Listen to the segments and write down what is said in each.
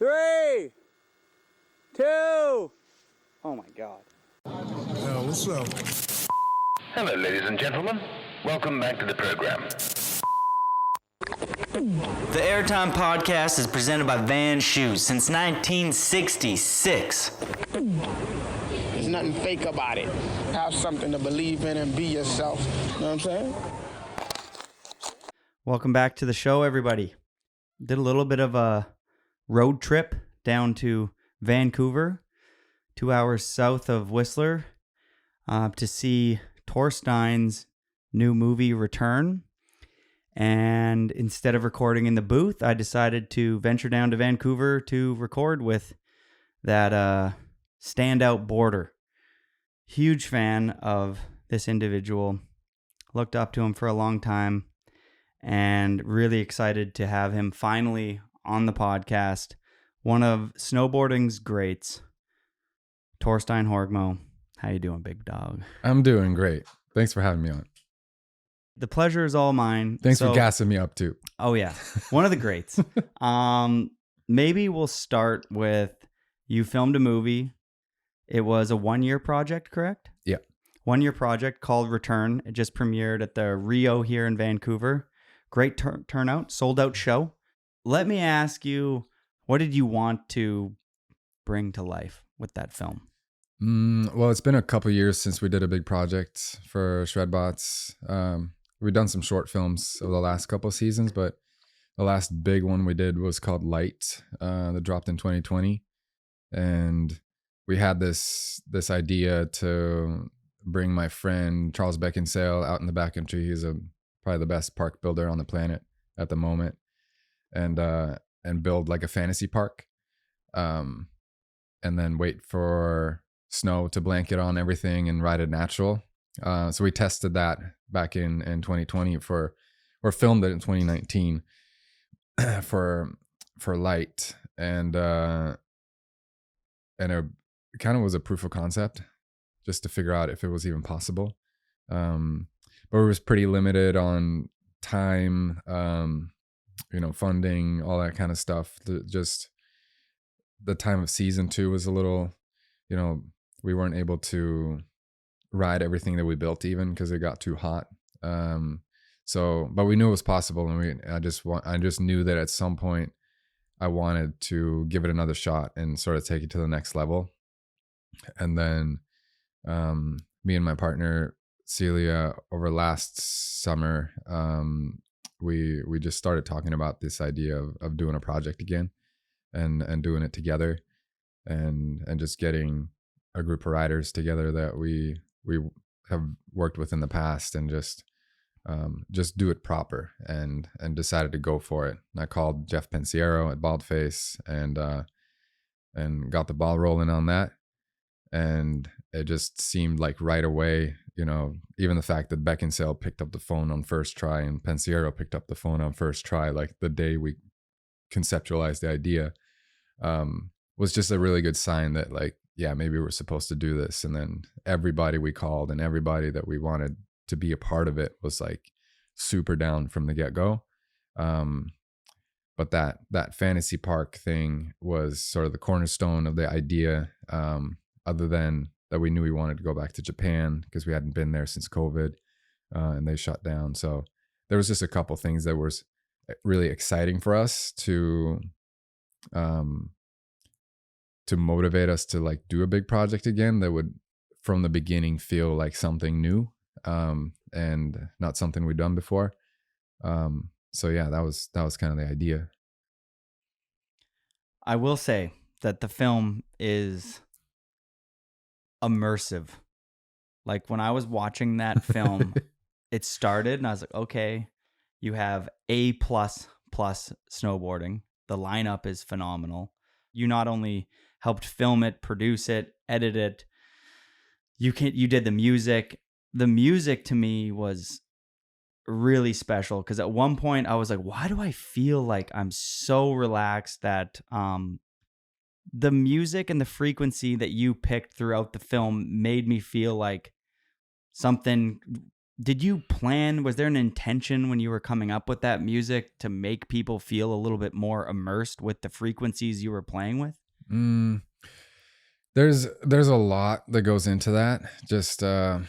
3, 2. Oh my God. Yo, what's up? Hello, ladies and gentlemen. Welcome back to the program. The Airtime Podcast is presented by Van Shoes since 1966. There's nothing fake about it. Have something to believe in and be yourself. You know what I'm saying? Welcome back to the show, everybody. Did a little bit of a road trip down to Vancouver, 2 hours south of Whistler, to see Torstein's new movie Return. And instead of recording in the booth, I decided to venture down to Vancouver to record with that standout boarder. Huge fan of this individual. Looked up to him for a long time and really excited to have him finally on the podcast. One of snowboarding's greats, Torstein Horgmo. How you doing, big dog? I'm doing great. Thanks for having me on. The pleasure is all mine. Thanks for gassing me up too. Oh yeah, one of the greats. Maybe we'll start with, you filmed a movie. It was a 1-year project, correct? Yeah. 1-year project called Return. It just premiered at the Rio here in Vancouver. Great turnout, sold out show. Let me ask you, what did you want to bring to life with that film? Well, it's been a couple years since we did a big project for Shredbots. We've done some short films over the last couple of seasons, but the last big one we did was called Light, that dropped in 2020. And we had this idea to bring my friend Charles Beckinsale out in the backcountry. He's probably the best park builder on the planet at the moment, and build like a fantasy park, and then wait for snow to blanket on everything and ride it natural. So we tested that back in 2020 or filmed it in 2019 for Light, and it kind of was a proof of concept just to figure out if it was even possible. But it was pretty limited on time, funding, all that kind of stuff. Just the time of season 2 was a little, we weren't able to ride everything that we built even because it got too hot. But we knew it was possible, and I just knew that at some point I wanted to give it another shot and sort of take it to the next level. And then me and my partner Celia, over last summer, we just started talking about this idea of doing a project again, and doing it together, and just getting a group of writers together that we have worked with in the past, and just do it proper, and decided to go for it. And I called Jeff Pensiero at Baldface and got the ball rolling on that. And it just seemed like right away, even the fact that Beckinsale picked up the phone on first try and Pensiero picked up the phone on first try, like the day we conceptualized the idea, was just a really good sign that, like, yeah, maybe we're supposed to do this. And then everybody we called and everybody that we wanted to be a part of it was like super down from the get-go. But that fantasy park thing was sort of the cornerstone of the idea, other than that we knew we wanted to go back to Japan because we hadn't been there since COVID, and they shut down. So there was just a couple things that was really exciting for us to motivate us to like do a big project again that would from the beginning feel like something new, and not something we'd done before. So yeah, that was kind of the idea. I will say that the film is immersive. Like when I was watching that film, it started and I was like, okay, you have A++ snowboarding. The lineup is phenomenal. You not only helped film it, produce it, edit it, you did the music. The music to me was really special because at one point I was like, why do I feel like I'm so relaxed that the music and the frequency that you picked throughout the film made me feel like something did you plan, was there an intention when you were coming up with that music to make people feel a little bit more immersed with the frequencies you were playing with? There's a lot that goes into that. Just Have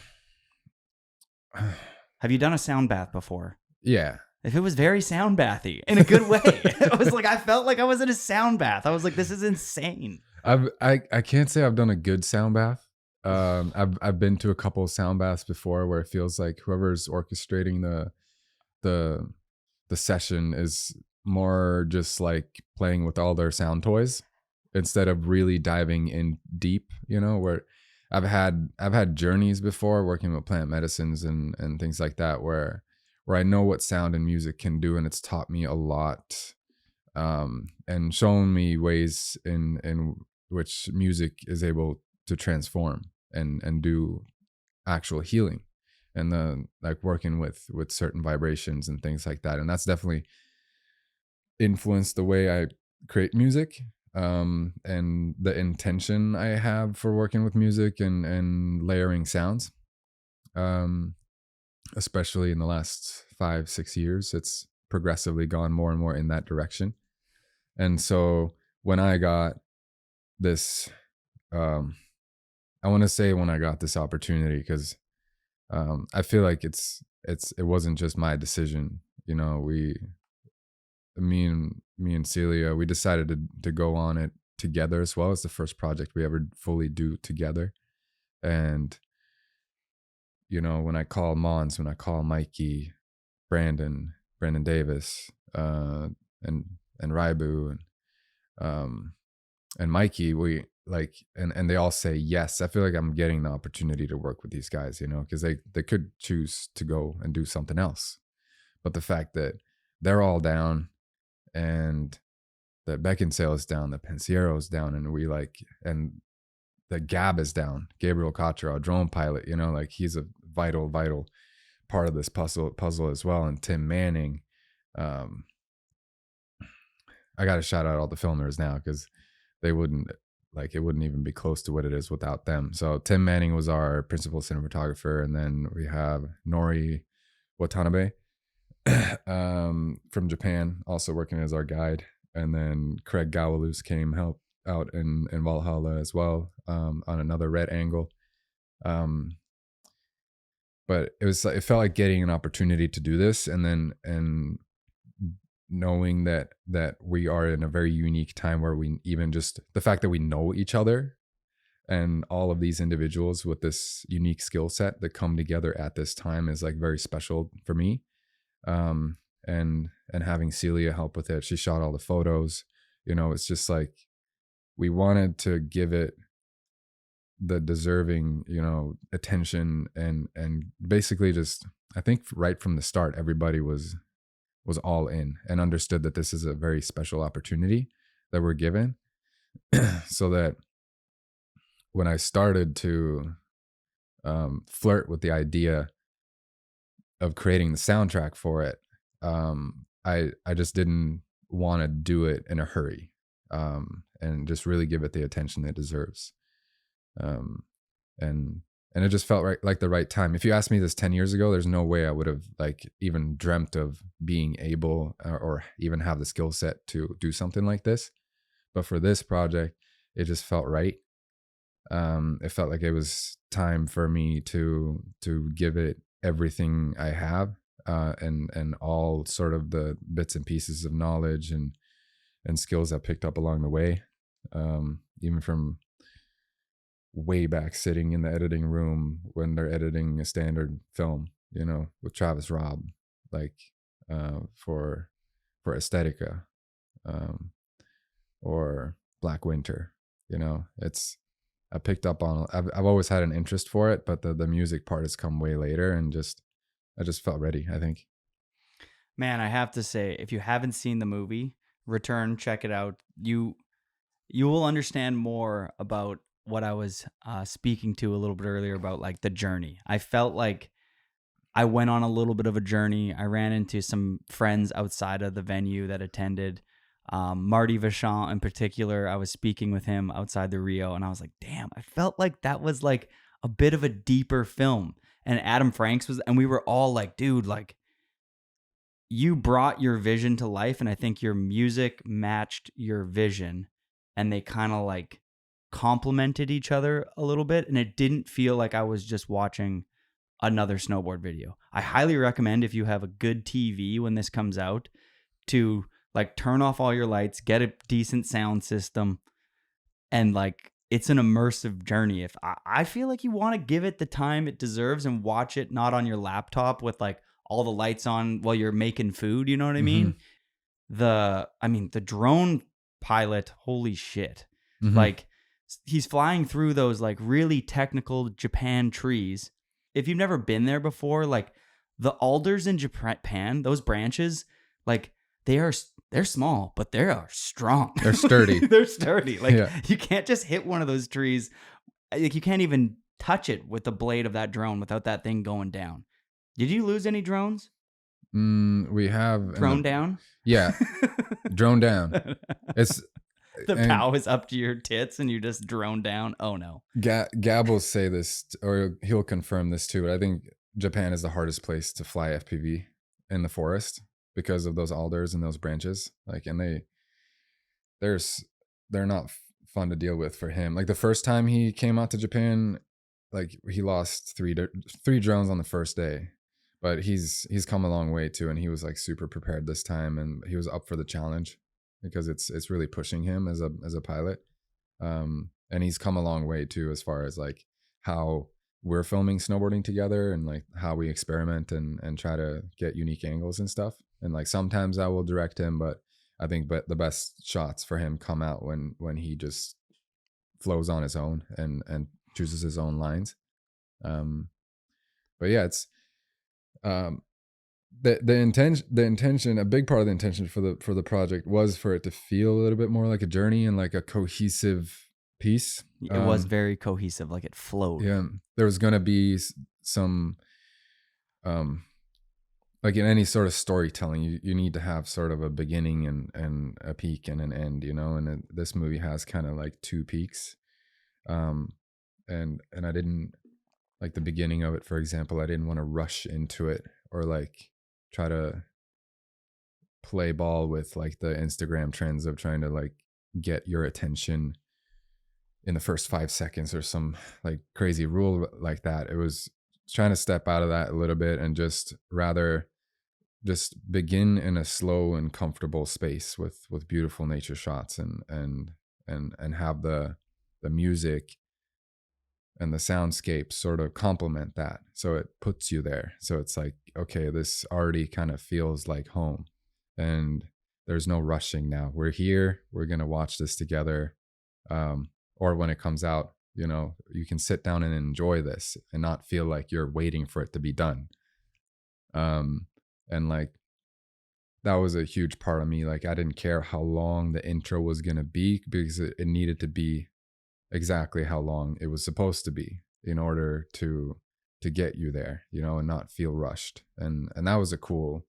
you done a sound bath before? yeah. If it was very sound bathy in a good way. It was like I felt like I was in a sound bath. I was like, this is insane. I can't say I've done a good sound bath. I've been to a couple of sound baths before where it feels like whoever's orchestrating the session is more just like playing with all their sound toys instead of really diving in deep, where I've had journeys before working with plant medicines and things like that where I know what sound and music can do, and it's taught me a lot, and shown me ways in which music is able to transform and do actual healing, and like working with certain vibrations and things like that. And that's definitely influenced the way I create music, and the intention I have for working with music and layering sounds. Especially in the last 5-6 years, it's progressively gone more and more in that direction. And so when I got this, I want to say when I got this opportunity, because I feel like it wasn't just my decision. Me and Celia, we decided to go on it together as well. As the first project we ever fully do together. And when I call Mons, when I call Mikey, Brandon Davis, and Raibu and Mikey, we like, and they all say yes. I feel like I'm getting the opportunity to work with these guys, because they could choose to go and do something else. But the fact that they're all down, and that Beckinsale is down, that Pensiero is down, and the Gab is down, Gabriel Cottrell, drone pilot, like he's a vital part of this puzzle as well. And Tim Manning, I got to shout out all the filmers now, because it wouldn't even be close to what it is without them. So Tim Manning was our principal cinematographer, and then we have Nori Watanabe from Japan, also working as our guide, and then Craig Gawalus came help out in Valhalla as well, on another red angle. But it felt like getting an opportunity to do this, and knowing that we are in a very unique time where we, even just the fact that we know each other and all of these individuals with this unique skill set that come together at this time is like very special for me. And having Celia help with it, she shot all the photos. It's just like we wanted to give it the deserving, attention, and basically just, I think right from the start, everybody was all in and understood that this is a very special opportunity that we're given. So that when I started to flirt with the idea of creating the soundtrack for it, I just didn't want to do it in a hurry, and just really give it the attention it deserves. And it just felt right, like the right time. If you asked me this 10 years ago, there's no way I would have like even dreamt of being able or even have the skill set to do something like this. But for this project, it just felt right. It felt like it was time for me to give it everything I have, and all sort of the bits and pieces of knowledge and skills I picked up along the way, even from way back sitting in the editing room when they're editing a standard film, with Travis Robb, like for Aesthetica, or Black Winter. I picked up on, I've always had an interest for it, but the music part has come way later, and I just felt ready, I think. Man, I have to say, if you haven't seen the movie Return, check it out. You will understand more about what I was speaking to a little bit earlier about like the journey. I felt like I went on a little bit of a journey. I ran into some friends outside of the venue that attended. Marty Vachon in particular, I was speaking with him outside the Rio, and I was like, damn, I felt like that was like a bit of a deeper film. and Adam Franks was, and we were all like, dude, like, you brought your vision to life, and I think your music matched your vision, and they kind of like complemented each other a little bit, and it didn't feel like I was just watching another snowboard video. I highly recommend, if you have a good TV when this comes out, to like turn off all your lights, get a decent sound system, and like it's an immersive journey. If I feel like you want to give it the time it deserves and watch it not on your laptop with like all the lights on while you're making food, you know what I mean? The drone pilot, holy shit. Like, he's flying through those like really technical Japan trees. If you've never been there before, like the alders in Japan, those branches, like they're small, but they are strong. They're sturdy. They're sturdy. Like you can't just hit one of those trees. Like you can't even touch it with the blade of that drone without that thing going down. Did you lose any drones? We have drone down. Yeah, drone down. It's the POW is up to your tits and you just drone down. Oh no. Gab will say this, or he'll confirm this too. But I think Japan is the hardest place to fly FPV in the forest because of those alders and those branches. Like, and they're not fun to deal with for him. Like the first time he came out to Japan, like he lost three drones on the first day. But he's come a long way too, and he was like super prepared this time, and he was up for the challenge because it's really pushing him as a pilot. And he's come a long way too, as far as like how we're filming snowboarding together and like how we experiment and try to get unique angles and stuff. And like sometimes I will direct him, but I think the best shots for him come out when he just flows on his own and chooses his own lines. But yeah, it's the intention, a big part of the intention for the project was for it to feel a little bit more like a journey and like a cohesive piece. It was very cohesive, like it flowed. Yeah, there was going to be some like in any sort of storytelling, you need to have sort of a beginning and a peak and an end, you know, and this movie has kind of like two peaks. And I didn't like the beginning of it, for example, I didn't want to rush into it or like try to play ball with like the Instagram trends of trying to like get your attention in the first 5 seconds or some like crazy rule like that. It was trying to step out of that a little bit and just rather just begin in a slow and comfortable space with beautiful nature shots and have the music and the soundscape sort of complement that. So it puts you there. So it's like, okay, this already kind of feels like home and there's no rushing now. We're here, we're going to watch this together. Or when it comes out, you know, you can sit down and enjoy this and not feel like you're waiting for it to be done. And like, that was a huge part of me. Like, I didn't care how long the intro was going to be because it needed to be exactly how long it was supposed to be in order to get you there, you know, and not feel rushed. And that was a cool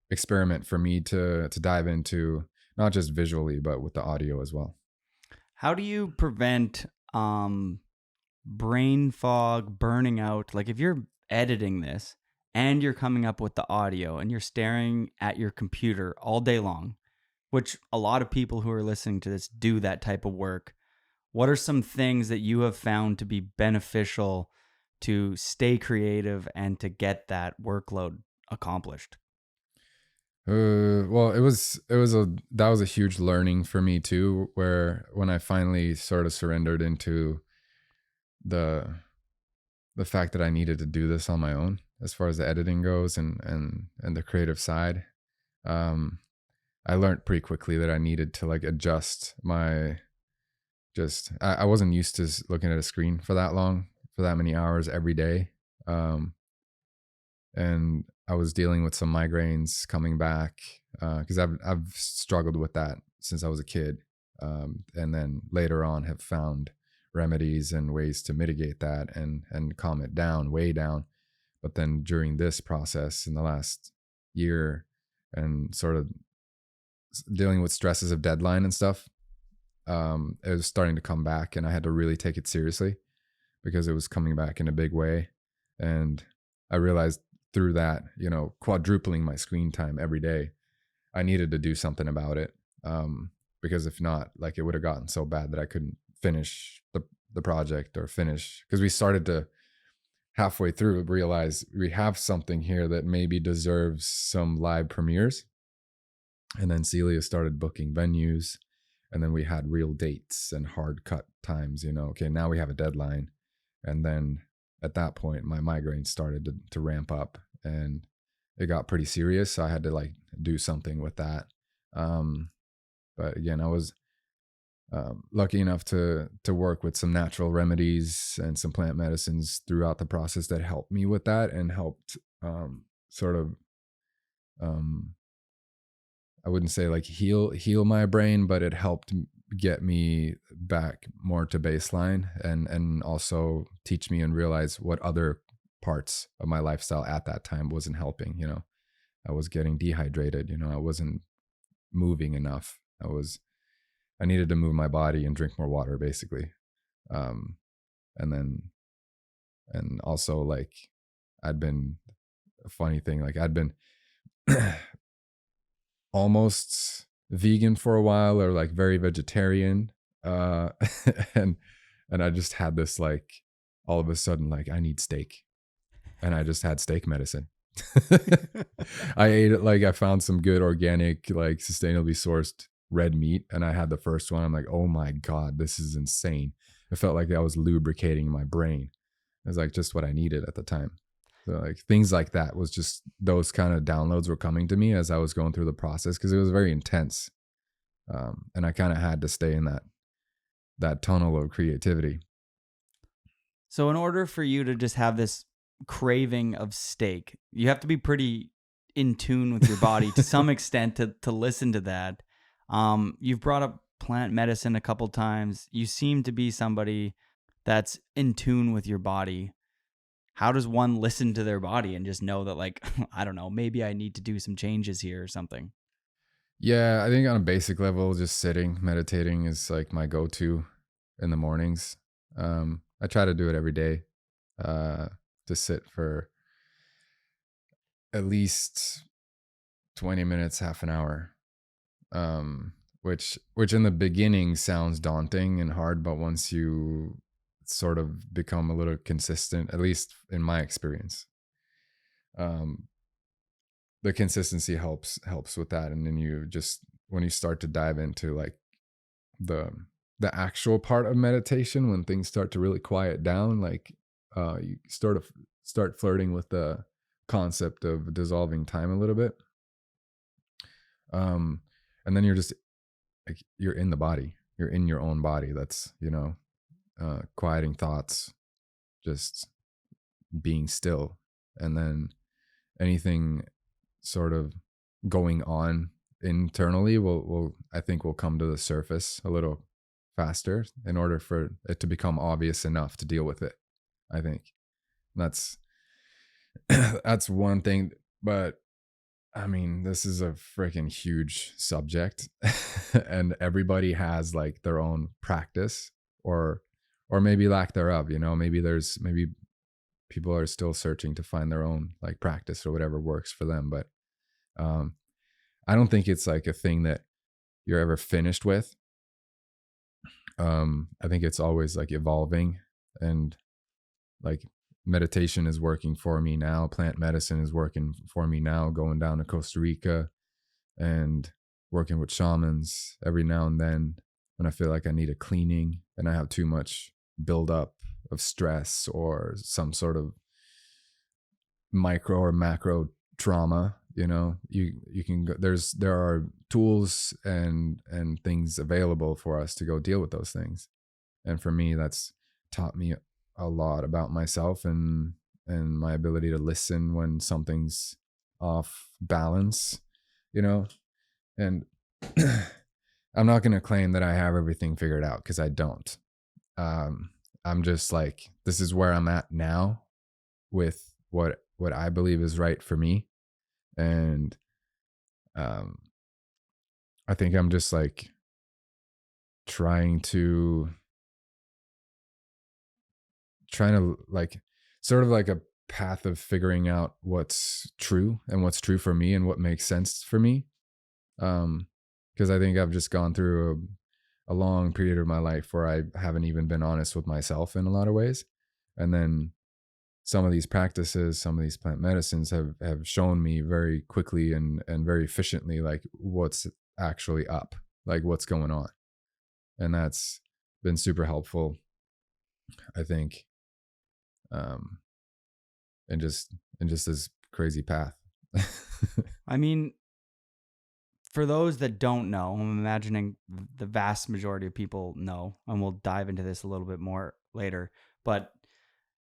experiment for me to dive into, not just visually, but with the audio as well. How do you prevent brain fog, burning out? Like if you're editing this and you're coming up with the audio and you're staring at your computer all day long, which a lot of people who are listening to this do that type of work, what are some things that you have found to be beneficial to stay creative and to get that workload accomplished? Well, that was a huge learning for me too, where when I finally sort of surrendered into the fact that I needed to do this on my own as far as the editing goes and the creative side, I learned pretty quickly that I needed to like adjust my I wasn't used to looking at a screen for that long, for that many hours every day. And I was dealing with some migraines coming back because I've struggled with that since I was a kid, and then later on have found remedies and ways to mitigate that and calm it down, way down. But then during this process in the last year and sort of dealing with stresses of deadline and stuff, it was starting to come back, and I had to really take it seriously because it was coming back in a big way. And I realized through that, you know, quadrupling my screen time every day, I needed to do something about it. Because if not, like, it would have gotten so bad that I couldn't finish the project or finish, because we started to halfway through realize we have something here that maybe deserves some live premieres. And then Celia started booking venues, and then we had real dates and hard cut times, you know, okay, now we have a deadline. And then at that point, my migraine started to ramp up, and it got pretty serious. So I had to like do something with that. But again, I was lucky enough to work with some natural remedies and some plant medicines throughout the process that helped me with that, and helped sort of I wouldn't say like heal my brain, but it helped get me back more to baseline, and also teach me and realize what other parts of my lifestyle at that time wasn't helping. You know, I was getting dehydrated, you know, I wasn't moving enough. I needed to move my body and drink more water, basically. And also, like, a funny thing, like, I'd been almost vegan for a while, or like very vegetarian. And I just had this, like, all of a sudden, like, I need steak. And I just had steak medicine. I ate it, like, I found some good organic, like, sustainably sourced red meat, and I had the first one. I'm like, oh my God, this is insane. It felt like I was lubricating my brain. It was like just what I needed at the time. So like things like that was just, those kind of downloads were coming to me as I was going through the process, because it was very intense. And I kind of had to stay in that tunnel of creativity. So in order for you to just have this craving of steak, you have to be pretty in tune with your body to some extent to listen to that. You've brought up plant medicine a couple times. You seem to be somebody that's in tune with your body. How does one listen to their body and just know that, like, I don't know, maybe I need to do some changes here or something? Yeah, I think on a basic level, just sitting, meditating is like my go-to in the mornings. I try to do it every day, to sit for at least 20 minutes, half an hour. Which in the beginning sounds daunting and hard, but once you sort of become a little consistent, at least in my experience, the consistency helps with that. And then you just, when you start to dive into like the actual part of meditation, when things start to really quiet down, like you start flirting with the concept of dissolving time a little bit. And then you're just like, you're in the body, you're in your own body. That's, you know, quieting thoughts, just being still. And then anything sort of going on internally I think will come to the surface a little faster in order for it to become obvious enough to deal with it. I think that's one thing. But I mean, this is a freaking huge subject and everybody has like their own practice or maybe lack thereof, you know, maybe people are still searching to find their own like practice or whatever works for them. But I don't think it's like a thing that you're ever finished with. I think it's always like evolving, and like meditation is working for me now. Plant medicine is working for me now, going down to Costa Rica and working with shamans every now and then when I feel like I need a cleaning and I have too much buildup of stress or some sort of micro or macro trauma. You know, you can go, there are tools and things available for us to go deal with those things. And for me, that's taught me a lot about myself and my ability to listen when something's off balance, you know. And I'm not going to claim that I have everything figured out, because I don't. I'm just like, this is where I'm at now with what I believe is right for me. And I think I'm just like trying to trying to like sort of like a path of figuring out what's true and what's true for me and what makes sense for me. Because I think I've just gone through a long period of my life where I haven't even been honest with myself in a lot of ways. And then some of these practices, some of these plant medicines have shown me very quickly and very efficiently like what's actually up, like what's going on. And that's been super helpful, I think. And just this crazy path. I mean, for those that don't know, I'm imagining the vast majority of people know, and we'll dive into this a little bit more later, but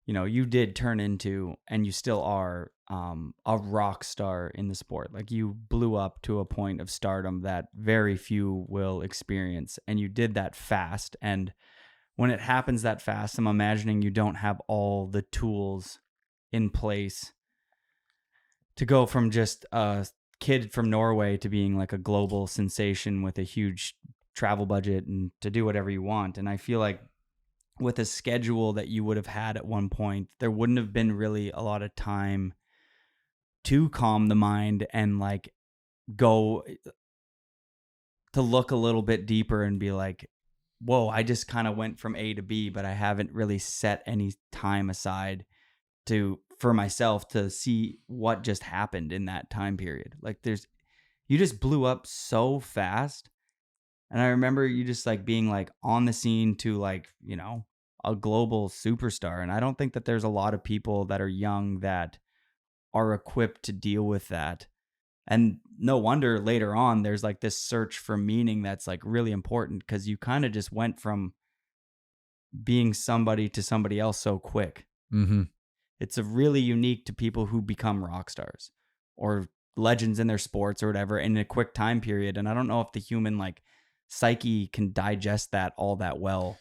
you know, you did turn into, and you still are, a rock star in the sport. Like, you blew up to a point of stardom that very few will experience, and you did that fast. And when it happens that fast, I'm imagining you don't have all the tools in place to go from just a kid from Norway to being like a global sensation with a huge travel budget and to do whatever you want. And I feel like with a schedule that you would have had at one point, there wouldn't have been really a lot of time to calm the mind and like go to look a little bit deeper and be like, whoa, I just kind of went from A to B, but I haven't really set any time aside for myself to see what just happened in that time period. Like, you just blew up so fast. And I remember you just like being like on the scene to like, you know, a global superstar. And I don't think that there's a lot of people that are young that are equipped to deal with that. And no wonder later on there's like this search for meaning that's like really important, because you kind of just went from being somebody to somebody else so quick. Mm-hmm. It's a really unique to people who become rock stars or legends in their sports or whatever in a quick time period. And I don't know if the human like psyche can digest that all that well,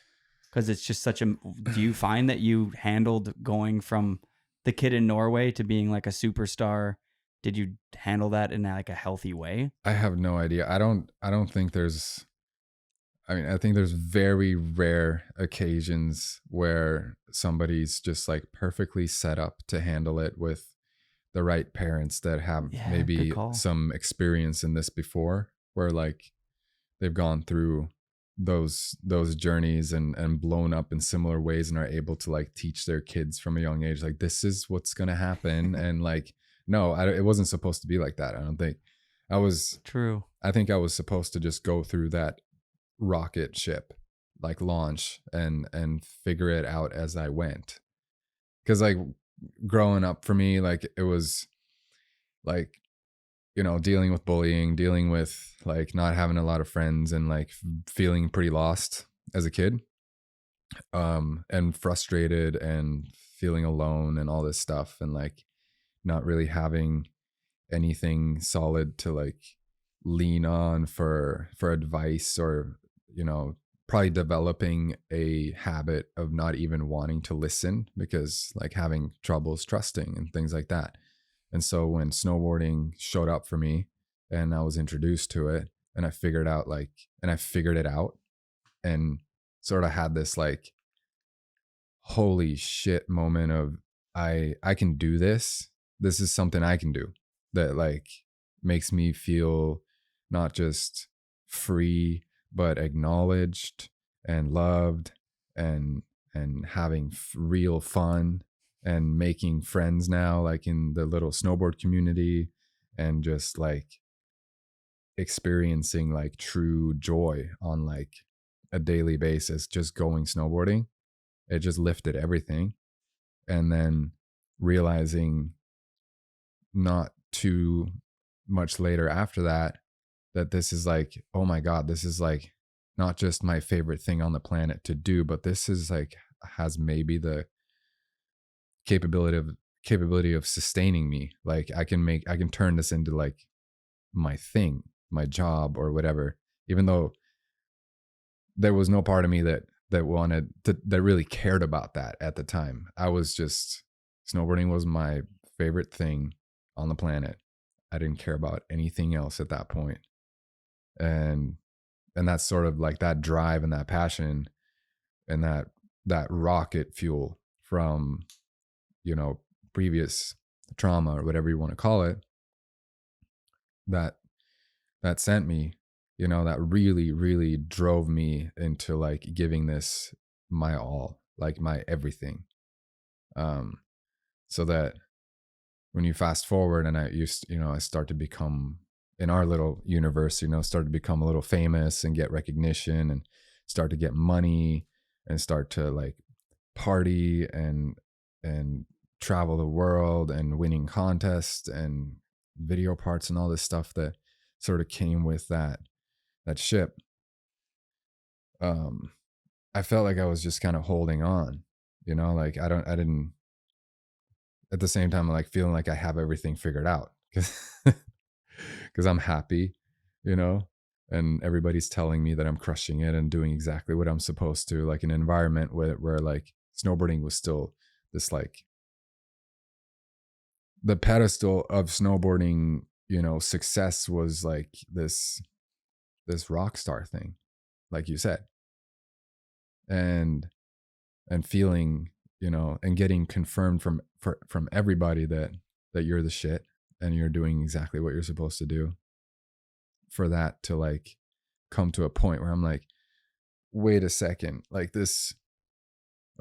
because it's just such a, do you find that you handled going from the kid in Norway to being like a superstar? Did you handle that in like a healthy way? I have no idea. I don't think there's, I mean, I think there's very rare occasions where somebody's just like perfectly set up to handle it with the right parents that have maybe some experience in this before, where like they've gone through those journeys and blown up in similar ways and are able to like teach their kids from a young age, like, this is what's going to happen. And like, no, it wasn't supposed to be like that. I don't think I was true. I think I was supposed to just go through that rocket ship, like launch and figure it out as I went. Because like growing up for me, like it was like, you know, dealing with bullying, dealing with like not having a lot of friends and like feeling pretty lost as a kid, and frustrated and feeling alone and all this stuff, and like not really having anything solid to like lean on for advice, or, you know, probably developing a habit of not even wanting to listen because like having troubles trusting and things like that. And so when snowboarding showed up for me and I was introduced to it and I figured it out and sort of had this like, holy shit moment of I can do this. This is something I can do that like makes me feel not just free, but acknowledged and loved and having real fun and making friends now, like in the little snowboard community, and just like experiencing like true joy on like a daily basis, just going snowboarding. It just lifted everything. And then realizing not too much later after that this is like, oh my God, this is like not just my favorite thing on the planet to do, but this is like has maybe the capability of sustaining me. Like I can turn this into like my thing, my job or whatever, even though there was no part of me that wanted to, that really cared about that at the time. I was just, snowboarding was my favorite thing on the planet. I didn't care about anything else at that point. And that's sort of like that drive and that passion and that rocket fuel from, previous trauma or whatever you want to call it, that sent me, that really, really drove me into like giving this my all, like my everything. So that when you fast forward and I start to become, in our little universe, start to become a little famous and get recognition and start to get money and start to like party and travel the world and winning contests and video parts and all this stuff that sort of came with that ship. I felt like I was just kind of holding on, like I didn't, at the same time, like feeling like I have everything figured out because I'm happy, and everybody's telling me that I'm crushing it and doing exactly what I'm supposed to, like an environment where like snowboarding was still this, like the pedestal of snowboarding, success was like this rock star thing, like you said, and feeling, and getting confirmed from everybody that you're the shit and you're doing exactly what you're supposed to do, for that to like come to a point where I'm like, wait a second, like this,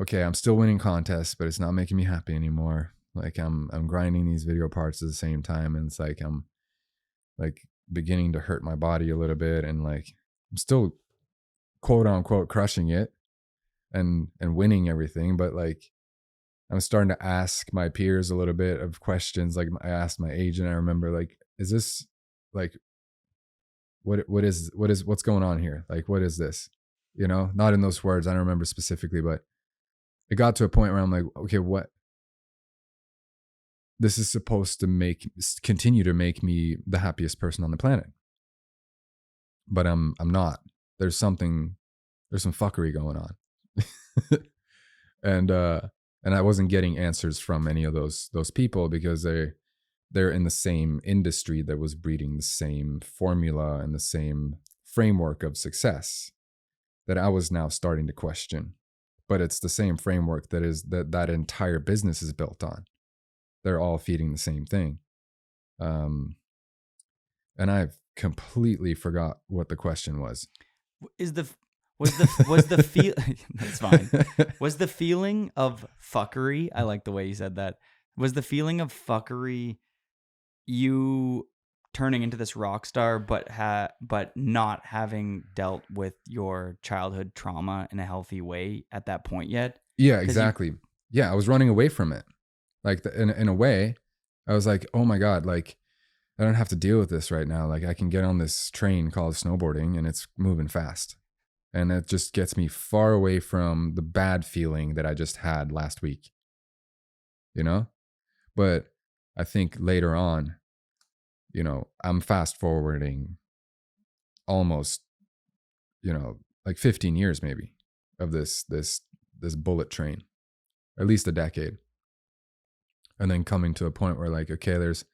okay, I'm still winning contests, but it's not making me happy anymore. Like I'm grinding these video parts at the same time, and it's like I'm like beginning to hurt my body a little bit, and like I'm still quote unquote crushing it and winning everything, but like I'm starting to ask my peers a little bit of questions. Like I asked my agent, I remember, like, is this like what's going on here? Like, what is this? Not in those words, I don't remember specifically, but it got to a point where I'm like, okay, what? This is supposed to continue to make me the happiest person on the planet. But I'm not. There's some fuckery going on. And I wasn't getting answers from any of those people, because they're in the same industry that was breeding the same formula and the same framework of success that I was now starting to question. But it's the same framework that entire business is built on. They're all feeding the same thing. And I've completely forgot what the question was. Was the feel that's fine. Was the feeling of fuckery, I like the way you said that. Was the feeling of fuckery you turning into this rock star, but not having dealt with your childhood trauma in a healthy way at that point yet? Yeah, exactly. I was running away from it. Like in a way, I was like, oh my God, like I don't have to deal with this right now. Like I can get on this train called snowboarding and it's moving fast. And it just gets me far away from the bad feeling that I just had last week, But I think later on, I'm fast forwarding almost, like 15 years maybe of this bullet train, at least a decade. And then coming to a point where like, okay, there's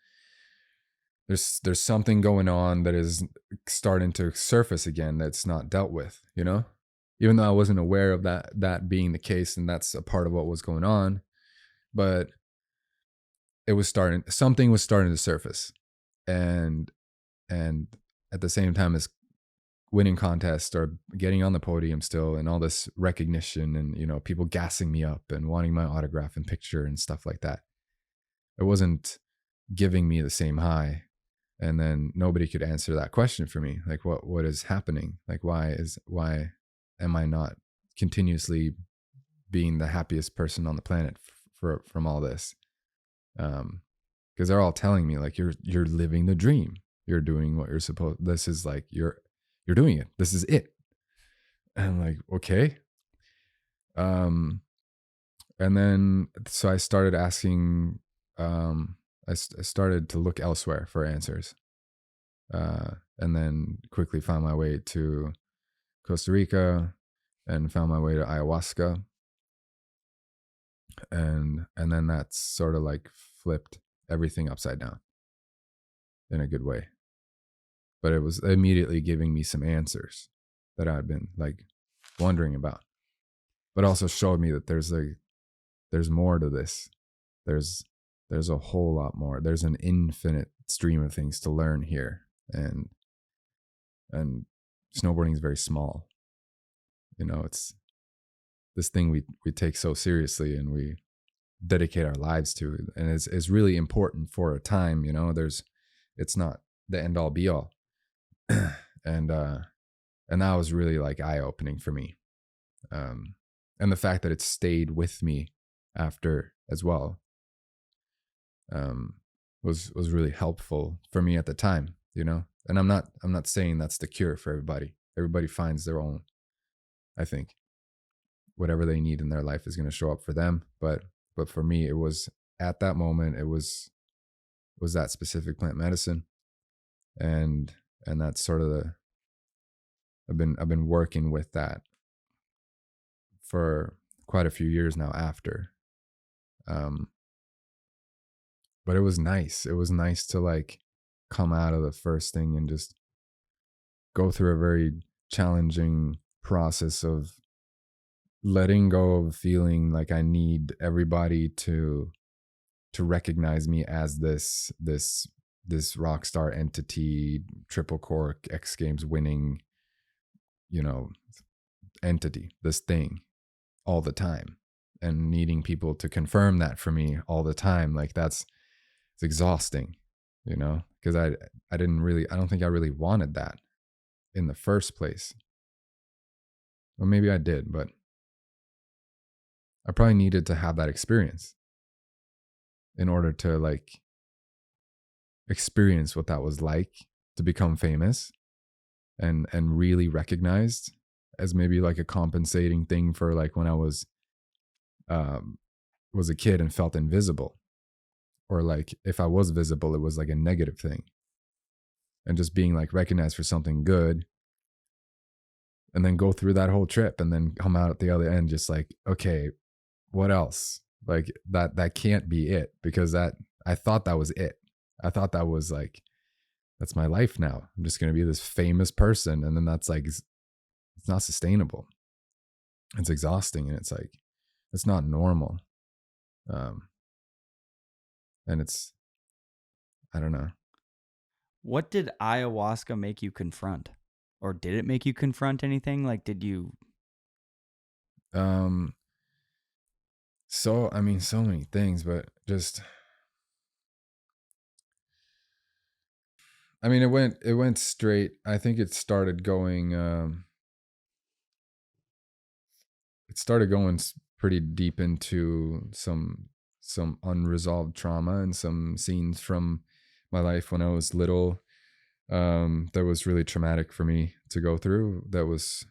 something going on that is starting to surface again that's not dealt with, even though I wasn't aware of that being the case, and that's a part of what was going on, but something was starting to surface, and at the same time as winning contests or getting on the podium still, and all this recognition and people gassing me up and wanting my autograph and picture and stuff like that, it wasn't giving me the same high. And then nobody could answer that question for me. Like, what is happening? Like, why am I not continuously being the happiest person on the planet from all this? Because they're all telling me like, you're living the dream. You're doing what you're supposed. This is like you're doing it. This is it. And I'm like, okay. And then so I started asking. I started to look elsewhere for answers, and then quickly found my way to Costa Rica and found my way to ayahuasca, and then that's sort of like flipped everything upside down in a good way. But it was immediately giving me some answers that I'd been like wondering about, but also showed me that there's there's more to this. There's a whole lot more. There's an infinite stream of things to learn here. And snowboarding is very small. You know, it's this thing we take so seriously and we dedicate our lives to, and it's really important for a time. You know, it's not the end all be all. And that was really like eye opening for me. And the fact that it stayed with me after as well, was really helpful for me at the time, you know. And I'm not saying that's the cure for everybody. Everybody finds their own, I think. Whatever they need in their life is going to show up for them. But for me, it was at that moment, it was that specific plant medicine. And that's sort of I've been working with that for quite a few years now after. But it was nice. It was nice to like come out of the first thing and just go through a very challenging process of letting go of feeling like I need everybody to recognize me as this rock star entity, triple cork, X Games winning, you know, entity, this thing all the time, and needing people to confirm that for me all the time. Like it's exhausting, you know, because I don't think I really wanted that in the first place. Well, maybe I did, but I probably needed to have that experience in order to like experience what that was like to become famous and really recognized as maybe like a compensating thing for like when I was a kid and felt invisible, or like if I was visible, it was like a negative thing, and just being like recognized for something good, and then go through that whole trip and then come out at the other end just like, okay, what else? Like that can't be it, because I thought that was it. I thought that was like, that's my life now. I'm just going to be this famous person. And then that's like, it's not sustainable. It's exhausting. And it's like, it's not normal. And it's, I don't know. What did ayahuasca make you confront? Or did it make you confront anything? Like, did you? So, I mean, so many things, but just, I mean, it went straight. I think it started going pretty deep into some unresolved trauma and some scenes from my life when I was little. That was really traumatic for me to go through. That was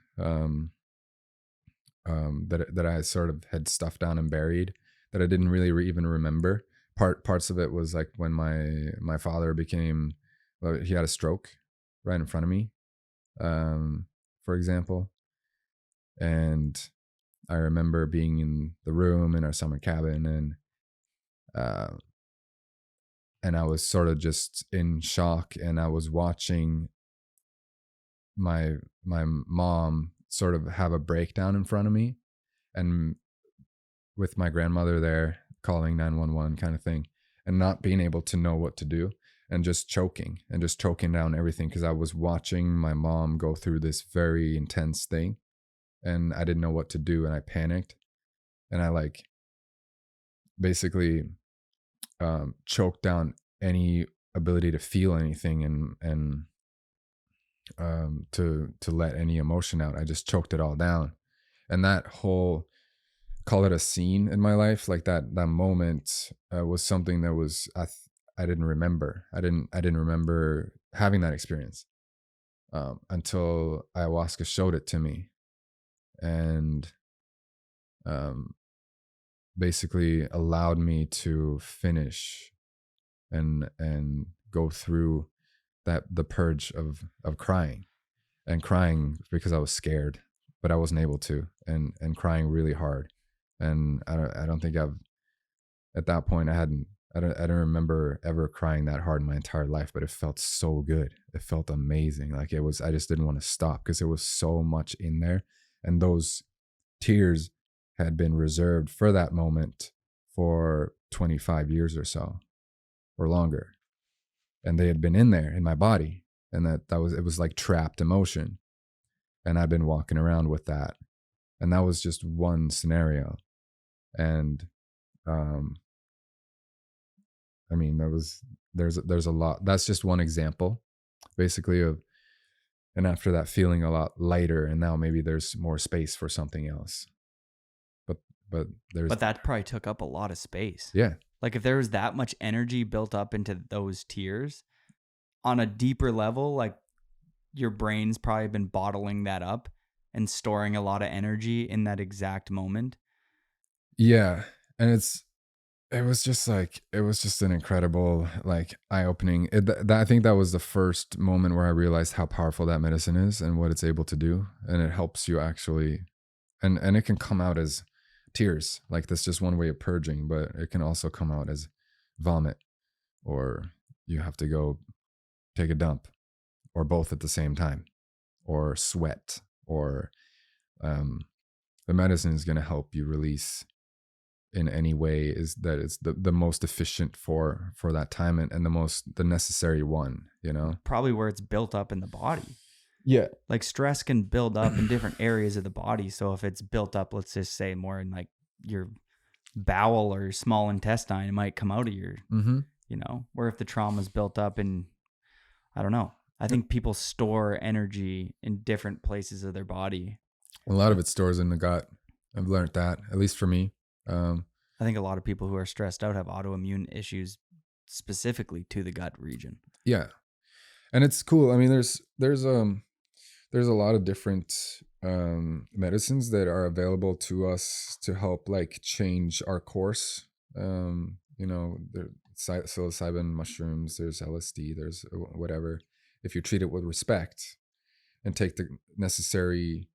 that I sort of had stuffed down and buried, that I didn't really even remember. Parts of it was like when my father he had a stroke right in front of me, for example. And I remember being in the room in our summer cabin, and I was sort of just in shock, and I was watching my mom sort of have a breakdown in front of me, and with my grandmother there calling 911 kind of thing, and not being able to know what to do, and just choking down everything, because I was watching my mom go through this very intense thing, and I didn't know what to do, and I panicked, and I like basically choked down any ability to feel anything and to let any emotion out. I just choked it all down. And that whole, call it a scene in my life, like that moment was something that was I didn't remember. I didn't remember having that experience until ayahuasca showed it to me, and basically allowed me to finish and go through the purge of crying because I was scared, but I wasn't able to, and crying really hard. And I don't think at that point I don't remember ever crying that hard in my entire life, but it felt so good. It felt amazing. Like I just didn't want to stop because there was so much in there, and those tears had been reserved for that moment for 25 years or so, or longer. And they had been in there in my body, and it was like trapped emotion. And I've been walking around with that. And that was just one scenario. And I mean, there's a lot. That's just one example, basically, of, and after that, feeling a lot lighter, and now maybe there's more space for something else. But that probably took up a lot of space. Yeah. Like if there was that much energy built up into those tears on a deeper level, like your brain's probably been bottling that up and storing a lot of energy in that exact moment. Yeah. And it was just an incredible, like, eye-opening. I think that was the first moment where I realized how powerful that medicine is and what it's able to do. And it helps you actually, and it can come out as tears. Like, that's just one way of purging, but it can also come out as vomit, or you have to go take a dump, or both at the same time, or sweat, or the medicine is going to help you release in any way is that it's the most efficient for that time, and the necessary one, you know, probably where it's built up in the body. Yeah. Like stress can build up in different areas of the body. So if it's built up, let's just say more in like your bowel or your small intestine, it might come out of your, you know, where if the trauma's built up in, I don't know. I think people store energy in different places of their body. A lot of it stores in the gut. I've learned that, at least for me. I think a lot of people who are stressed out have autoimmune issues specifically to the gut region. Yeah. And it's cool. I mean, there's a lot of different medicines that are available to us to help like change our course. You know, there's psilocybin mushrooms, there's LSD, there's whatever. If you treat it with respect and take the necessary,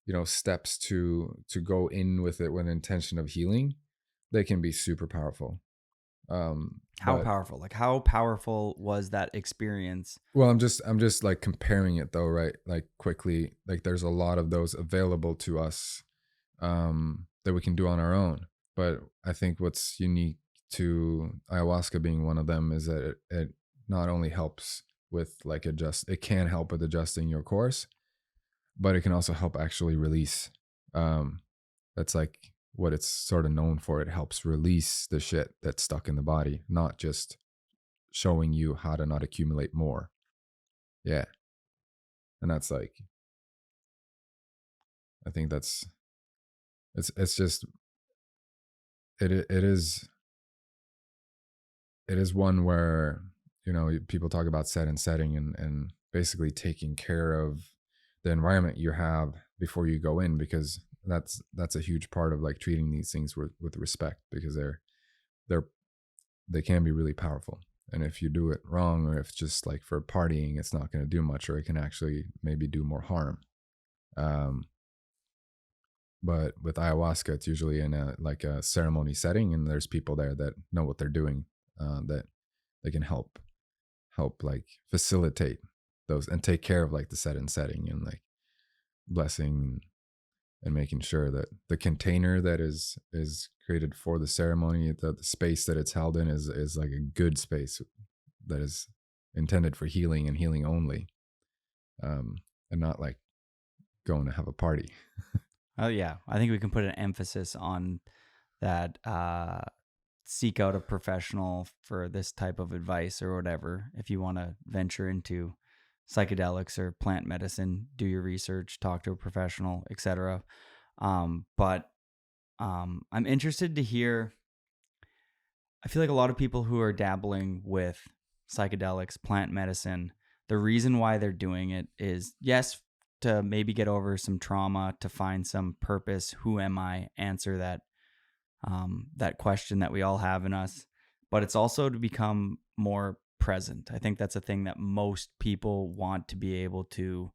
you know, steps to go in with it with an intention of healing, they can be super powerful. How powerful? Like how powerful was that experience? Well, I'm just like comparing it though, right? Like quickly, like there's a lot of those available to us that we can do on our own. But I think what's unique to ayahuasca being one of them is that it not only helps with like it can help with adjusting your course, but it can also help actually release. That's like what it's sort of known for. It helps release the shit that's stuck in the body, not just showing you how to not accumulate more. Yeah. And that's like, I think it's just, it is one where, you know, people talk about set and setting and basically taking care of the environment you have before you go in, because that's a huge part of like treating these things with respect, because they can be really powerful. And if you do it wrong, or if just like for partying, it's not going to do much, or it can actually maybe do more harm. But with ayahuasca, it's usually in a ceremony setting, and there's people there that know what they're doing, that they can help like facilitate those and take care of like the set and setting and like blessing and making sure that the container that is created for the ceremony, the space that it's held in is like a good space that is intended for healing and healing only, and not like going to have a party. Oh yeah, I think we can put an emphasis on that. Seek out a professional for this type of advice or whatever. If you want to venture into psychedelics or plant medicine, do your research, talk to a professional, etc. But I'm interested to hear. I feel like a lot of people who are dabbling with psychedelics, plant medicine, the reason why they're doing it is, yes, to maybe get over some trauma, to find some purpose. Who am I? Answer that question that we all have in us. But it's also to become more present. I think that's a thing that most people want to be able to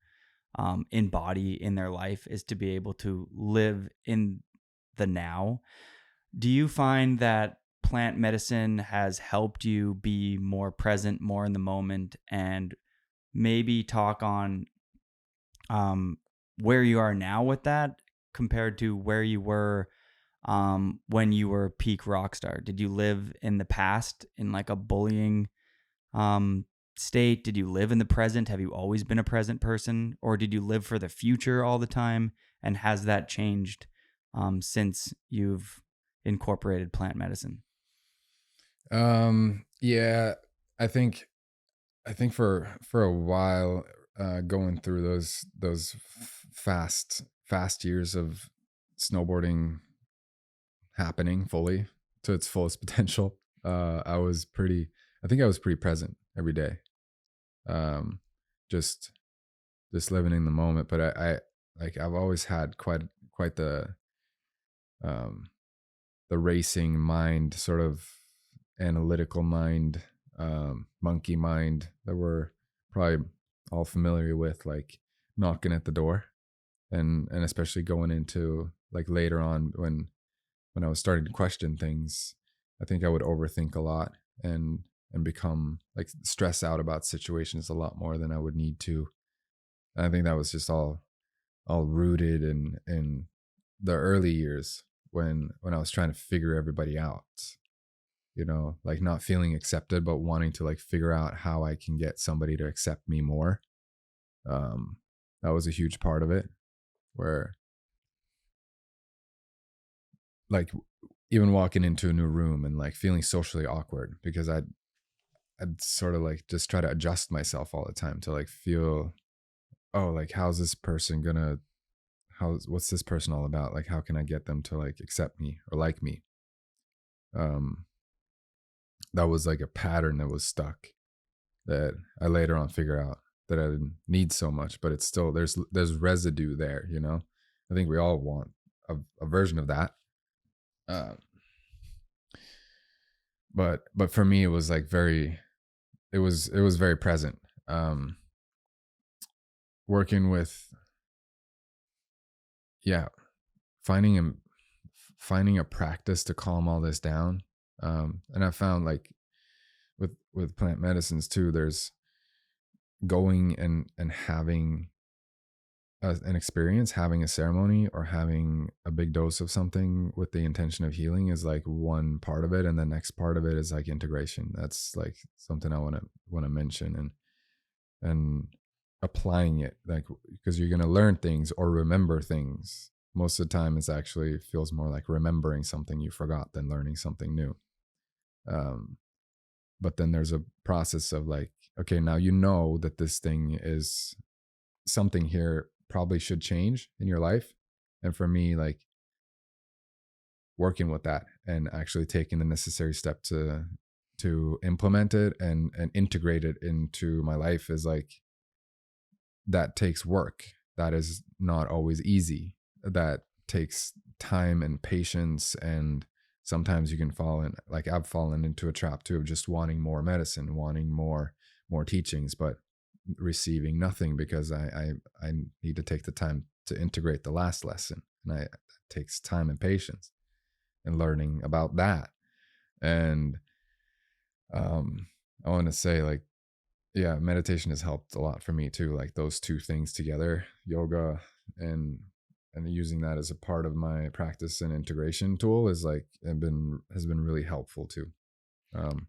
embody in their life, is to be able to live in the now. Do you find that plant medicine has helped you be more present, more in the moment, and maybe talk on where you are now with that compared to where you were when you were peak rockstar? Did you live in the past in like a bullying state? Did you live in the present? Have you always been a present person, or did you live for the future all the time? And has that changed since you've incorporated plant medicine? Yeah, I think for a while, going through those fast years of snowboarding happening fully to its fullest potential, I think I was pretty present every day. Just living in the moment. But I like, I've always had quite the racing mind, sort of analytical mind, monkey mind that we're probably all familiar with, like knocking at the door, and especially going into like later on when I was starting to question things. I think I would overthink a lot and become like stress out about situations a lot more than I would need to. And I think that was just all rooted in the early years when I was trying to figure everybody out, you know, like not feeling accepted, but wanting to like figure out how I can get somebody to accept me more. That was a huge part of it, where like even walking into a new room and like feeling socially awkward because I'd sort of like just try to adjust myself all the time to like feel, oh, like what's this person all about? Like, how can I get them to like accept me or like me? That was like a pattern that was stuck that I later on figure out that I didn't need so much, but it's still, there's residue there, you know? I think we all want a version of that. But for me, it was like it was very present. Working with, finding a practice to calm all this down. And I found like with plant medicines too, there's going and having an experience, having a ceremony or having a big dose of something with the intention of healing is like one part of it. And the next part of it is like integration. That's like something I want to mention, and applying it, like, because you're going to learn things or remember things. Most of the time it's actually feels more like remembering something you forgot than learning something new. But then there's a process of like, okay, now you know that this thing is something here probably should change in your life. And for me, like working with that and actually taking the necessary step to implement it and integrate it into my life is like, that takes work. That is not always easy. That takes time and patience, and sometimes you can fall in, like I've fallen into a trap too of just wanting more medicine, wanting more teachings, but receiving nothing because I need to take the time to integrate the last lesson, and it takes time and patience and learning about that. And I want to say, like, yeah, meditation has helped a lot for me too. Like those two things together, yoga and using that as a part of my practice and integration tool is like has been really helpful too. And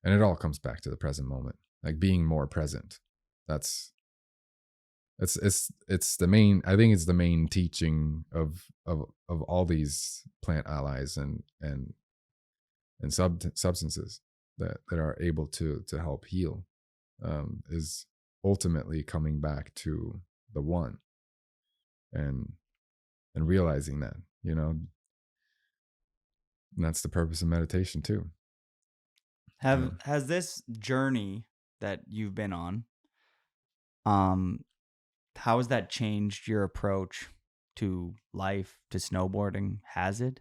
it all comes back to the present moment, like being more present. It's the main, I think it's the main teaching of all these plant allies and substances that are able to help heal, is ultimately coming back to the one and realizing that, you know, and that's the purpose of meditation too. Has this journey that you've been on, how has that changed your approach to life, to snowboarding? Has it?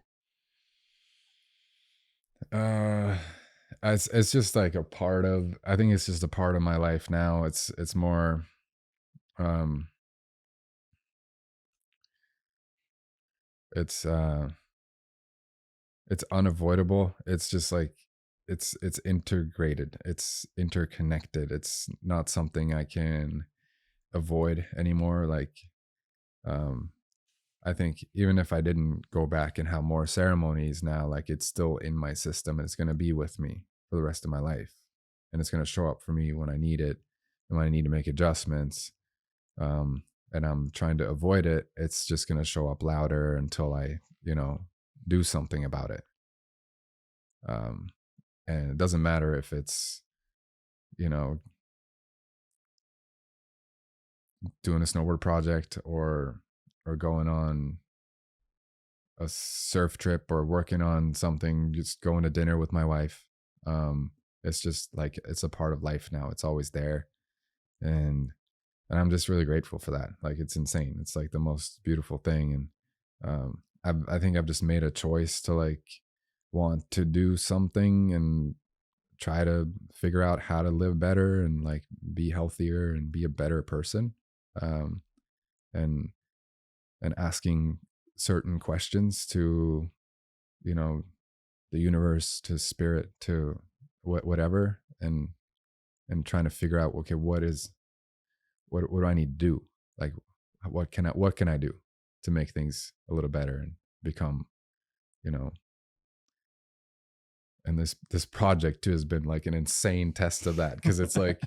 It's just like a part of, I think it's just a part of my life now. It's more, it's unavoidable. It's just like, it's integrated. It's interconnected. It's not something I can avoid anymore. Like, I think even if I didn't go back and have more ceremonies now, like it's still in my system and it's going to be with me for the rest of my life. And it's going to show up for me when I need it and when I need to make adjustments. And I'm trying to avoid it. It's just going to show up louder until I, do something about it. And it doesn't matter if it's, doing a snowboard project or going on a surf trip or working on something, just going to dinner with my wife. It's just like, it's a part of life now. It's always there. And I'm just really grateful for that. Like, it's insane. It's like the most beautiful thing. And I think I've just made a choice to like want to do something and try to figure out how to live better and like be healthier and be a better person. And asking certain questions to, the universe, to spirit, to whatever, and trying to figure out, okay, what do I need to do? Like, what can I do to make things a little better and become, and this project too has been like an insane test of that, because it's like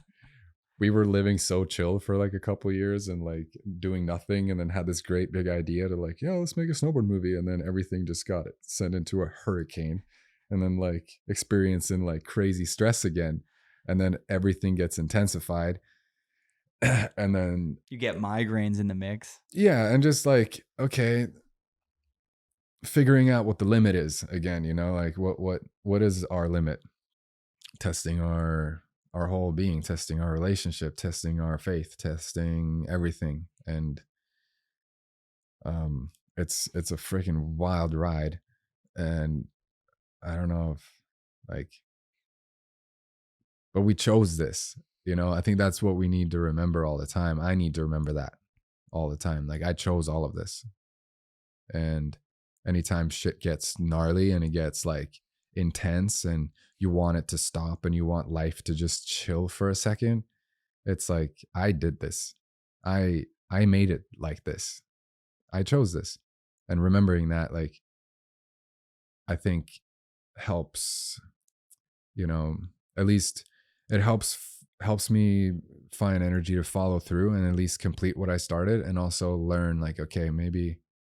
we were living so chill for like a couple of years and like doing nothing, and then had this great big idea to like, yeah, let's make a snowboard movie, and then everything just got sent into a hurricane, and then like experiencing like crazy stress again, and then everything gets intensified. And then You get migraines in the mix. yeah, and just like, okay, figuring out what the limit is again, like what is our limit? Testing our whole being, testing our relationship, testing our faith, testing everything. And it's a freaking wild ride. And I don't know if like, but we chose this, I think that's what we need to remember all the time. I need to remember that all the time. Like, I chose all of this. And anytime shit gets gnarly and it gets like intense and you want it to stop and you want life to just chill for a second, it's like, I did this. I made it like this. I chose this. And remembering that, like, I think helps, at least it helps me find energy to follow through and at least complete what I started, and also learn like, okay, maybe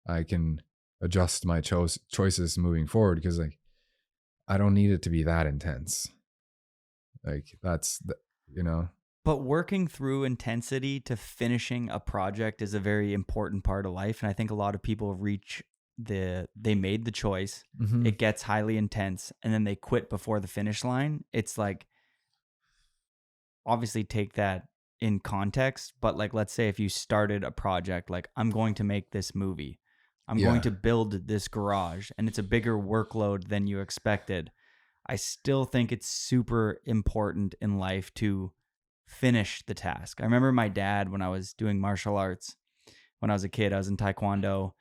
I can adjust my choices moving forward, because like I don't need it to be that intense. Like, that's But working through intensity to finishing a project is a very important part of life. And I think a lot of people they made the choice, it gets highly intense, and then they quit before the finish line. It's like, obviously take that in context, but like, let's say if you started a project, like, I'm going to make this movie, I'm going to build this garage, and it's a bigger workload than you expected. I still think it's super important in life to finish the task. I remember my dad, when I was doing martial arts, when I was a kid, I was in Taekwondo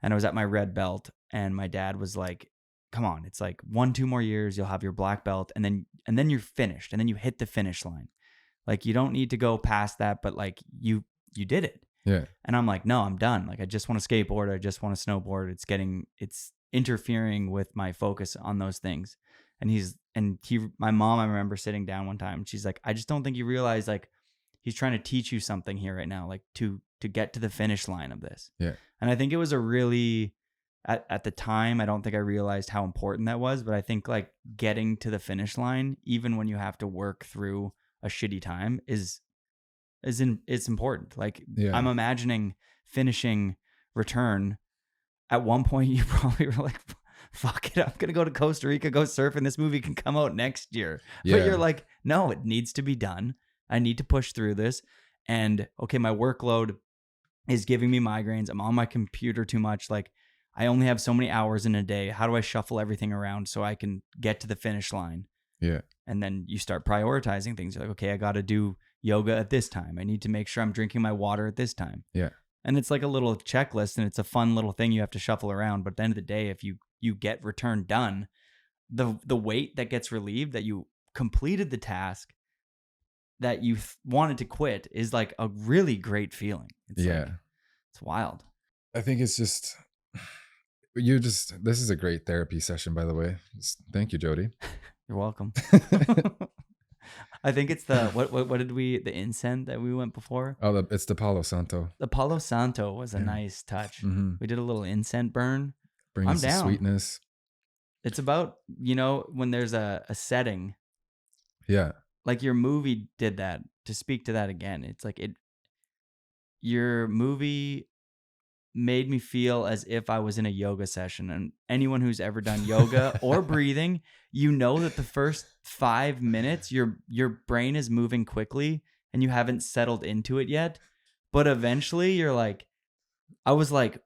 and I was at my red belt, and my dad was like, come on, it's like 1-2 more years, you'll have your black belt, and then you're finished, and then you hit the finish line. Like, you don't need to go past that, but like you did it. Yeah. And I'm like, no, I'm done. Like, I just want to skateboard. I just want to snowboard. It's interfering with my focus on those things. And my mom, I remember sitting down one time, she's like, I just don't think you realize, like, he's trying to teach you something here right now, like to get to the finish line of this. Yeah. And I think it was a really, at the time, I don't think I realized how important that was, but I think like getting to the finish line, even when you have to work through a shitty time, it's important. Like, Yeah. I'm imagining finishing Return. At one point, you probably were like, fuck it, I'm gonna go to Costa Rica, go surf, and this movie can come out next year. Yeah. But you're like, no, it needs to be done. I need to push through this. And okay, my workload is giving me migraines. I'm on my computer too much. Like, I only have so many hours in a day. How do I shuffle everything around so I can get to the finish line? Yeah. And then you start prioritizing things. You're like, okay, I got to do yoga at this time. I need to make sure I'm drinking my water at this time. Yeah. And it's like a little checklist, and it's a fun little thing you have to shuffle around. But at the end of the day, if you get Return done, the weight that gets relieved that you completed the task that you wanted to quit is like a really great feeling. It's like, it's wild. I think it's just this is a great therapy session, by the way. Thank you, Jody. You're welcome. I think it's the what did we the incense that we went before? Oh, it's the Palo Santo. The Palo Santo was a nice touch. Mm-hmm. We did a little incense burn. Brings I'm some down. sweetness. It's about, you know, when there's a setting. Yeah. Like your movie did that. To speak to that again, it's like your movie made me feel as if I was in a yoga session. And anyone who's ever done yoga or breathing, you know that the first 5 minutes, your brain is moving quickly and you haven't settled into it yet. But eventually you're like, I was like,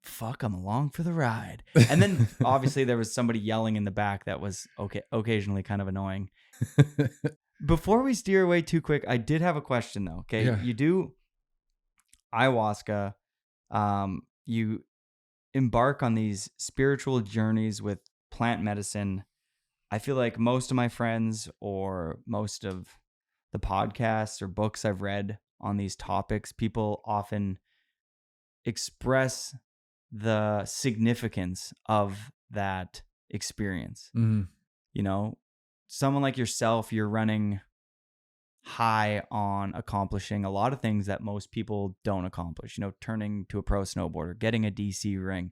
fuck, I'm along for the ride. And then obviously there was somebody yelling in the back that was occasionally kind of annoying. Before we steer away too quick, I did have a question though. Okay. Yeah. You do ayahuasca. You embark on these spiritual journeys with plant medicine. I feel like most of my friends or most of the podcasts or books I've read on these topics, people often express the significance of that experience. Mm-hmm. You know, someone like yourself, you're running high on accomplishing a lot of things that most people don't accomplish. You know, turning to a pro snowboarder, getting a DC ring,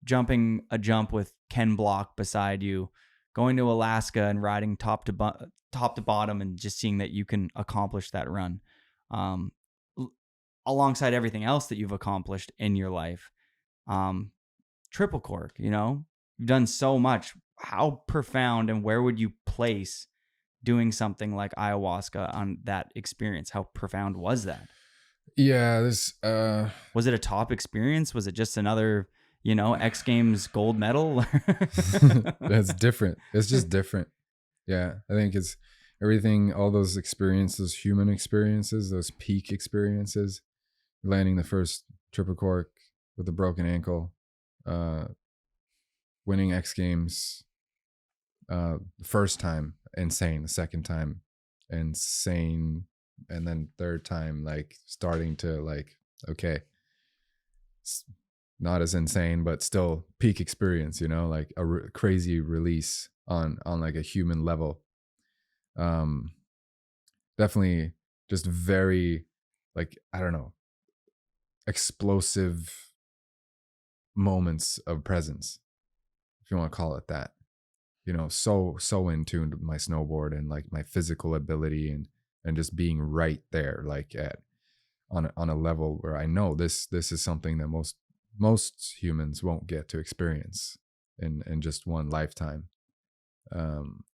jumping a jump with Ken Block beside you, going to Alaska and riding top to bottom and just seeing that you can accomplish that run. Alongside everything else that you've accomplished in your life. Triple cork, you know, you've done so much. How profound and where would you place doing something like ayahuasca on that experience? How profound was that? Yeah, was it a top experience? Was it just another, you know, X Games gold medal? That's different. It's just different. Yeah, I think it's everything, all those experiences, human experiences, those peak experiences, landing the first triple cork with a broken ankle, winning X Games, the first time, insane. The second time, insane. And then third time, like starting to like, okay, not as insane, but still peak experience, you know, like a crazy release on like a human level. Definitely just very, like, I don't know, explosive moments of presence, if you want to call it that. You know, so in tune with my snowboard and like my physical ability and just being right there, like on a level where I know this is something that most humans won't get to experience in just one lifetime. And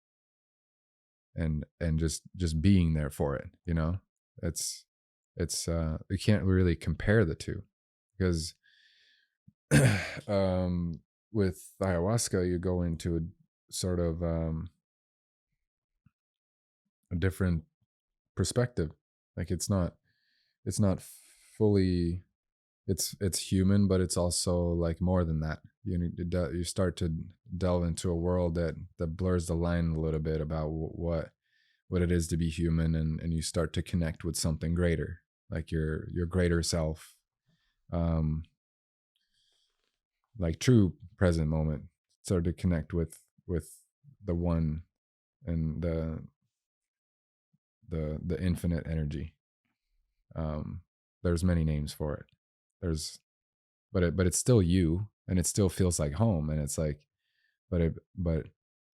just being there for it, you know, it's you can't really compare the two, because with ayahuasca you go into a sort of a different perspective. Like it's not fully, it's human, but it's also like more than that. You start to delve into a world that blurs the line a little bit about what it is to be human, and you start to connect with something greater, like your greater self, like true present moment. Start to connect with the one and the infinite energy. There's many names for it. But it's still you, and it still feels like home. And it's like, but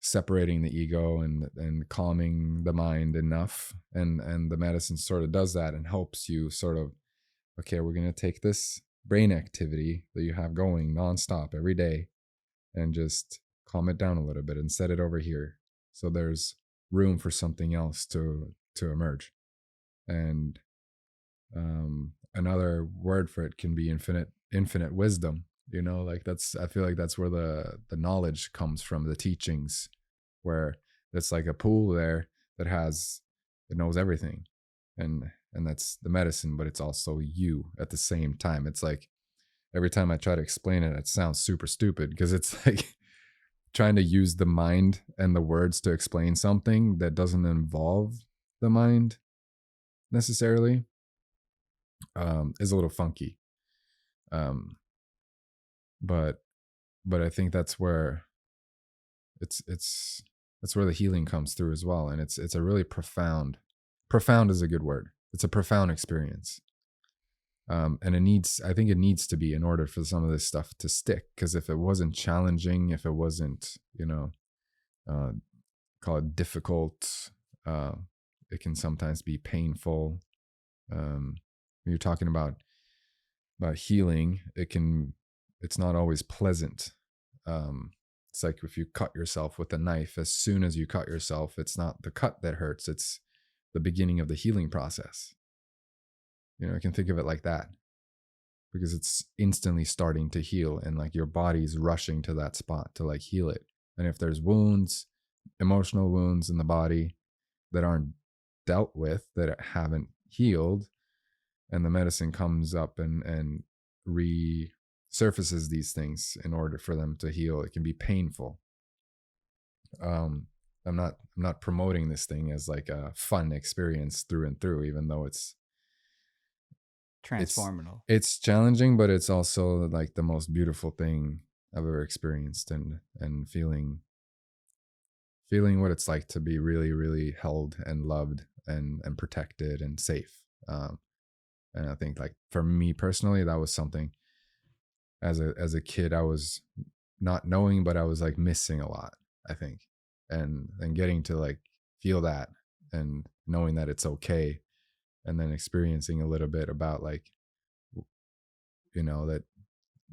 separating the ego and calming the mind enough, and the medicine sort of does that and helps you sort of, okay, we're going to take this brain activity that you have going nonstop every day and just calm it down a little bit and set it over here, so there's room for something else to emerge. And another word for it can be infinite wisdom, you know, like I feel like that's where the knowledge comes from, the teachings, where it's like a pool there that knows everything, and that's the medicine, but it's also you at the same time. It's like every time I try to explain it, it sounds super stupid, because it's like trying to use the mind and the words to explain something that doesn't involve the mind necessarily is a little funky. but I think that's where that's where the healing comes through as well. And it's a really profound is a good word. It's a profound experience. And I think it needs to be in order for some of this stuff to stick. Because if it wasn't challenging, if it wasn't, call it difficult, it can sometimes be painful. When you're talking about healing, it's not always pleasant. It's like if you cut yourself with a knife, as soon as you cut yourself, it's not the cut that hurts, it's the beginning of the healing process. I can think of it like that, because it's instantly starting to heal, and like your body's rushing to that spot to like heal it. And if there's wounds, emotional wounds in the body that aren't dealt with, that haven't healed, and the medicine comes up and resurfaces these things in order for them to heal, it can be painful. I'm not promoting this thing as like a fun experience through and through, even though it's transformative. It's challenging, but it's also like the most beautiful thing I've ever experienced, and feeling what it's like to be really, really held and loved and protected and safe. And I think, like, for me personally, that was something as a kid I was not knowing, but I was like missing a lot, I think. And getting to like feel that and knowing that it's okay, and then experiencing a little bit about like, that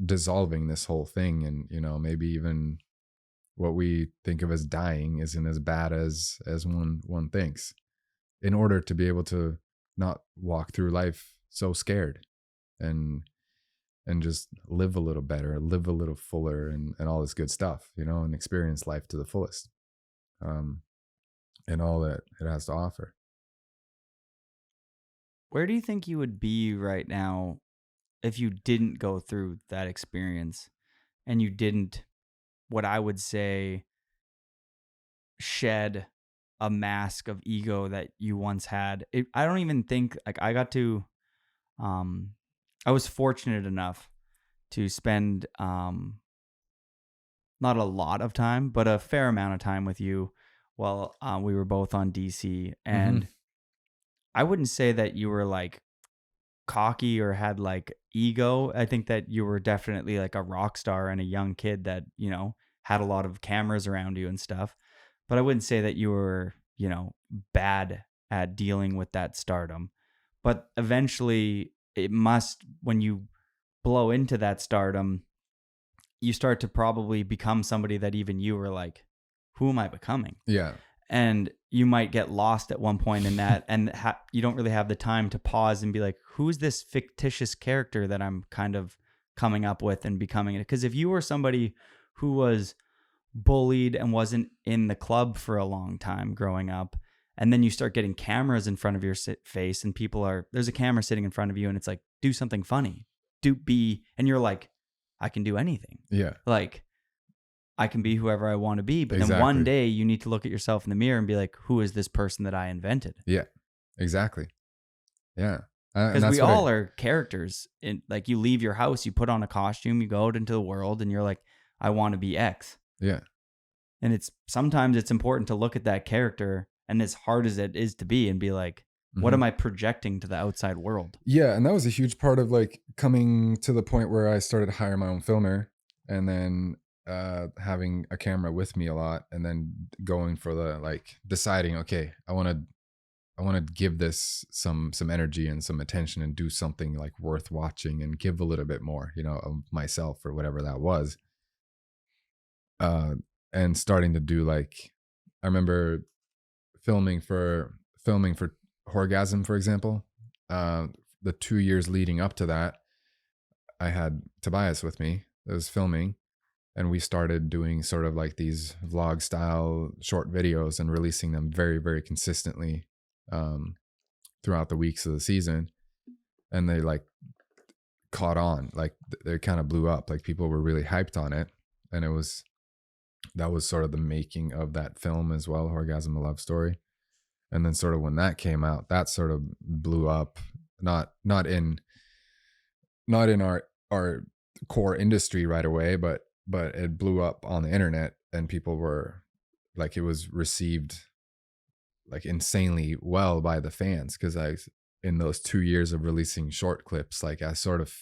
dissolving this whole thing, and maybe even what we think of as dying isn't as bad as one thinks, in order to be able to not walk through life so scared, and just live a little better, live a little fuller, and all this good stuff, and experience life to the fullest, and all that it has to offer. Where do you think you would be right now if you didn't go through that experience, and you didn't, what I would say, shed a mask of ego that you once had? I don't even think, like, I got to, I was fortunate enough to spend not a lot of time, but a fair amount of time with you while we were both on DC. And I wouldn't say that you were like cocky or had like ego. I think that you were definitely like a rock star and a young kid that, had a lot of cameras around you and stuff. But I wouldn't say that you were, bad at dealing with that stardom. But eventually it must, when you blow into that stardom, you start to probably become somebody that even you were like, who am I becoming? Yeah. And you might get lost at one point in that, and you don't really have the time to pause and be like, who's this fictitious character that I'm kind of coming up with and becoming? Because if you were somebody who was bullied and wasn't in the club for a long time growing up, and then you start getting cameras in front of your face, and there's a camera sitting in front of you, and it's like, do something funny, and you're like, I can do anything. Yeah. Like, I can be whoever I want to be. But Exactly. Then one day you need to look at yourself in the mirror and be like, who is this person that I invented? Yeah, exactly. Yeah. Because we all are characters. Like, you leave your house, you put on a costume, you go out into the world, and you're like, I want to be X. Yeah. And sometimes it's important to look at that character, and as hard as it is to be, and be like, what am I projecting to the outside world? Yeah. And that was a huge part of like coming to the point where I started to hire my own filmer, and then having a camera with me a lot, and then going for the like deciding, okay, I want to give this some energy and some attention, and do something like worth watching, and give a little bit more, of myself or whatever that was. And starting to do, like, I remember filming for Horgasm, for example. The 2 years leading up to that, I had Tobias with me that was filming, and we started doing sort of like these vlog style short videos and releasing them very, very consistently throughout the weeks of the season. And they like caught on, like they kind of blew up, like people were really hyped on it. And that was sort of the making of that film as well, Horgasm, A Love Story. And then sort of when that came out, that sort of blew up, not in our core industry right away, but it blew up on the internet, and people were like, it was received like insanely well by the fans, because in those 2 years of releasing short clips, like I sort of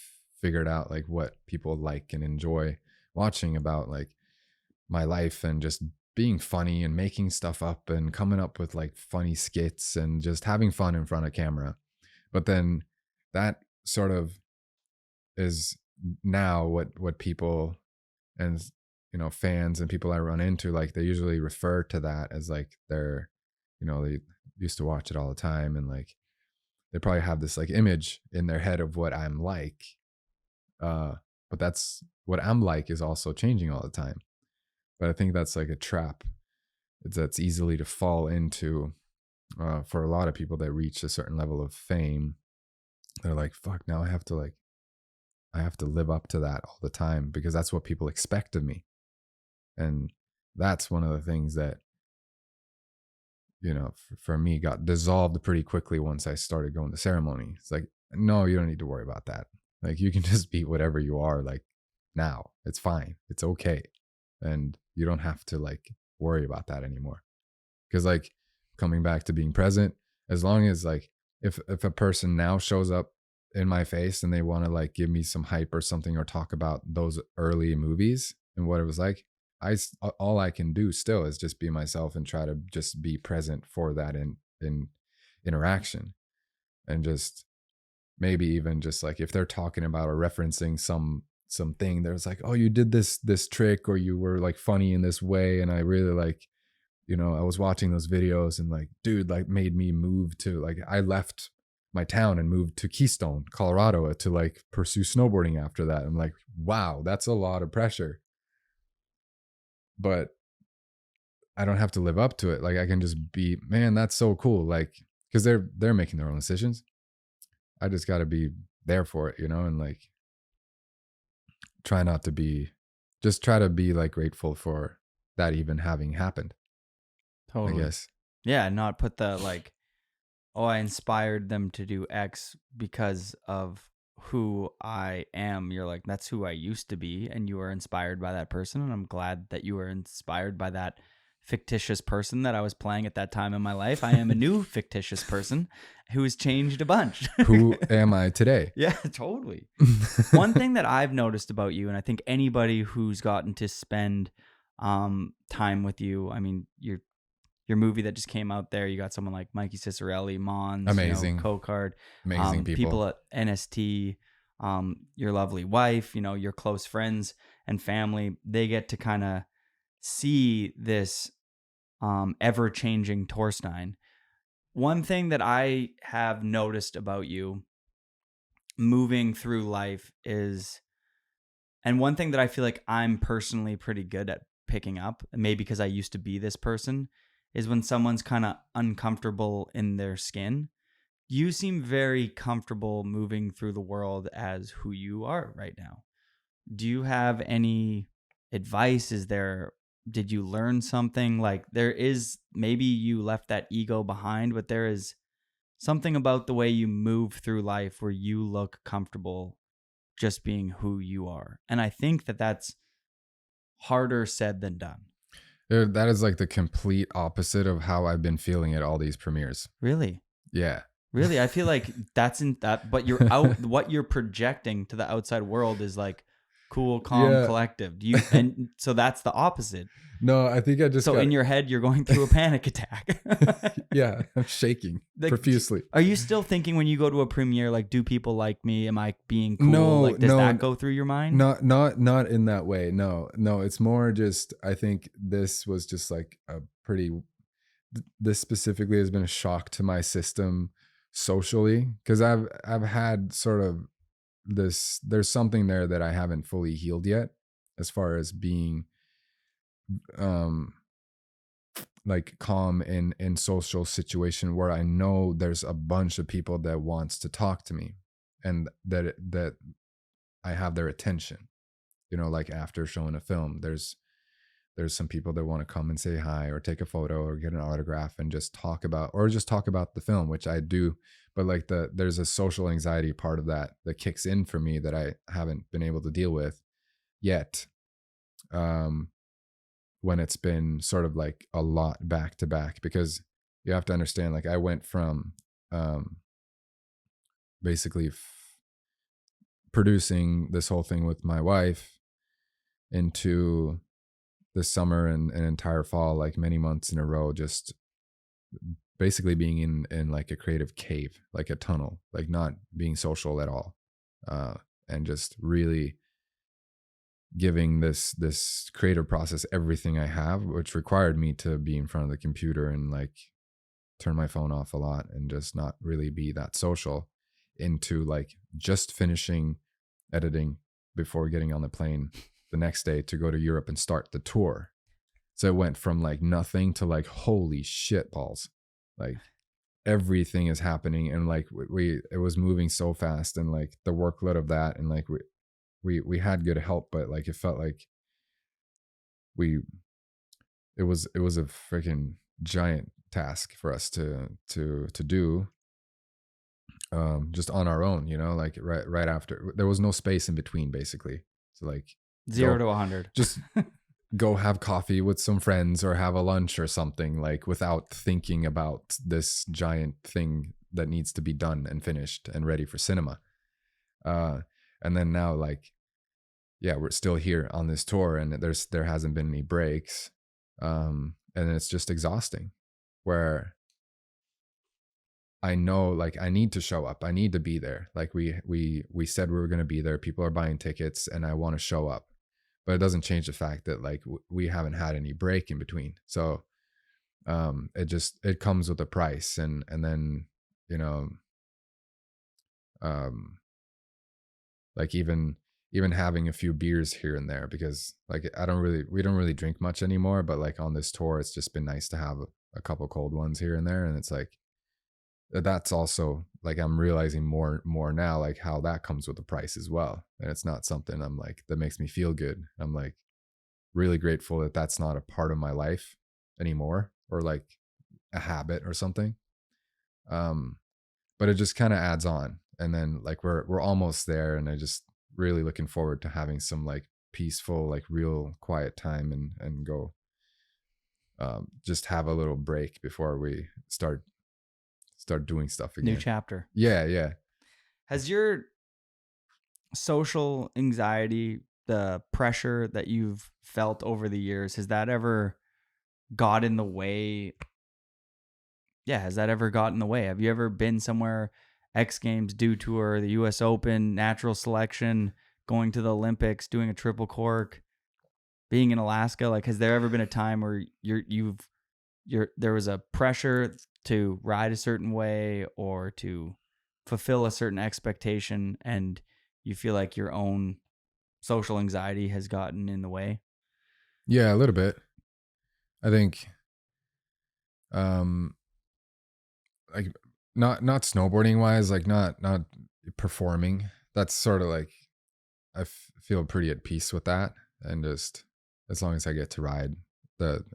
figured out like what people like and enjoy watching about like my life, and just being funny and making stuff up and coming up with like funny skits and just having fun in front of camera. But then that sort of is now what people and, you know, fans and people I run into, like they usually refer to that as like their, you know, they used to watch it all the time, and like they probably have this like image in their head of what I'm like. But that's what I'm like is also changing all the time. But I think that's like a trap that's easily to fall into for a lot of people that reach a certain level of fame. They're like, fuck, now I have to live up to that all the time, because that's what people expect of me. And that's one of the things that, you know, for me got dissolved pretty quickly once I started going to ceremony. It's like, no, you don't need to worry about that. Like, you can just be whatever you are, like now. It's fine. It's okay. And you don't have to like worry about that anymore. Because like coming back to being present, as long as like if a person now shows up in my face and they want to like give me some hype or something, or talk about those early movies and what it was like, all I can do still is just be myself and try to just be present for that in interaction. And just maybe even just like if they're talking about or referencing something, there's like, oh, you did this trick, or you were like funny in this way, and I really like, you know, I was watching those videos and like, dude, like made me move to like, I left my town and moved to Keystone, Colorado to like pursue snowboarding after that. I'm like, wow, that's a lot of pressure. But I don't have to live up to it. Like I can just be, man, that's so cool. Like, because they're making their own decisions. I just got to be there for it, you know, and like try to be like grateful for that even having happened. Totally. I guess. Yeah, not put the like, oh, I inspired them to do X because of who I am. You're like, that's who I used to be, and you were inspired by that person, and I'm glad that you were inspired by that fictitious person that I was playing at that time in my life. I am a new fictitious person who has changed a bunch. Who am I today? Yeah, totally. One thing that I've noticed about you, and I think anybody who's gotten to spend time with you, I mean, your movie that just came out there, you got someone like Mikey Cicerelli, Mons, amazing, you know, Co-Card, amazing people at NST, your lovely wife, you know, your close friends and family. They get to kind of see this ever-changing Torstein. One thing that I have noticed about you moving through life is, and one thing that I feel like I'm personally pretty good at picking up, maybe because I used to be this person, is when someone's kind of uncomfortable in their skin. You seem very comfortable moving through the world as who you are right now. Do you have any advice? Did you learn something? Like, there is, maybe you left that ego behind, but there is something about the way you move through life where you look comfortable just being who you are. And I think that that's harder said than done. That is like the complete opposite of how I've been feeling at all these premieres. Really? Yeah. Really? I feel like that's in that, but you're out, what you're projecting to the outside world is like cool, calm, collective. And so that's the opposite. No, I think I just in your head, you're going through a panic attack. Yeah, I'm shaking profusely. Are you still thinking when you go to a premiere, like, do people like me? Am I being cool? No, like, does that go through your mind? Not in that way. No, it's more just, I think this was just like this specifically has been a shock to my system socially, because I've had sort of this, there's something there that I haven't fully healed yet, as far as being like calm in social situation where I know there's a bunch of people that wants to talk to me, and that I have their attention, you know, like after showing a film, there's there's some people that want to come and say hi or take a photo or get an autograph and just talk about the film, which I do. But like there's a social anxiety part of that kicks in for me that I haven't been able to deal with yet. When it's been sort of like a lot back to back, because you have to understand, like I went from basically producing this whole thing with my wife into this summer and an entire fall, like many months in a row, just basically being in like a creative cave, like a tunnel, like not being social at all, and just really giving this creative process everything I have, which required me to be in front of the computer and like turn my phone off a lot and just not really be that social, into like just finishing editing before getting on the plane the next day to go to Europe and start the tour. So it went from like nothing to like, holy shit balls, like everything is happening. And like it was moving so fast, and like the workload of that, and like we had good help, but like it felt like it was a freaking giant task for us to do, just on our own, you know, like right after. There was no space in between, basically. So like 0 to 100, just go have coffee with some friends or have a lunch or something, like without thinking about this giant thing that needs to be done and finished and ready for cinema. And then now, like, yeah, we're still here on this tour, and there hasn't been any breaks, and it's just exhausting, where I know, like, I need to show up, I need to be there. Like we said we were going to be there, people are buying tickets, and I want to show up, but it doesn't change the fact that like we haven't had any break in between. So it comes with a price, and then, you know, like even having a few beers here and there, because like we don't really drink much anymore, but like on this tour it's just been nice to have a couple cold ones here and there. And it's like, that's also like, I'm realizing more now, like how that comes with a price as well. And it's not something I'm like, that makes me feel good. I'm like really grateful that that's not a part of my life anymore, or like a habit or something. But it just kind of adds on. And then like we're almost there, and I just really looking forward to having some like peaceful, like real quiet time, and go just have a little break before we start doing stuff again. New chapter. Yeah. Has your social anxiety, the pressure that you've felt over the years, has that ever got in the way? Yeah, has that ever got in the way? Have you ever been somewhere, X Games, Do Tour, the US Open, natural selection, going to the Olympics, doing a triple cork, being in Alaska? Like, has there ever been a time where there was a pressure to ride a certain way or to fulfill a certain expectation, and you feel like your own social anxiety has gotten in the way? Yeah, a little bit. I think like not snowboarding wise, like not performing. That's sort of like, I feel pretty at peace with that, and just as long as I get to ride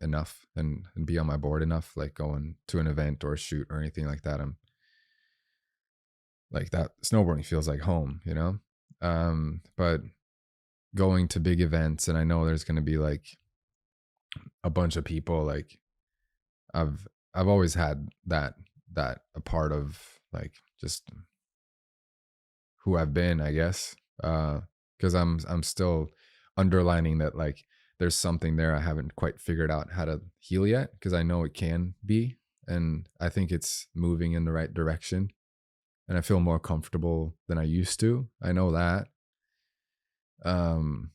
enough and be on my board enough, like going to an event or a shoot or anything like that, I'm like, that snowboarding feels like home, you know. But going to big events, and I know there's going to be like a bunch of people, like I've always had that a part of like just who I've been, I guess, because I'm still underlining that like there's something there I haven't quite figured out how to heal yet, because I know it can be, and I think it's moving in the right direction, and I feel more comfortable than I used to. I know that. And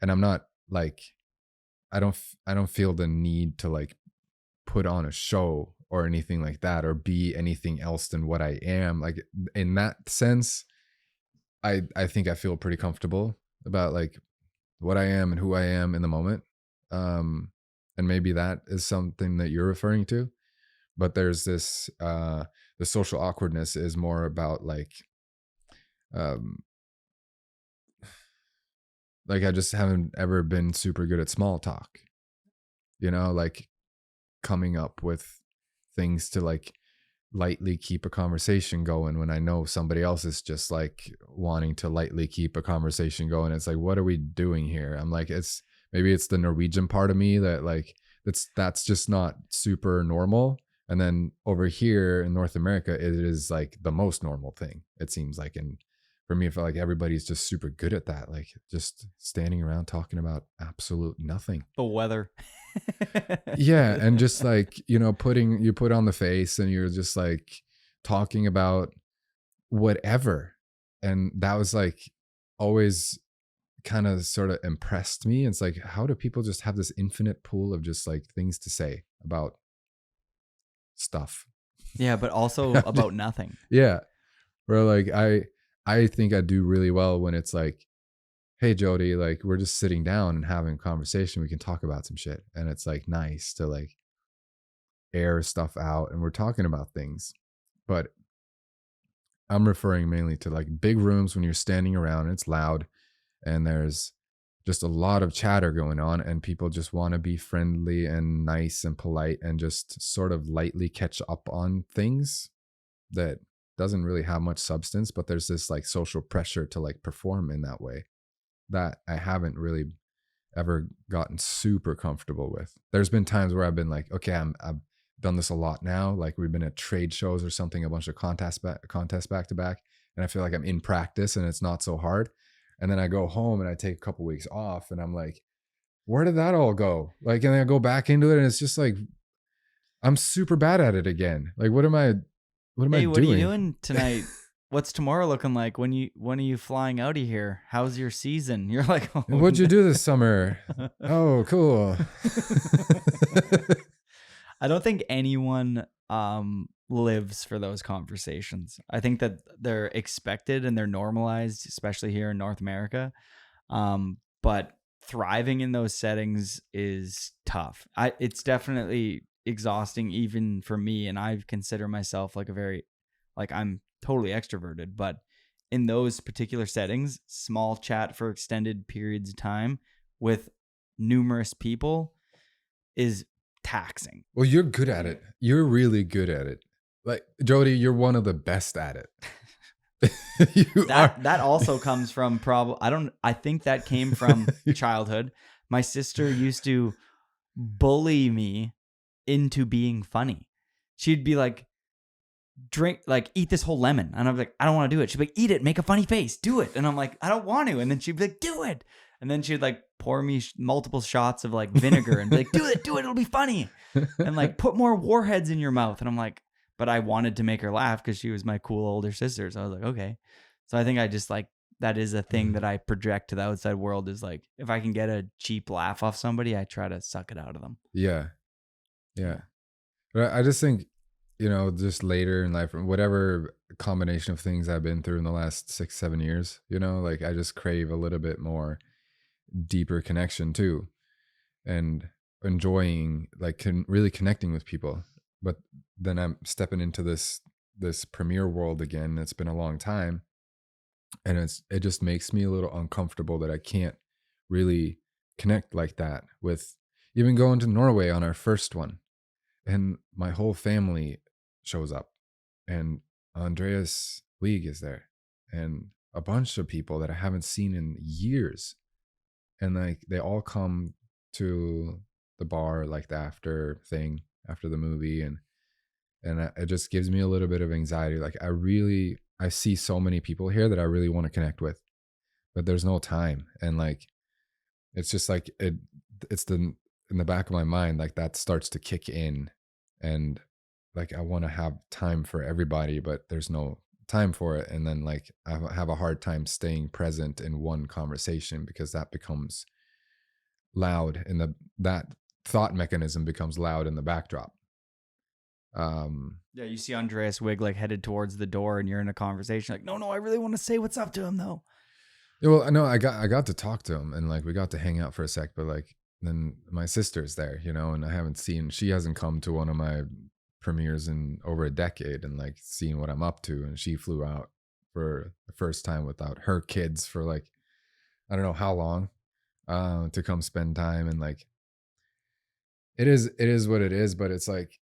I'm not like, I don't feel the need to like put on a show or anything like that, or be anything else than what I am. Like in that sense, I think I feel pretty comfortable about like what I am and who I am in the moment. And maybe that is something that you're referring to, but there's this, the social awkwardness is more about like like I just haven't ever been super good at small talk, you know, like coming up with things to like lightly keep a conversation going when I know somebody else is just like wanting to lightly keep a conversation going. It's like, what are we doing here? I'm like, maybe it's the Norwegian part of me that like, that's just not super normal. And then over here in North America, it is like the most normal thing, it seems like. And for me, I feel like everybody's just super good at that. Like just standing around talking about absolute nothing. The weather. Yeah. And just like, you know, you put on the face and you're just like talking about whatever. And that was like always kind of sort of impressed me. It's like, how do people just have this infinite pool of just like things to say about stuff? Yeah, but also about nothing. Yeah. Where like, I think I do really well when it's like, hey, Jody, like we're just sitting down and having a conversation. We can talk about some shit. And it's like nice to like air stuff out and we're talking about things. But I'm referring mainly to like big rooms when you're standing around and it's loud and there's just a lot of chatter going on and people just want to be friendly and nice and polite and just sort of lightly catch up on things that doesn't really have much substance, but there's this like social pressure to like perform in that way that I haven't really ever gotten super comfortable with. There's been times where I've been like, okay, I've done this a lot now. Like we've been at trade shows or something, a bunch of contests back to back. And I feel like I'm in practice and it's not so hard. And then I go home and I take a couple weeks off and I'm like, where did that all go? Like, and then I go back into it and it's just like, I'm super bad at it again. Like, what am I doing? What are you doing tonight? What's tomorrow looking like? When are you flying out of here? How's your season? You're like, oh, what'd you do this summer? Oh, cool. I don't think anyone lives for those conversations. I think that they're expected and they're normalized, especially here in North America. But thriving in those settings is tough. It's definitely exhausting even for me. And I consider myself I'm totally extroverted, but in those particular settings, small chat for extended periods of time with numerous people is taxing. Well, you're good at it. You're really good at it. Like, Jody, you're one of the best at it. That also comes from I think that came from childhood. My sister used to bully me into being funny. She'd be like, eat this whole lemon. And I'm like, I don't want to do it. She'd be like, eat it, make a funny face, do it. And I'm like, I don't want to. And then she'd be like, do it. And then she'd like pour me multiple shots of like vinegar and be like, do it, it'll be funny. And like put more warheads in your mouth. And I'm like, but I wanted to make her laugh because she was my cool older sister. So I was like, okay. So I think I just like, that is a thing that I project to the outside world is like, if I can get a cheap laugh off somebody, I try to suck it out of them. Yeah. Yeah. But I just think, you know, just later in life, whatever combination of things I've been through in the last 6-7 years, you know, like I just crave a little bit more deeper connection too, and enjoying like really connecting with people. But then I'm stepping into this premiere world again. It's been a long time, and it just makes me a little uncomfortable that I can't really connect like that with even going to Norway on our first one, and my whole family shows up, and Andreas Wiig is there, and a bunch of people that I haven't seen in years. And like they all come to the bar like the after the movie, and it just gives me a little bit of anxiety. Like I see so many people here that I really want to connect with, but there's no time. And like it's just like in the back of my mind, like that starts to kick in, and like I want to have time for everybody, but there's no time for it. And then like I have a hard time staying present in one conversation because that becomes loud, and that thought mechanism becomes loud in the backdrop. Yeah, you see Andreas Wiig like headed towards the door, and you're in a conversation like, no, I really want to say what's up to him though. Yeah, well, no, I got to talk to him, and like we got to hang out for a sec, but like then my sister's there, you know, and she hasn't come to one of my premieres in over a decade and like seen what I'm up to, and she flew out for the first time without her kids for like I don't know how long, to come spend time. And like, it is what it is, but it's like,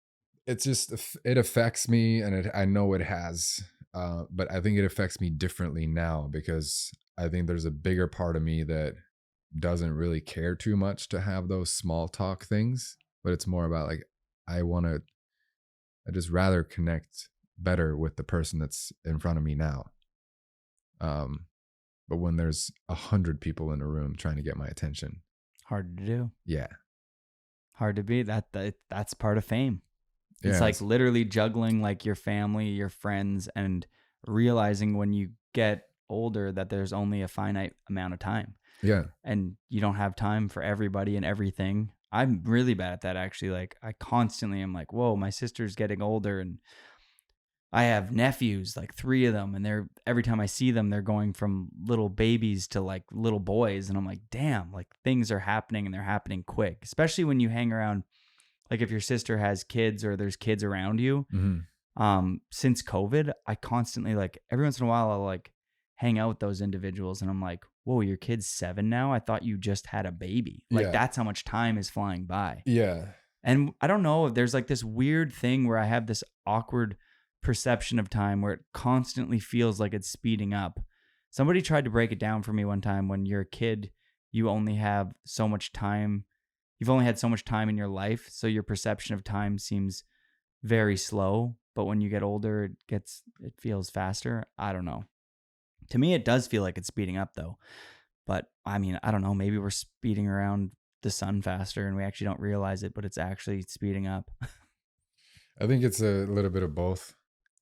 it's just, it affects me, and I know it has, but I think it affects me differently now, because I think there's a bigger part of me that doesn't really care too much to have those small talk things, but it's more about like, I just rather connect better with the person that's in front of me now. But when there's 100 people in a room trying to get my attention, Hard to do. yeah, Hard to be. That's part of fame. It's yeah, like literally juggling like your family, your friends, and realizing when you get older that there's only a finite amount of time. yeah, And you don't have time for everybody and everything. I'm really bad at that, actually. Like, I constantly am like, whoa, my sister's getting older, and I have nephews, like 3 of them, and every time I see them, they're going from little babies to like little boys, and I'm like, damn, like things are happening, and they're happening quick, especially when you hang around. Like, if your sister has kids or there's kids around you. Since COVID, I constantly, like, every once in a while, I'll like hang out with those individuals, and I'm like, whoa, your kid's 7 now? I thought you just had a baby. Like, Yeah. that's how much time is flying by. yeah, And I don't know, there's like this weird thing where I have this awkward perception of time where it constantly feels like it's speeding up. Somebody tried to break it down for me one time. When you're a kid, you only have so much time. You've only had so much time in your life, so your perception of time seems very slow. But when you get older, it feels faster. I don't know. To me, it does feel like it's speeding up, though. But I mean, I don't know. Maybe we're speeding around the sun faster and we actually don't realize it, but it's actually speeding up. I think it's a little bit of both.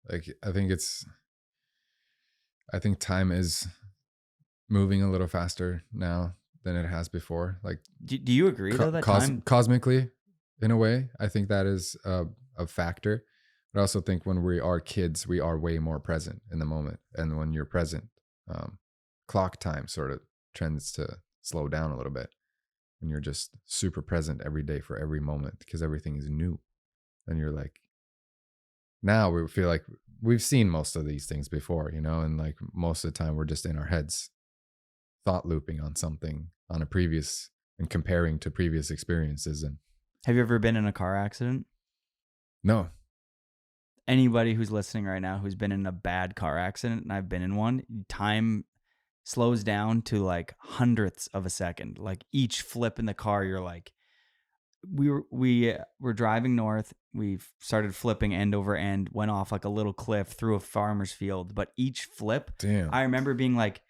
Like, I think time is moving a little faster now than it has before. Like, Do you agree though that time? cosmically, in a way, I think that is a factor. But I also think when we are kids, we are way more present in the moment. And when you're present, clock time sort of tends to slow down a little bit. When you're just super present every day for every moment, because everything is new. And you're like, now we feel like we've seen most of these things before, you know, and like most of the time we're just in our heads thought looping on something on a previous and comparing to previous experiences. And Have you ever been in a car accident? no, Anybody who's listening right now who's been in a bad car accident, and I've been in one, time slows down to like hundredths of a second. Like, each flip in the car, you're like, we were driving north. We started flipping end over end, went off like a little cliff through a farmer's field. But each flip, damn. I remember being like,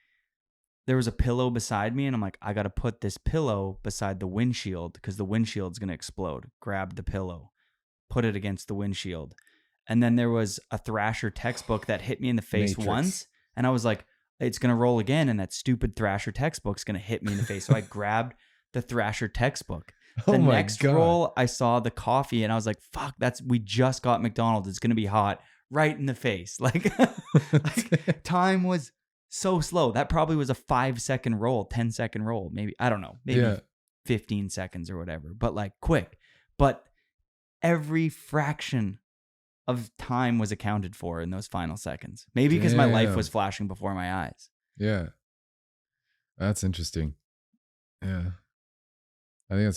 there was a pillow beside me, and I'm like, I got to put this pillow beside the windshield because the windshield's going to explode. Grab the pillow, put it against the windshield. And then there was a Thrasher textbook that hit me in the face Matrix. once. And I was like, it's going to roll again. And that stupid Thrasher textbook's going to hit me in the face. So I grabbed the Thrasher textbook. The Oh my next God. roll, I saw the coffee, and I was like, fuck, we just got McDonald's. It's going to be hot, right in the face. Like, time was so slow. That probably was a 5-second roll, 10-second roll. Maybe, I don't know, maybe Yeah. 15 seconds or whatever, but like quick. But every fraction of time was accounted for in those final seconds. Maybe because my life Damn. was flashing before my eyes. Yeah. That's interesting. Yeah. I think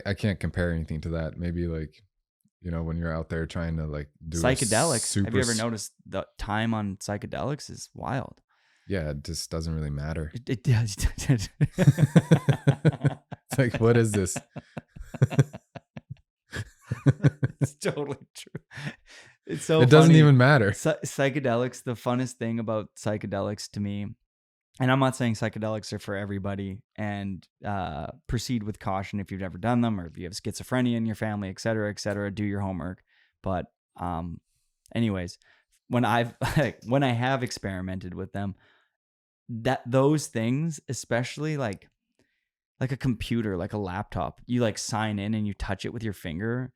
I can't compare anything to that. Maybe like, you know, when you're out there trying to like do Psychedelics. Have you ever noticed the time on psychedelics is wild? Yeah, it just doesn't really matter. It does. It's like, what is this? It's totally true. It's so it doesn't funny. even matter. Psychedelics, the funnest thing about psychedelics to me, and I'm not saying psychedelics are for everybody, and proceed with caution if you've never done them, or if you have schizophrenia in your family, et cetera, do your homework. But anyways, when I have experimented with them, those things, especially like a computer, like a laptop, you like sign in and you touch it with your finger,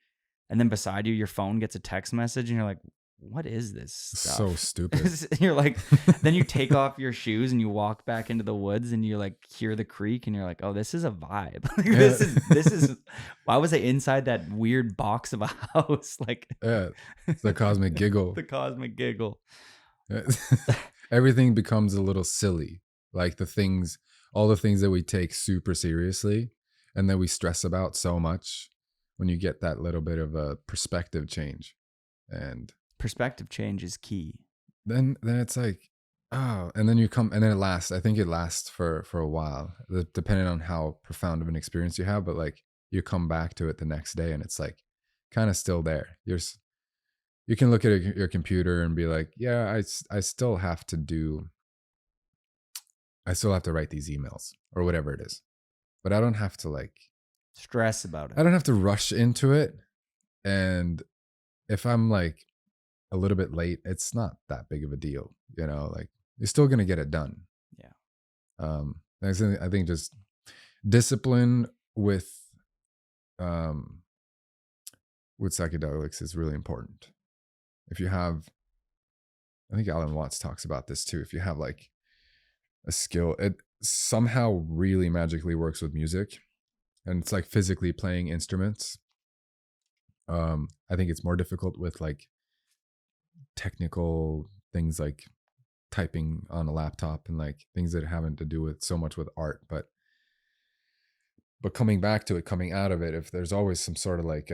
and then beside you, your phone gets a text message, and you're like, what is this stuff? So stupid. You're like, then you take off your shoes and you walk back into the woods, and you like hear the creek, and you're like, oh, this is a vibe. Like, this is why was I inside that weird box of a house? Like, Yeah, it's the cosmic giggle. the cosmic giggle. Everything becomes a little silly. Like the things, all the things that we take super seriously and that we stress about so much, when you get that little bit of a perspective change, and Perspective change is key. then it's like, oh, and then you come, and then it lasts. I think it lasts for a while, depending on how profound of an experience you have. But like, you come back to it the next day, and it's like kind of still there. You can look at your computer and be like, yeah, I still have to write these emails or whatever it is, but I don't have to like Stress about it. I don't have to rush into it. And if I'm like a little bit late, it's not that big of a deal, like you're still going to get it done. Yeah. I think just discipline with psychedelics is really important. If you have, I think Alan Watts talks about this too. If you have like a skill, it somehow really magically works with music, and it's like physically playing instruments. I think it's more difficult with like technical things like typing on a laptop and like things that haven't to do with so much with art, but coming back to it, coming out of it, if there's always some sort of like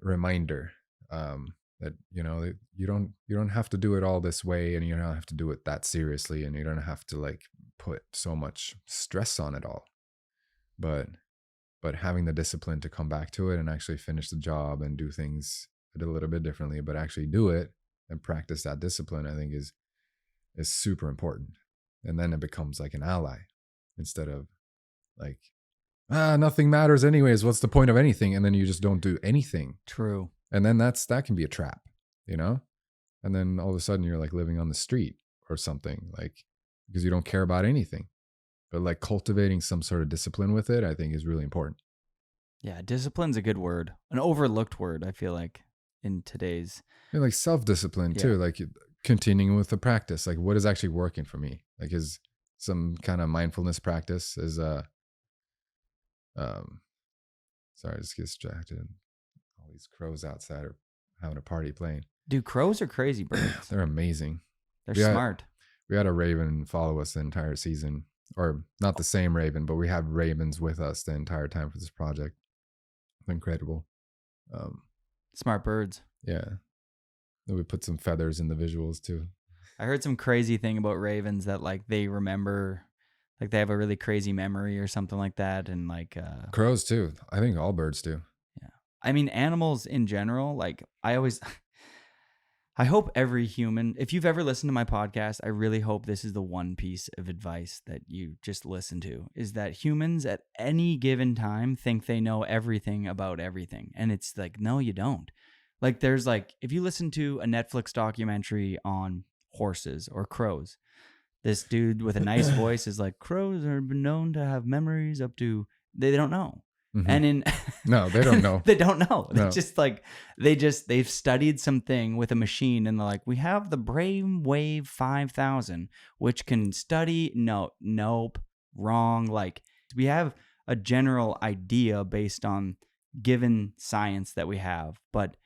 reminder that you don't have to do it all this way, and you don't have to do it that seriously, and you don't have to like put so much stress on it all, but having the discipline to come back to it and actually finish the job and do things a little bit differently, but actually do it and practice that discipline, I think is super important. And then it becomes like an ally instead of like, nothing matters anyways, what's the point of anything? And then you just don't do anything. True. And then that can be a trap, and then all of a sudden you're like living on the street or something, like, because you don't care about anything. But like cultivating some sort of discipline with it, I think is really important. Yeah, discipline's a good word, an overlooked word, I feel like, in today's. Like self-discipline too, like continuing with the practice, like what is actually working for me, like is some kind of mindfulness practice is sorry, I just get distracted. All these crows outside are having a party playing. Dude, crows are crazy birds. They're amazing. They're smart. We had a raven follow us the entire season, or not the same raven, but we have ravens with us the entire time for this project. Incredible. Smart birds. Yeah. Then we put some feathers in the visuals too. I heard some crazy thing about ravens that like they remember, like they have a really crazy memory or something like that, and like crows too. I think all birds do. Yeah. I mean, animals in general, like I hope every human, if you've ever listened to my podcast, I really hope this is the one piece of advice that you just listen to, is that humans at any given time think they know everything about everything. And it's like, no, you don't. Like there's like, if you listen to a Netflix documentary on horses or crows, this dude with a nice voice is like, crows are known to have memories up to, they don't know. Mm-hmm. And no, they don't know. They don't know. No. They just like, they've studied something with a machine and they're like, we have the Brainwave 5000, which can study. Nope, wrong. Like we have a general idea based on given science that we have. But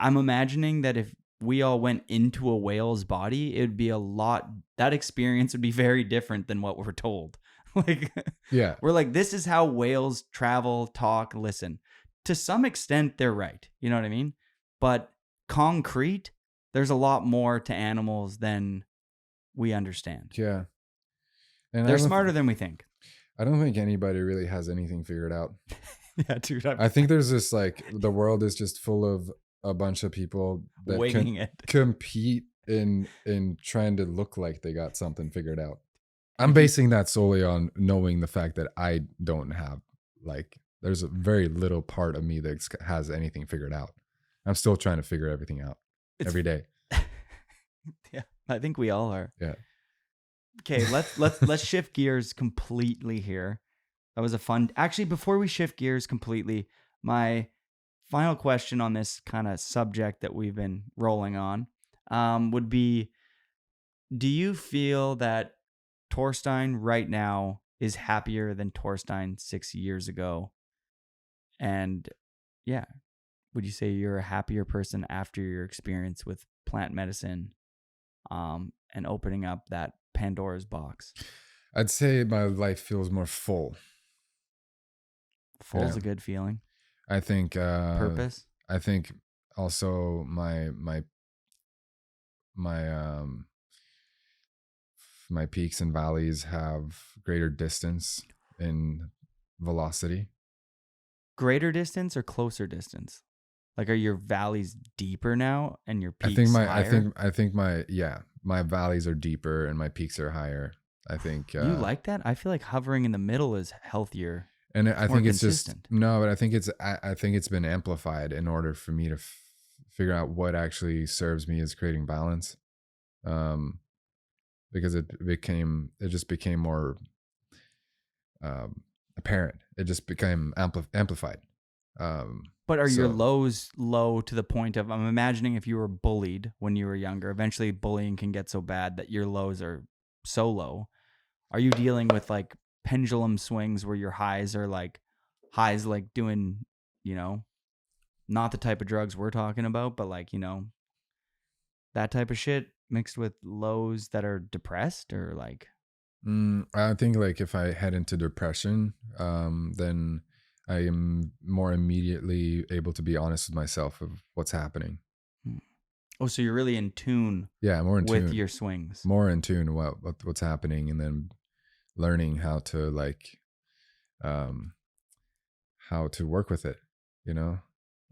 I'm imagining that if we all went into a whale's body, it would be that experience would be very different than what we're told. Like, yeah, we're like, this is how whales travel, talk, listen. To some extent, they're right. You know what I mean? But concrete, there's a lot more to animals than we understand. Yeah. And they're smarter than we think. I don't think anybody really has anything figured out. Yeah, dude. I think there's this like, the world is just full of a bunch of people that compete in trying to look like they got something figured out. I'm basing that solely on knowing the fact that I don't have, like, there's a very little part of me that has anything figured out. I'm still trying to figure everything out every day. Yeah, I think we all are. Yeah. Okay, let's shift gears completely here. That was a fun. Actually, before we shift gears completely, my final question on this kind of subject that we've been rolling on would be, do you feel that Torstein right now is happier than Torstein 6 years ago? And yeah, would you say you're a happier person after your experience with plant medicine and opening up that Pandora's box? I'd say my life feels more full. Full's Yeah. a good feeling. I think Purpose. I think also my my peaks and valleys have greater distance in velocity. Greater distance or closer distance? Like, are your valleys deeper now and your peaks higher? I think my valleys are deeper and my peaks are higher. I think You like that? I feel like hovering in the middle is healthier. and It's I more think it's consistent. just no, but I think it's been amplified in order for me to figure out what actually serves me as creating balance. Because it just became more apparent. It just became amplified. But are your so- lows low to the point of, I'm imagining if you were bullied when you were younger, eventually bullying can get so bad that your lows are so low. Are you dealing with like pendulum swings where your highs like doing, not the type of drugs we're talking about, but like, that type of shit mixed with lows that are depressed or like? I think like if I head into depression, then I am more immediately able to be honest with myself of what's happening. Oh, so you're really in tune Yeah, more in with tune. your swings. More in tune what's happening, and then learning how to how to work with it.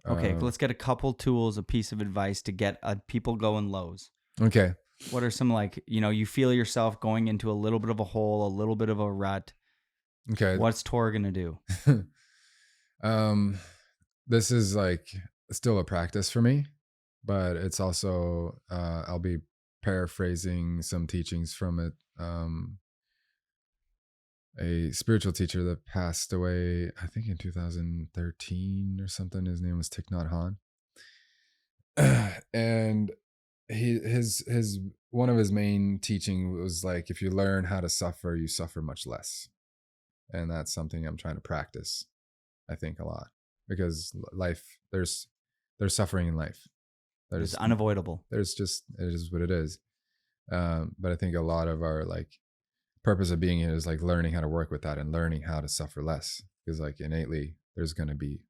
Okay, let's get a couple tools, a piece of advice to get people going lows. Okay. What are some you feel yourself going into a little bit of a hole, a little bit of a rut. Okay. What's Tor gonna do? This is like still a practice for me, but it's also I'll be paraphrasing some teachings from it. A spiritual teacher that passed away, I think in 2013 or something. His name was Thich Nhat Hanh. And his one of his main teaching was like, if you learn how to suffer, you suffer much less. And that's something I'm trying to practice, I think, a lot, because life, there's suffering in life. It's unavoidable. It is what it is. But I think a lot of our purpose of being here is like learning how to work with that and learning how to suffer less, because like innately there's going to be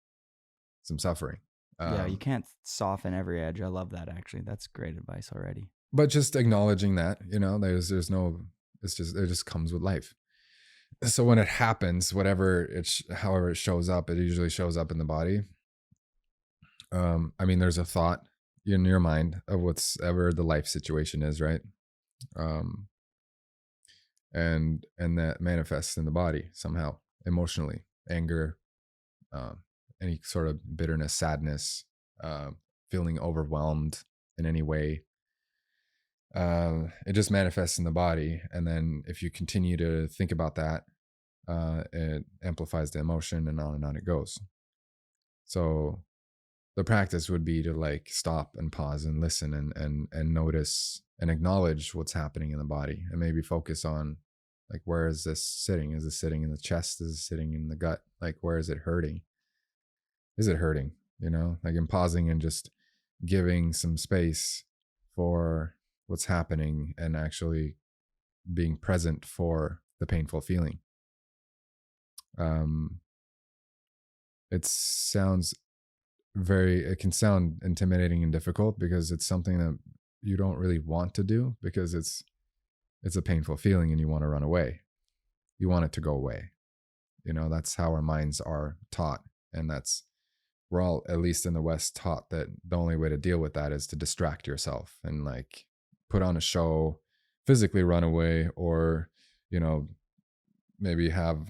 some suffering. Yeah, you can't soften every edge. I love that, actually. That's great advice already. But just acknowledging that, there's no, it just comes with life. So when it happens, however it shows up, it usually shows up in the body. I mean, there's a thought in your mind of whatever the life situation is, right? And that manifests in the body somehow, emotionally, anger, any sort of bitterness, sadness, feeling overwhelmed in any way. It just manifests in the body. And then if you continue to think about that, it amplifies the emotion, and on it goes. So the practice would be to stop and pause and listen and notice and acknowledge what's happening in the body, and maybe focus on where is this sitting? Is it sitting in the chest? Is it sitting in the gut? Where is it hurting? Is it hurting? In pausing and just giving some space for what's happening and actually being present for the painful feeling. It can sound intimidating and difficult because it's something that you don't really want to do, because it's a painful feeling and you want to run away. You want it to go away. That's how our minds are taught. And we're all, at least in the West, taught that the only way to deal with that is to distract yourself and put on a show, physically run away, or, maybe have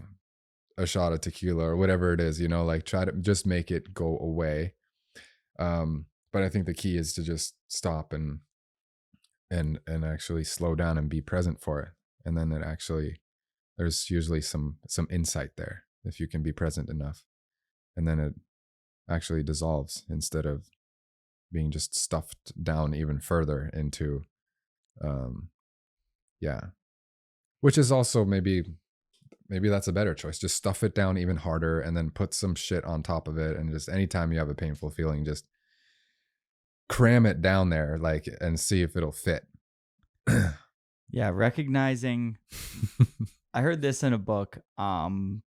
a shot of tequila or whatever it is, try to just make it go away. But I think the key is to just stop and actually slow down and be present for it. And then there's usually some insight there if you can be present enough. And then it actually dissolves instead of being just stuffed down even further into, which is also maybe that's a better choice. Just stuff it down even harder and then put some shit on top of it. And just anytime you have a painful feeling, just cram it down there, and see if it'll fit. Yeah, recognizing I heard this in a book. The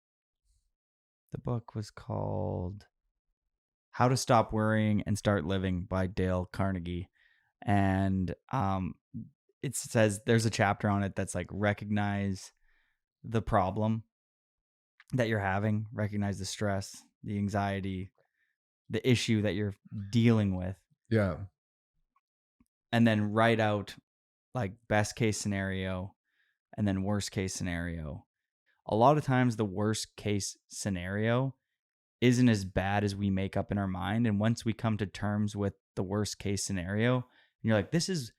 book was called How to Stop Worrying and Start Living by Dale Carnegie. And it says there's a chapter on it that's like recognize the problem that you're having, recognize the stress, the anxiety, the issue that you're dealing with, Yeah. and then write out like best case scenario and then worst case scenario. A lot of times the worst case scenario isn't as bad as we make up in our mind. And once we come to terms with the worst case scenario, and you're like, this is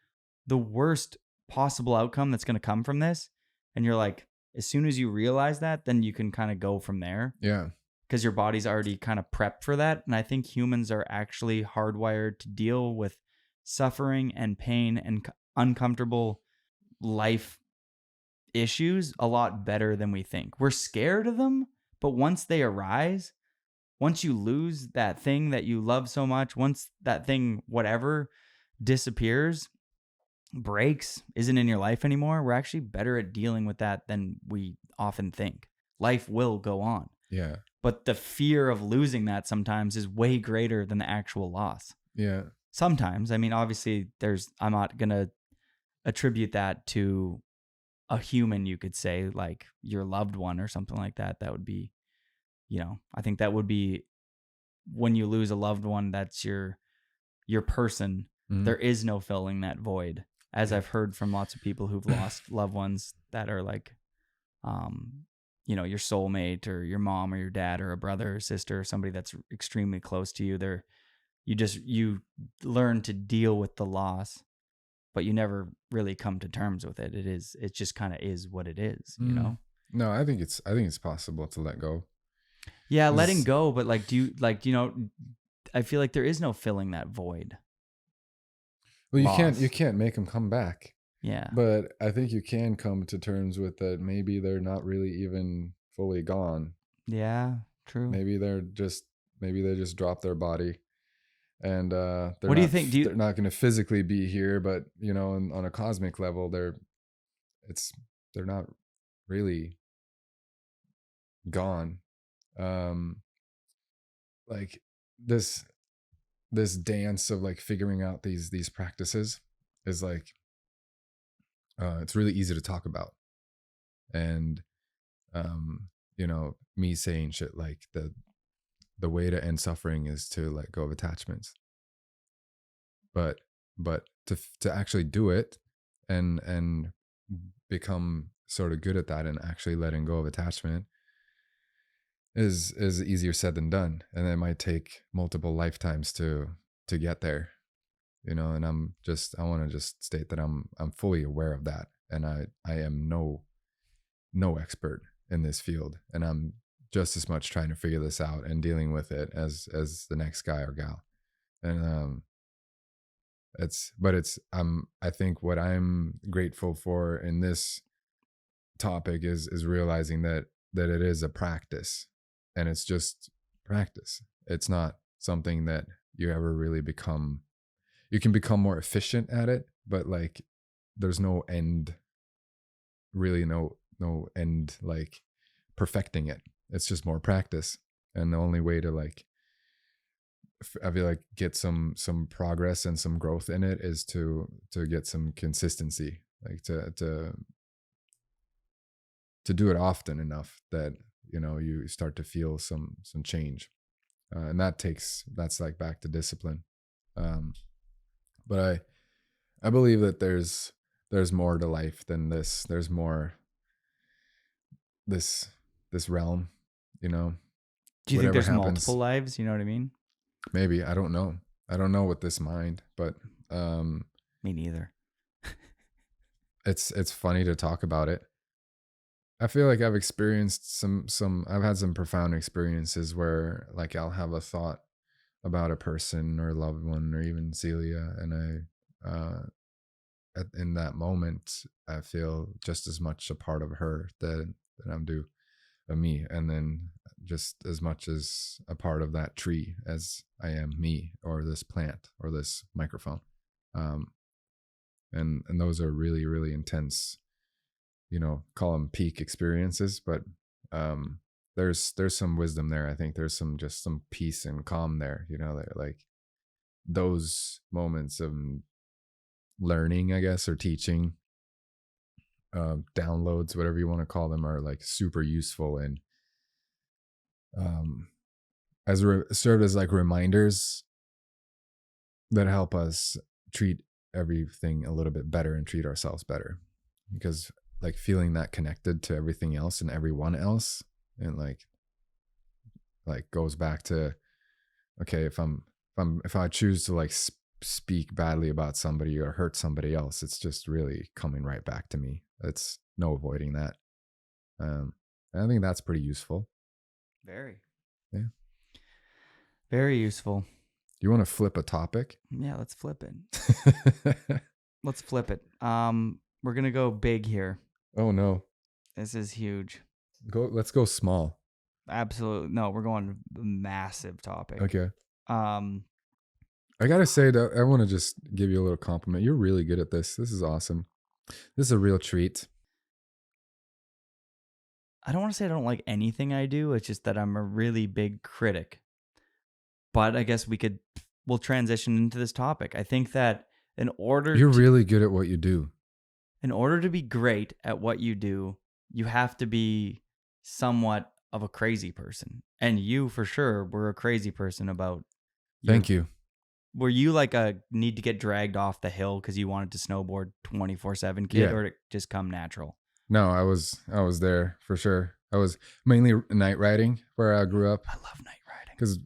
the worst possible outcome that's going to come from this. And you're like, as soon as you realize that, then you can kind of go from there. Yeah. Because your body's already kind of prepped for that. And I think humans are actually hardwired to deal with suffering and pain and uncomfortable life issues a lot better than we think. We're scared of them, but once they arise, once you lose that thing that you love so much, once that thing, whatever, disappears, breaks, isn't in your life anymore, we're actually better at dealing with that than we often think. Life will go on. Yeah. But the fear of losing that sometimes is way greater than the actual loss. Yeah. Sometimes, I mean, obviously I'm not going to attribute that to a human, you could say, like your loved one or something like that. That would be, I think that would be when you lose a loved one, that's your person. Mm-hmm. There is no filling that void. As I've heard from lots of people who've lost loved ones that are like, your soulmate or your mom or your dad or a brother or sister or somebody that's extremely close to you. You learn to deal with the loss, but you never really come to terms with it. It just kind of is what it is, No, I think it's possible to let go. Yeah, letting go, but like, I feel like there is no filling that void. Well, you can't make them come back. Yeah. But I think you can come to terms with that. Maybe they're not really even fully gone. Yeah, true. Maybe they just dropped their body, and what do you think? They're not going to physically be here, but on a cosmic level, they're not really gone. Like this dance of like figuring out these practices is like it's really easy to talk about, and me saying shit like the way to end suffering is to let go of attachments, but to actually do it and become sort of good at that and actually letting go of attachment is easier said than done, and it might take multiple lifetimes to get there. And I want to just state that I'm fully aware of that, and I am no expert in this field, and I'm just as much trying to figure this out and dealing with it as the next guy or gal. And I think what I'm grateful for in this topic is realizing that it is a practice, and it's just practice. It's not something that you ever really become. You can become more efficient at it, but like there's no end, really no end like perfecting it. It's just more practice. And the only way to like, I feel like get some progress and some growth in it is to get some consistency, like to do it often enough that, you start to feel some change. And that's like back to discipline. But I believe that there's more to life than this. There's more this realm, Do you think there's multiple lives? You know what I mean? Maybe. I don't know. I don't know with this mind, but me neither. It's funny to talk about it. I feel like I've experienced I've had some profound experiences where like I'll have a thought about a person or a loved one or even Celia, and in that moment I feel just as much a part of her that I'm do of me, and then just as much as a part of that tree as I am me or this plant or this microphone. And those are really, really intense, call them peak experiences, but there's some wisdom there. I think there's some peace and calm there, like those moments of learning, I guess, or teaching, downloads, whatever you want to call them, are like super useful and serve as like reminders that help us treat everything a little bit better and treat ourselves better, because like feeling that connected to everything else and everyone else, and like goes back to, okay, if I choose to like speak badly about somebody or hurt somebody else, it's just really coming right back to me. It's no avoiding that. I think that's pretty useful. Very. Yeah. Very useful. You want to flip a topic? Yeah, let's flip it. Let's flip it. We're gonna go big here. Oh no. This is huge. Let's go small. Absolutely. No, we're going massive topic. Okay. I gotta say that I want to just give you a little compliment. You're really good at this. This is awesome. This is a real treat. I don't want to say I don't like anything I do. It's just that I'm a really big critic. But I guess we'll transition into this topic. I think that you're really good at what you do. In order to be great at what you do, you have to be somewhat of a crazy person. And you, for sure, were a crazy person about... Thank you. Were you like a need to get dragged off the hill because you wanted to snowboard 24/7 kid, or did it just come natural? No, I was there for sure. I was mainly night riding where I grew up. I love night riding. Because,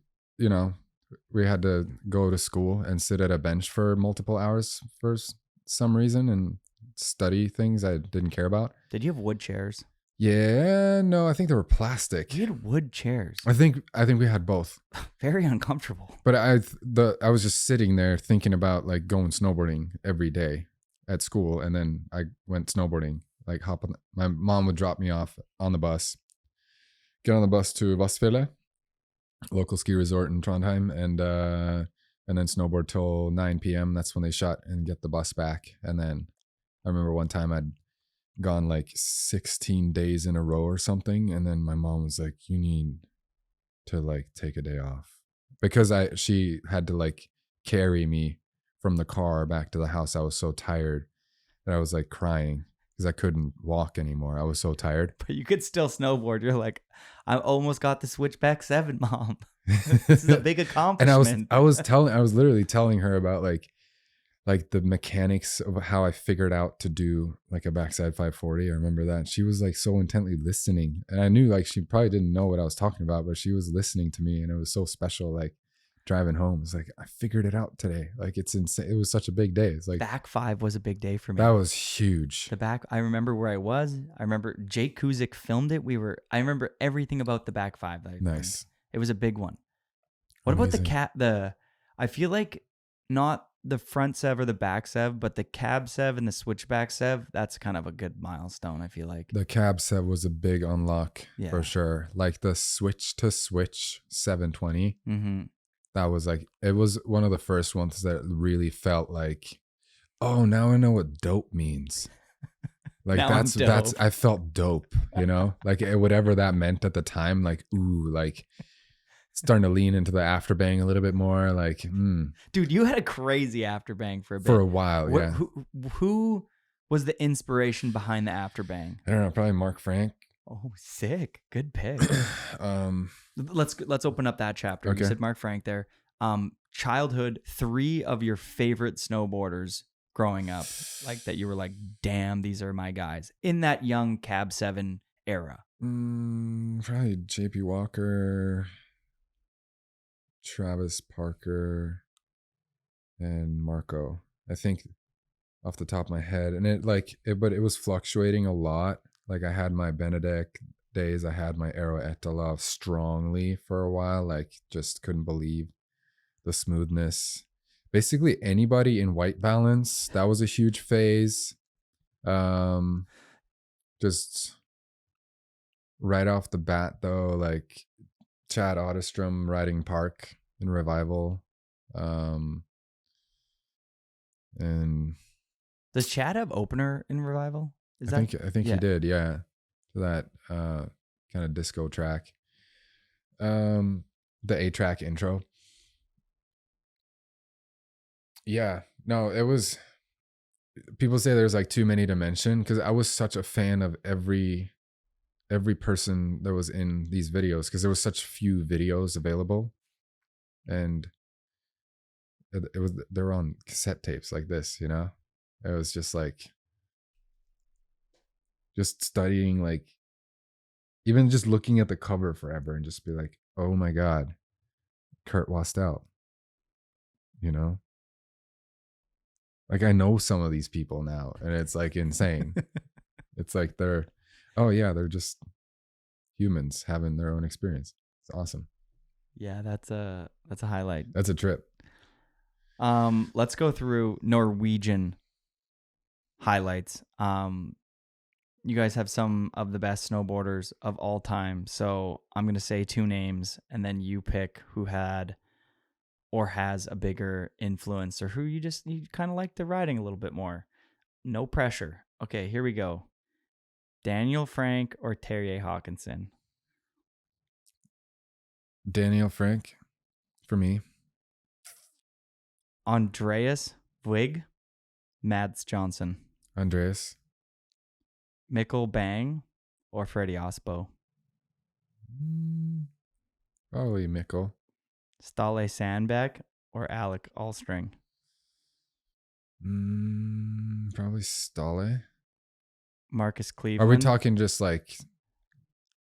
we had to go to school and sit at a bench for multiple hours for some reason and study things I didn't care about. Did you have wood chairs? Yeah, no, I think they were plastic. You had wood chairs. I think we had both. Very uncomfortable. But I was just sitting there thinking about like going snowboarding every day at school, and then I went snowboarding. Like my mom would drop me off on the bus, get on the bus to Vassfjellet, local ski resort in Trondheim, and then snowboard till 9 p.m. That's when they shut, and get the bus back. And then I remember one time I'd gone like 16 days in a row or something, and then my mom was like, you need to like take a day off, because she had to like carry me from the car back to the house. I was so tired that I was like crying because I couldn't walk anymore. I was so tired. But you could still snowboard. You're like, I almost got the switchback 7, Mom. This is a big accomplishment. And I was literally telling her about like the mechanics of how I figured out to do like a backside 540. I remember that. She was like so intently listening, and I knew like she probably didn't know what I was talking about, but she was listening to me, and it was so special. Like driving home, it's like, I figured it out today. Like it's insane. It was such a big day. It's like back 5 was a big day for me. That was huge. I remember where I was. I remember Jake Kuzik filmed it. I remember everything about the back 5. Nice. It was a big one. What Amazing. about I feel like not the front sev or the back sev, but the cab sev and the switchback sev, that's kind of a good milestone, I feel like. The cab sev was a big unlock for sure. Like the switch to switch 720. Mm-hmm. That was like, it was one of the first ones that really felt like, oh, now I know what dope means. Like that's I felt dope, like whatever that meant at the time, like, ooh, like starting to lean into the afterbang a little bit more, like, Dude, you had a crazy afterbang for a bit. For a while, yeah. Who was the inspiration behind the afterbang? I don't know, probably Mark Frank. Oh, sick. Good pick. Let's open up that chapter. Okay. You said Mark Frank there. Childhood, 3 of your favorite snowboarders growing up, like that you were like, damn, these are my guys in that young Cab 7 era. Probably JP Walker, Travis Parker, and Marco. I think off the top of my head, and but it was fluctuating a lot. Like I had my Benedek days, I had my Aero Etalov strongly for a while. Like just couldn't believe the smoothness. Basically anybody in white balance, that was a huge phase. Just right off the bat though, like Chad Otterstrom riding Park in Revival. And does Chad have opener in Revival? I think yeah. he did, yeah. That kind of disco track. The A-track intro. Yeah. No, it was, people say there's like too many to mention because I was such a fan of every person that was in these videos because there was such few videos available, and it was, they were on cassette tapes like this, you know. It was just like just studying, like even just looking at the cover forever and just be like, oh my god, Kurt Wastel, you know. Like I know some of these people now, and it's like insane. It's like they're just humans having their own experience. It's awesome. Yeah, that's a highlight. That's a trip. Let's go through Norwegian highlights. You guys have some of the best snowboarders of all time. So I'm going to say 2 names and then you pick who had or has a bigger influence or who you kind of like the riding a little bit more. No pressure. Okay, here we go. Daniel Frank or Terje Hawkinson? Daniel Frank for me. Andreas Vig, Mads Johnson. Andreas. Mikkel Bang or Freddie Osbo? Probably Mikkel. Stale Sandbeck or Alec Allstring? Probably Stale. Marcus Cleveland. Are we talking just like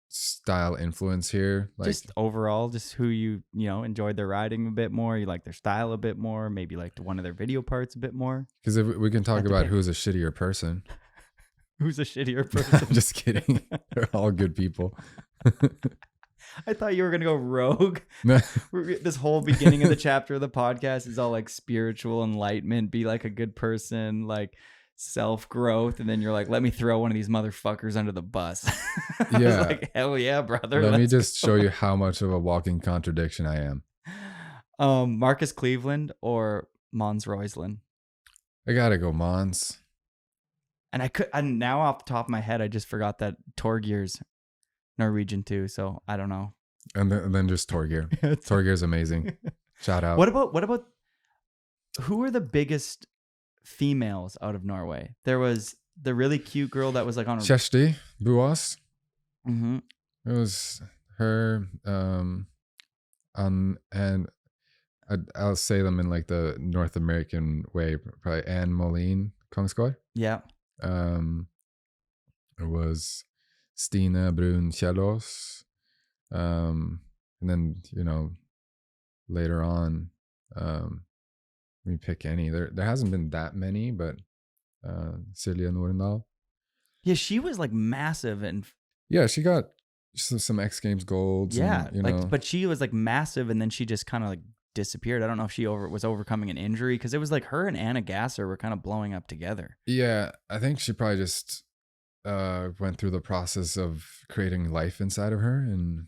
style influence here? Like just overall, just who you enjoyed their riding a bit more, you like their style a bit more, maybe liked one of their video parts a bit more? Because if we can talk about who's a shittier person. Who's a shittier person? Just kidding. They're all good people. I thought you were going to go rogue. No. This whole beginning of the chapter of the podcast is all like spiritual enlightenment, be like a good person, like self-growth. And then you're like, let me throw one of these motherfuckers under the bus. I was like, hell yeah, brother. Let me just show you how much of a walking contradiction I am. Marcus Cleveland or Mons Roisland? I got to go Mons. And now off the top of my head, I just forgot that Torgeir's Norwegian too, so I don't know. And then just Torgeir. Torgeir's amazing. Shout out. What about who are the biggest females out of Norway? There was the really cute girl that was like on Kjersti Buas. Mm-hmm. It was her. And I'll say them in like the North American way. Probably Anne Moline Kongsgaard. Yeah. It was Stine Brun Kjellås. And then, later on, let me pick any. There hasn't been that many, but Silje Norendal. Yeah, she was like massive and yeah, she got some X Games golds. Yeah, and, but she was like massive, and then she just kind of like disappeared. I don't know if she was overcoming an injury because it was like her and Anna Gasser were kind of blowing up together. Yeah, I think she probably just went through the process of creating life inside of her and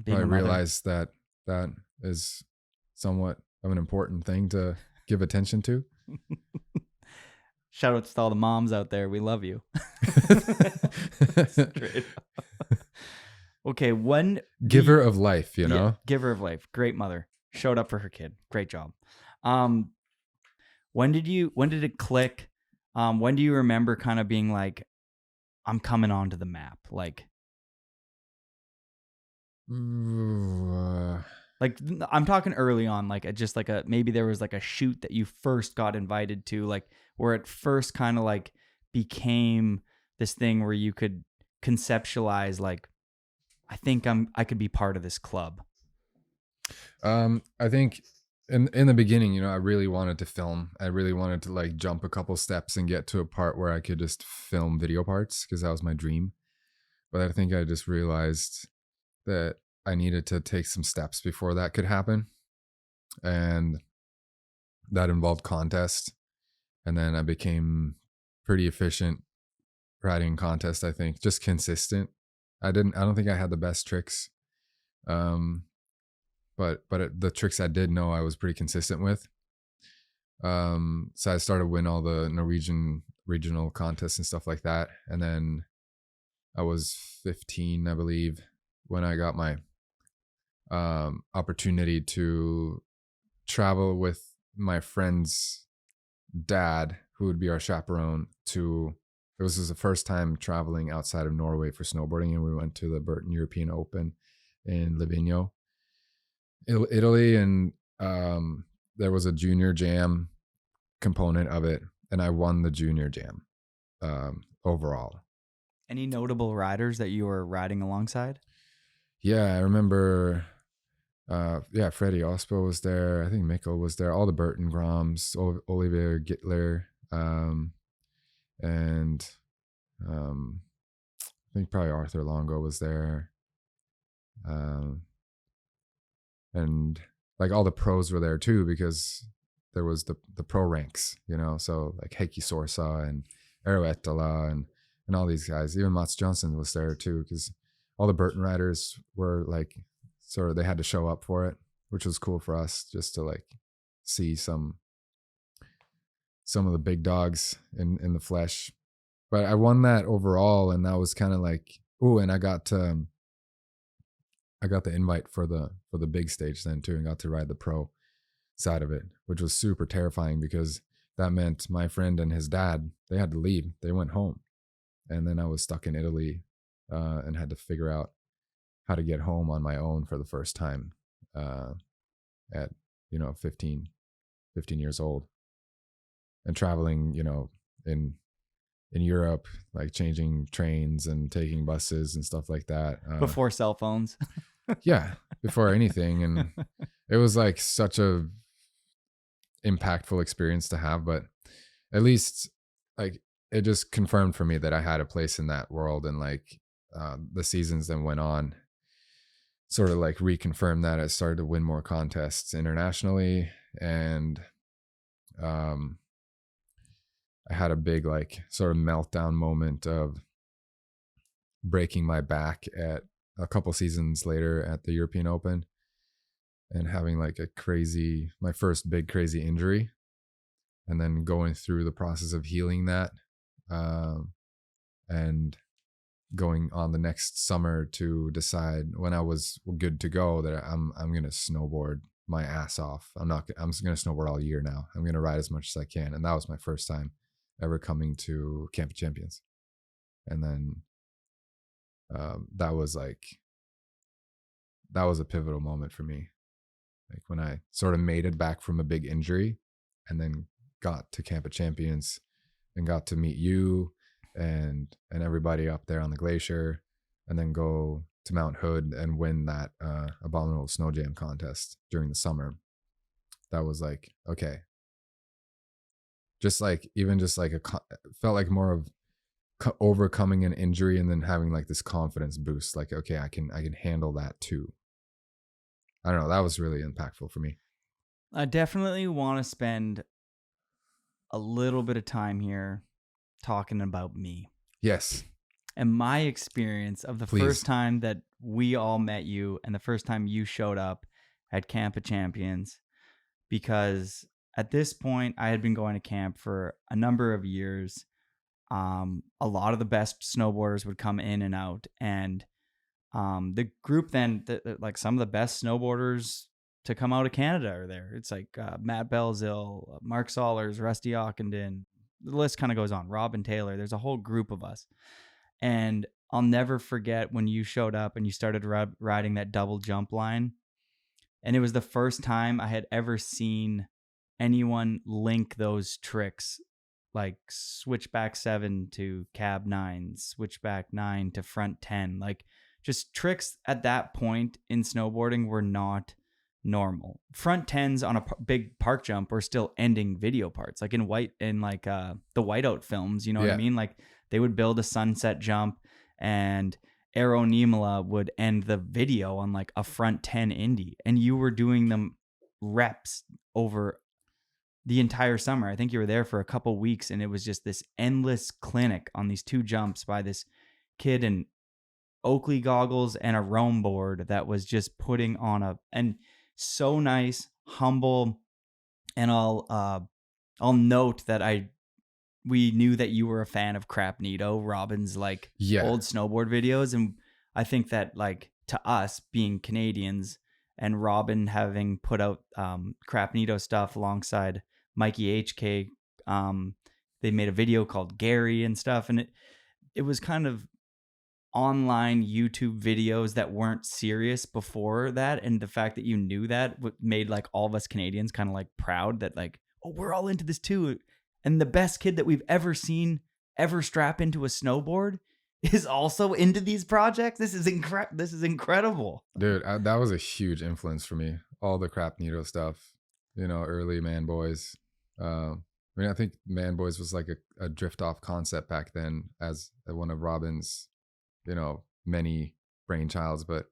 probably realized that is somewhat of an important thing to give attention to. Shout out to all the moms out there. We love you. Okay, when giver of life, Yeah, giver of life. Great mother. Showed up for her kid. Great job. When did it click? When do you remember kind of being like, I'm coming onto the map? Like I'm talking early on, like just like maybe there was like a shoot that you first got invited to, like where it first kind of like became this thing where you could conceptualize like, I think I could be part of this club. I think in the beginning, I really wanted to film. I really wanted to like jump a couple steps and get to a part where I could just film video parts because that was my dream. But I think I just realized that I needed to take some steps before that could happen. And that involved contest. And then I became pretty efficient riding contest, I think. Just consistent. I don't think I had the best tricks. But the tricks I did know I was pretty consistent with. So I started winning all the Norwegian regional contests and stuff like that. And then I was 15, I believe, when I got my opportunity to travel with my friend's dad, who would be our chaperone, it was the first time traveling outside of Norway for snowboarding, and we went to the Burton European Open in Livigno, Italy, and there was a junior jam component of it, and I won the junior jam overall. Any notable riders that you were riding alongside? Yeah, I remember. Freddie Ospo was there. I think Mikkel was there. All the Burton Groms, Olivier Gittler, and I think probably Arthur Longo was there. And like all the pros were there too, because there was the pro ranks, you know. So like Heikki Sorsa and Eero Ettala and all these guys. Even Mats Johnson was there too, because all the Burton riders were like, sort of, they had to show up for it, which was cool for us, just to like see some of the big dogs in the flesh. But I won that overall, and that was kind of like, oh, and I got the invite for the big stage then too, and got to ride the pro side of it, which was super terrifying, because that meant my friend and his dad, they had to leave. They went home, and then I was stuck in Italy and had to figure out how to get home on my own for the first time at 15 years old, and traveling, in Europe, like changing trains and taking buses and stuff like that. Before cell phones. Yeah, before anything. And it was like such a impactful experience to have, but at least like it just confirmed for me that I had a place in that world. And like the seasons then went on, sort of like reconfirmed that. I started to win more contests internationally, and I had a big like sort of meltdown moment of breaking my back at a couple seasons later at the European Open, and having like my first big crazy injury, and then going through the process of healing that, and going on the next summer to decide, when I was good to go, that I'm going to snowboard my ass off. I'm just going to snowboard all year now. I'm going to ride as much as I can. And that was my first time ever coming to Camp of Champions. And then that was a pivotal moment for me. Like when I sort of made it back from a big injury, and then got to Camp of Champions and got to meet you and everybody up there on the glacier, and then go to Mount Hood and win that Abominable Snow Jam contest during the summer. That was like, okay. Just like, felt like more of overcoming an injury, and then having like this confidence boost. Like, okay, I can handle that too. I don't know. That was really impactful for me. I definitely want to spend a little bit of time here talking about me. Yes. And my experience of the first time that we all met you, and the first time you showed up at Camp of Champions, because at this point I had been going to camp for a number of years. A lot of the best snowboarders would come in and out, and the group then, like some of the best snowboarders to come out of Canada are there. It's like Matt Belzil, Mark Sollers, Rusty Ockenden. The list kind of goes on. Robin Taylor. There's a whole group of us. And I'll never forget when you showed up and you started riding that double jump line. And it was the first time I had ever seen anyone link those tricks, like switchback 7 to cab 9, switchback 9 to front 10. Like, just tricks at that point in snowboarding were not normal. Front 10s on a big park jump were still ending video parts, like in the whiteout films, you know what I mean? Like they would build a sunset jump, and Eero Niemela would end the video on like a front 10 indie, and you were doing them reps over the entire summer. I think you were there for a couple weeks, and it was just this endless clinic on these two jumps by this kid in Oakley goggles and a Rome board that was just putting on and so nice, humble. And I'll note that I we knew that you were a fan of Crapnito, Robin's like old snowboard videos. And I think that like to us being Canadians and Robin having put out Crapnito stuff alongside Mikey HK, they made a video called Gary and stuff. And it was kind of online YouTube videos that weren't serious before that. And the fact that you knew that made like all of us Canadians kind of like proud that like, oh, we're all into this too. And the best kid that we've ever seen ever strap into a snowboard is also into these projects. This is incredible. Dude, that was a huge influence for me. All the Crapnito stuff, you know, early Man Boys. I mean, I think Man Boys was like a drift off concept back then as one of Robin's, you know, many brainchilds, but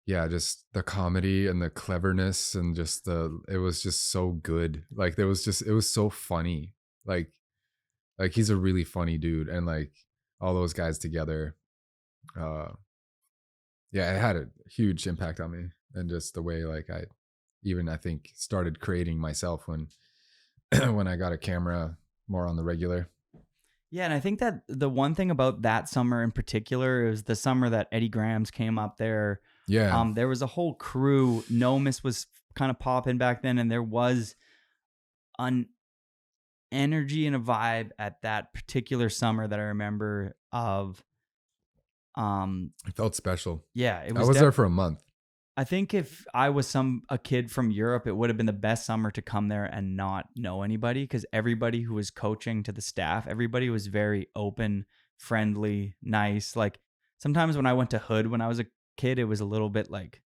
yeah, just the comedy and the cleverness and just it was just so good. Like it was so funny. Like he's a really funny dude, and like all those guys together, yeah, it had a huge impact on me, and just the way like I think started creating myself when when I got a camera more on the regular. Yeah, and I think that the one thing about that summer in particular is the summer that Eddie Grams came up there. Yeah. There was a whole crew. Nomis was kind of popping back then, and there was an energy and a vibe at that particular summer that I remember of. It felt special. Yeah, it was. I was there for a month. I think if I was a kid from Europe, it would have been the best summer to come there and not know anybody, because everybody who was coaching to the staff, everybody was very open, friendly, nice. Like sometimes when I went to Hood when I was a kid, it was a little bit like,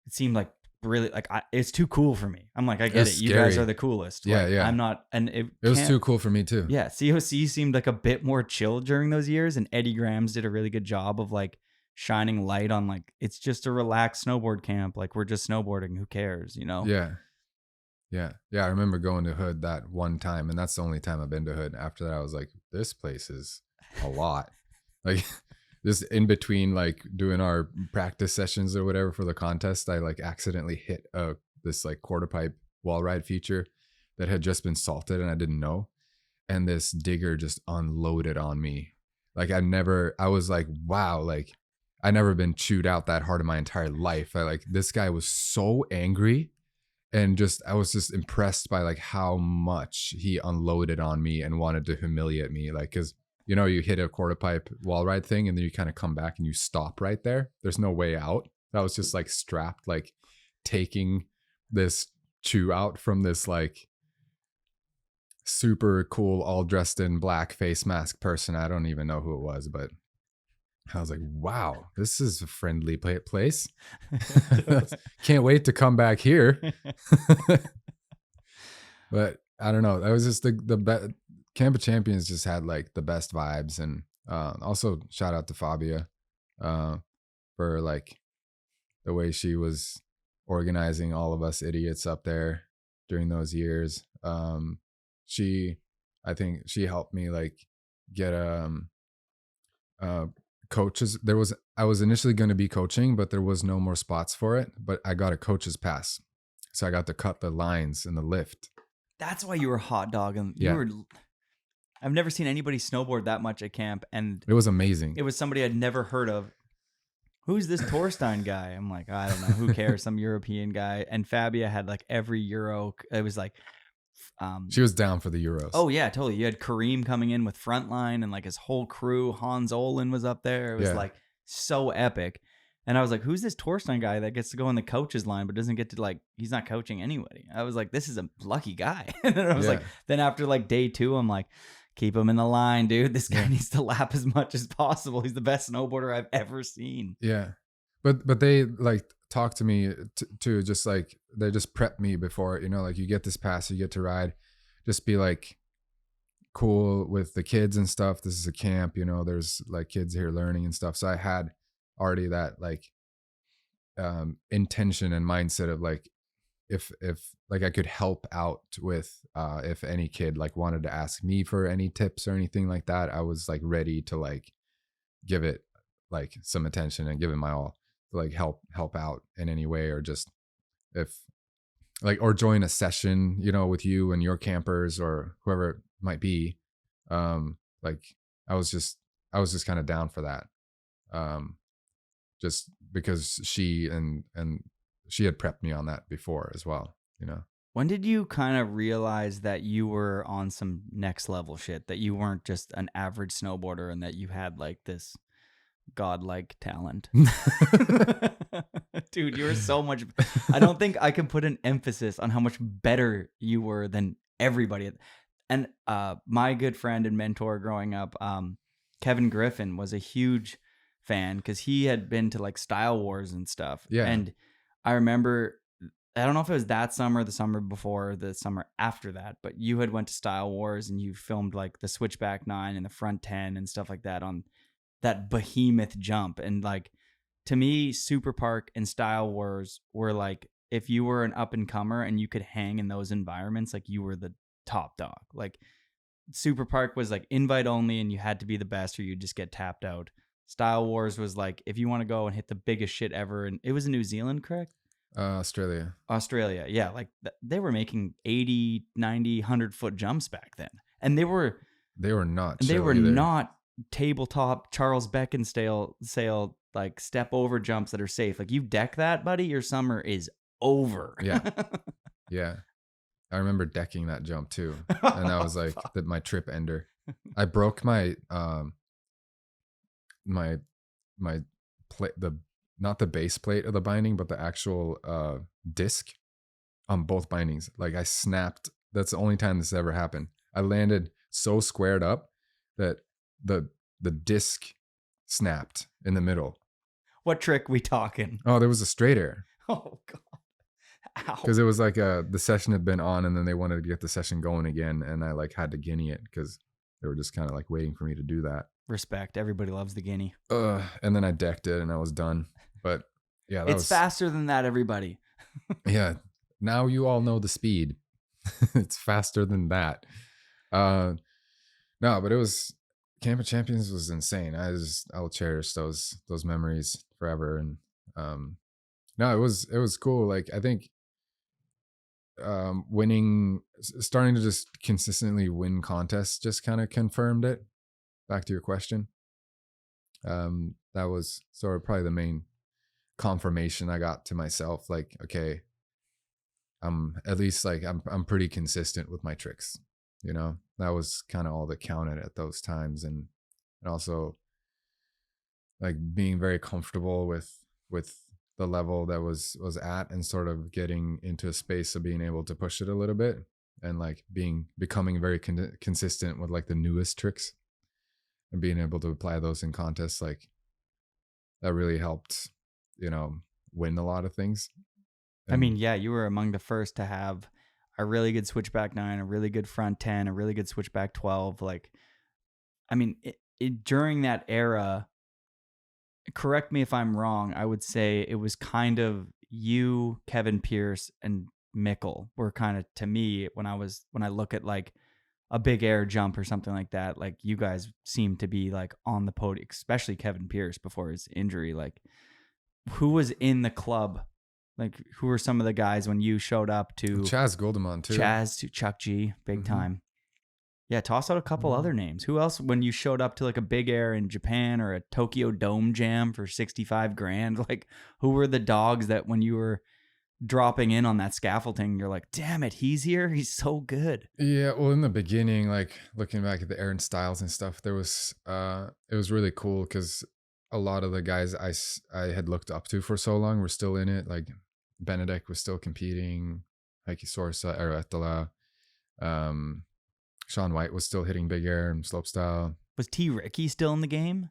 it seemed like really like it's too cool for me. I'm like, I get it. You guys are the coolest. Yeah, like, yeah. I'm not, and it was too cool for me too. Yeah, COC seemed like a bit more chill during those years, and Eddie Grams did a really good job of like shining light on like it's just a relaxed snowboard camp. Like we're just snowboarding. Who cares? You know? Yeah. I remember going to Hood that one time, and that's the only time I've been to Hood. After that, I was like, this place is a lot. Like. Just in between like doing our practice sessions or whatever for the contest, I like accidentally hit this like quarter pipe wall ride feature that had just been salted and I didn't know. And this digger just unloaded on me. Like I was like, wow, like I never been chewed out that hard in my entire life. This guy was so angry, and I was just impressed by like how much he unloaded on me and wanted to humiliate me. Like, cause you know, you hit a quarter pipe wall ride thing and then you kind of come back and you stop right there. There's no way out. That was just like strapped, like taking this chew out from this like super cool, all dressed in black face mask person. I don't even know who it was, but I was like, wow, this is a friendly place. Can't wait to come back here. But I don't know. That was just the Camp of Champions just had like the best vibes. And also shout out to Fabia for like the way she was organizing all of us idiots up there during those years. I think she helped me like get coaches. I was initially going to be coaching, but there was no more spots for it, but I got a coach's pass. So I got to cut the lines in the lift. That's why you were hot dogging. I've never seen anybody snowboard that much at camp, and it was amazing. It was somebody I'd never heard of. Who's this Torstein guy? I'm like, I don't know. Who cares? Some European guy. And Fabia had like every Euro. It was like, she was down for the Euros. Oh yeah, totally. You had Kareem coming in with Frontline and like his whole crew. Hans Olin was up there. It was like so epic. And I was like, who's this Torstein guy that gets to go in the coach's line but doesn't get to like, he's not coaching anybody. I was like, this is a lucky guy. And then I was like, then after like day 2, I'm like, keep him in the line, dude. This guy needs to lap as much as possible. He's the best snowboarder I've ever seen. Yeah. But they like talk to me to just like, they just prep me before, you know, like you get this pass, you get to ride, just be like cool with the kids and stuff. This is a camp, you know, there's like kids here learning and stuff. So I had already that like intention and mindset of like, if like I could help out with if any kid like wanted to ask me for any tips or anything like that, I was like ready to like give it like some attention and give it my all to like help out in any way, or just if like, or join a session, you know, with you and your campers or whoever it might be, Like I was just kind of down for that. Just because she had prepped me on that before as well, you know. When did you kind of realize that you were on some next level shit, that you weren't just an average snowboarder and that you had like this godlike talent? Dude, you were so much. I don't think I can put an emphasis on how much better you were than everybody. And my good friend and mentor growing up, Kevin Griffin, was a huge fan because he had been to like Style Wars and stuff. Yeah. And I remember, I don't know if it was that summer, the summer before, the summer after that, but you had went to Style Wars and you filmed like the Switchback 9 and the front 10 and stuff like that on that behemoth jump. And like, to me, Super Park and Style Wars were like, if you were an up and comer and you could hang in those environments, like you were the top dog. Like Super Park was like invite only and you had to be the best or you'd just get tapped out. Style Wars was like, if you want to go and hit the biggest shit ever, and it was in New Zealand, correct? Australia. Yeah. Like they were making 80, 90, 100-foot jumps back then. And they were not not tabletop Charles Beckinsale sail, like step over jumps that are safe. Like you deck that, buddy, your summer is over. Yeah. Yeah. I remember decking that jump too. And that was like my trip ender. I broke my my plate, not the base plate of the binding, but the actual disc on both bindings. Like I snapped. That's the only time this ever happened. I landed so squared up that the disc snapped in the middle. What trick we talking? Oh, there was a straight air. Oh God. Because it was like the session had been on and then they wanted to get the session going again, and I like had to guinea it because they were just kind of like waiting for me to do that. Respect. Everybody loves the guinea. And then I decked it and I was done. But yeah, it's faster than that, everybody. Yeah. Now you all know the speed. It's faster than that. No, but it was Camp of Champions was insane. I'll cherish those memories forever. And no, it was cool. Like I think starting to just consistently win contests just kind of confirmed it. Back to your question. That was sort of probably the main confirmation I got to myself. Like, okay, at least like I'm pretty consistent with my tricks. You know, that was kind of all that counted at those times, and also like being very comfortable with the level that was at, and sort of getting into a space of being able to push it a little bit, and like becoming very consistent with like the newest tricks, and being able to apply those in contests. Like that really helped, you know, win a lot of things. I mean, yeah, you were among the first to have a really good switchback 9, a really good front 10, a really good switchback 12. Like, I mean, during that era, correct me if I'm wrong, I would say it was kind of you, Kevin Pierce, and Mickle were kind of, to me, when I look at like a big air jump or something like that, like you guys seem to be like on the podium, especially Kevin Pierce before his injury. Like, who was in the club? Like, who were some of the guys when you showed up to Chaz Goldemon too? To Chuck G, big time. Yeah, toss out a couple other names. Who else when you showed up to like a big air in Japan or a Tokyo Dome Jam for 65 grand? Like, who were the dogs that when you were dropping in on that scaffolding, you're like, damn it, he's here. He's so good. Yeah, well, in the beginning, like looking back at the Aaron Styles and stuff, there was it was really cool because a lot of the guys I had looked up to for so long were still in it. Like Benedict was still competing, Heikki Sorsa, Eretala, Sean White was still hitting big air and slopestyle. Was T. Ricky still in the game?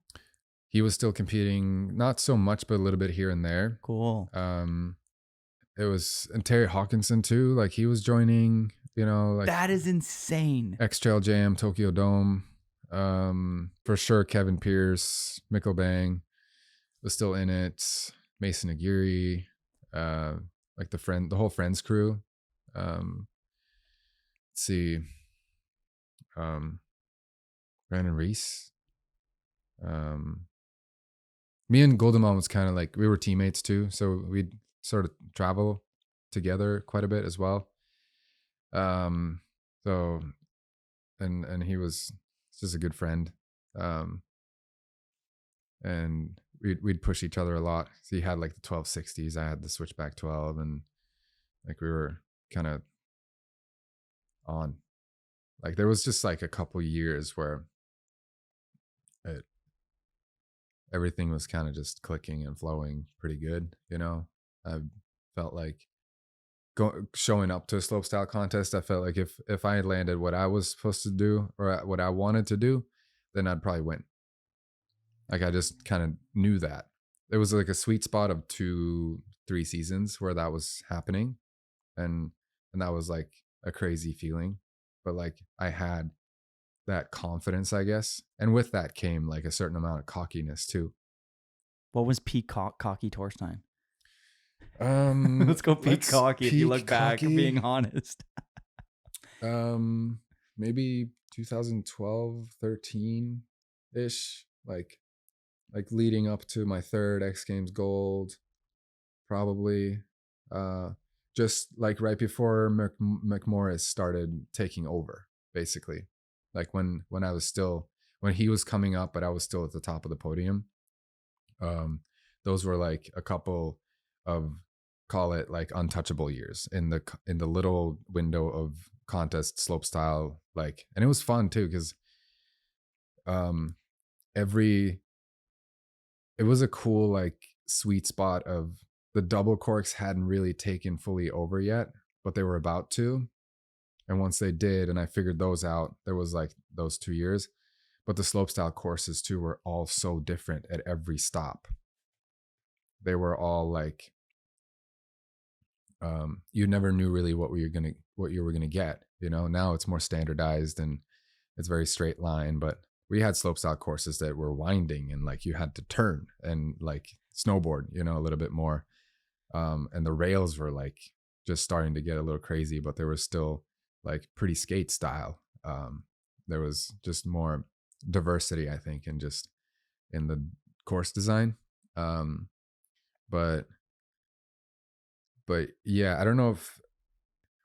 He was still competing, not so much, but a little bit here and there. Cool. It was, and Terry Hawkinson too, like he was joining, you know, like that is insane. X Trail Jam, Tokyo Dome. For sure Kevin Pierce, Mikkel Bang was still in it. Mason Aguirre, like the whole Friends crew. Let's see. Brandon Reese. Me and Goldemon was kind of like, we were teammates too, so we'd sort of travel together quite a bit as well. So and he was He's just a good friend. And we'd push each other a lot. So he had like the 1260s. I had the Switchback 12, and like we were kind of on. Like there was just like a couple years where everything was kind of just clicking and flowing pretty good. You know, I felt like showing up to a slopestyle contest, I felt like if I had landed what I was supposed to do or what I wanted to do, then I'd probably win. Like I just kind of knew that. It was like a sweet spot of 2-3 seasons where that was happening. And that was like a crazy feeling. But like I had that confidence, I guess. And with that came like a certain amount of cockiness too. What was peak cocky Torstein? Let's go peak cocky if you look back, being honest. Maybe 2012, 13 ish, like leading up to my third X Games gold, probably. Just like right before McMorris started taking over, basically. Like when I was still, when he was coming up, but I was still at the top of the podium. Those were like a couple of, call it like untouchable years in the little window of contest slopestyle, like, and it was fun too because it was a cool like sweet spot of the double corks hadn't really taken fully over yet, but they were about to. And once they did, and I figured those out, there was like those 2 years. But the slopestyle courses too were all so different at every stop. They were all like, you never knew really what you were gonna get. You know, now it's more standardized and it's very straight line. But we had slopestyle courses that were winding and like you had to turn and like snowboard, you know, a little bit more. And the rails were like just starting to get a little crazy, but they were still like pretty skate style. There was just more diversity, I think, and just in the course design. But yeah, I don't know if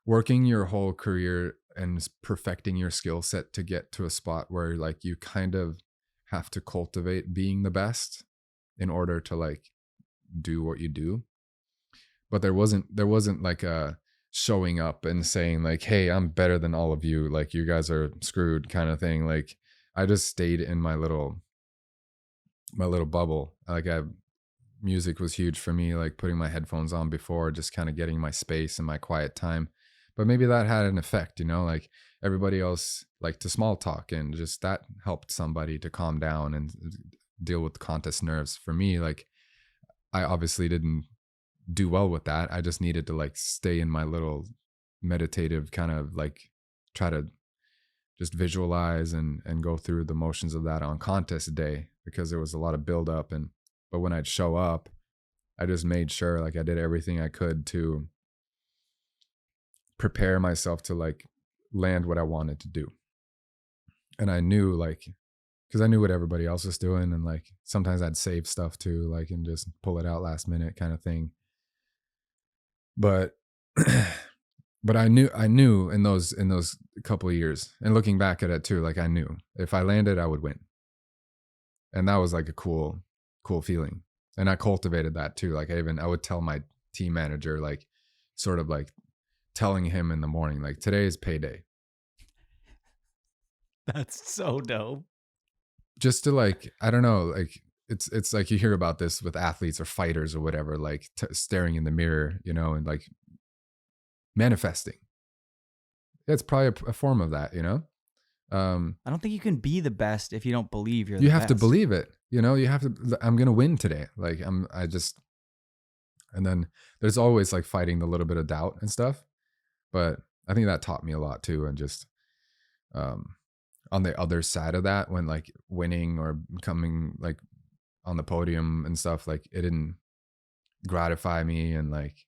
working your whole career and perfecting your skill set to get to a spot where like you kind of have to cultivate being the best in order to like do what you do. But there wasn't like a showing up and saying like, hey, I'm better than all of you, like you guys are screwed kind of thing. Like I just stayed in my little bubble. Like music was huge for me, like putting my headphones on before, just kind of getting my space and my quiet time. But maybe that had an effect, you know, like everybody else like to small talk, and just that helped somebody to calm down and deal with contest nerves. For me, like I obviously didn't do well with that. I just needed to like stay in my little meditative kind of like try to just visualize and go through the motions of that on contest day, because there was a lot of build up. But when I'd show up, I just made sure like I did everything I could to prepare myself to like land what I wanted to do. And I knew like, because I knew what everybody else was doing, and like sometimes I'd save stuff too, like, and just pull it out last minute kind of thing. But but I knew in those couple of years, and looking back at it too, like I knew if I landed, I would win. And that was like a cool feeling. And I cultivated that too. Like I would tell my team manager, like sort of like telling him in the morning, like today is payday. That's so dope. Just to like, I don't know, like it's like you hear about this with athletes or fighters or whatever, like staring in the mirror, you know, and like manifesting. It's probably a form of that, you know? I don't think you can be the best if you don't believe you're you the have best. to believe it, you know. You have to, I'm gonna win today, like and then there's always like fighting the little bit of doubt and stuff, but I think that taught me a lot too. And just on the other side of that, when like winning or coming like on the podium and stuff, like it didn't gratify me and like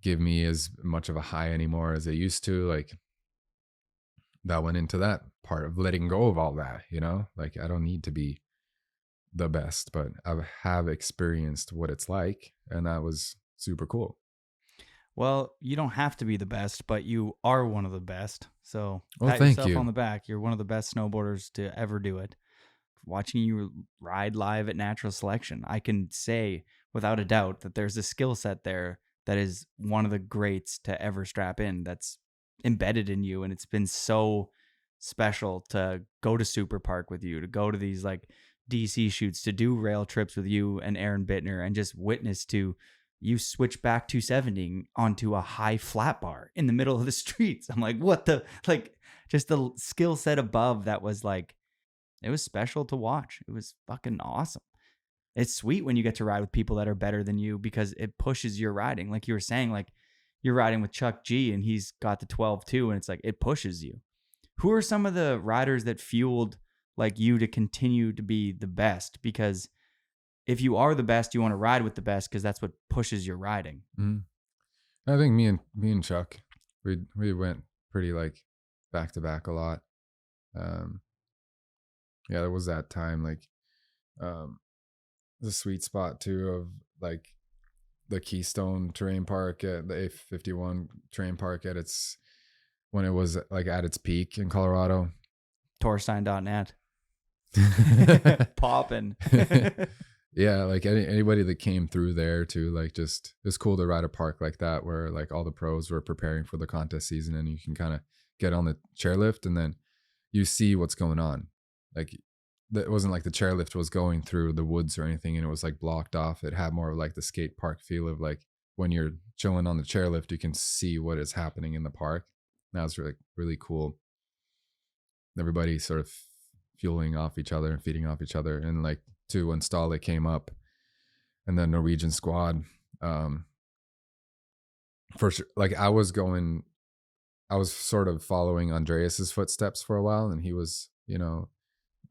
give me as much of a high anymore as it used to. Like that went into that part of letting go of all that, you know, like I don't need to be the best, but I have experienced what it's like, and that was super cool. Well, you don't have to be the best, but you are one of the best. So Well, pat thank yourself you. on the back. You're one of the best snowboarders to ever do it. Watching you ride live at Natural Selection, I can say without a doubt that there's a skill set there that is one of the greats to ever strap in, that's embedded in you. And it's been so special to go to Super Park with you, to go to these like DC shoots, to do rail trips with you and Aaron Bittner, and just witness to you switch back 270 onto a high flat bar in the middle of the streets. I'm like, what the, like, just the skill set above that was like, it was special to watch. It was fucking awesome. It's sweet when you get to ride with people that are better than you, because it pushes your riding. Like you were saying, like you're riding with Chuck G and he's got the 12 too. And it's like, it pushes you. Who are some of the riders that fueled like you to continue to be the best? Because if you are the best, you want to ride with the best, because that's what pushes your riding. I think me and Chuck, we went pretty like back to back a lot. Yeah, there was that time like the sweet spot too of like the Keystone Terrain Park at the A51 Terrain Park at its, when it was like at its peak in Colorado. Torstein.net. Popping. Yeah, like anybody that came through there too, like just it's cool to ride a park like that where like all the pros were preparing for the contest season, and you can kind of get on the chairlift and then you see what's going on. Like it wasn't like the chairlift was going through the woods or anything and it was like blocked off. It had more of like the skate park feel of like when you're chilling on the chairlift, you can see what is happening in the park. That was really cool. Everybody sort of fueling off each other and feeding off each other. And like to when Stale came up and the Norwegian squad, for sure, like I was sort of following Andreas's footsteps for a while, and he was, you know,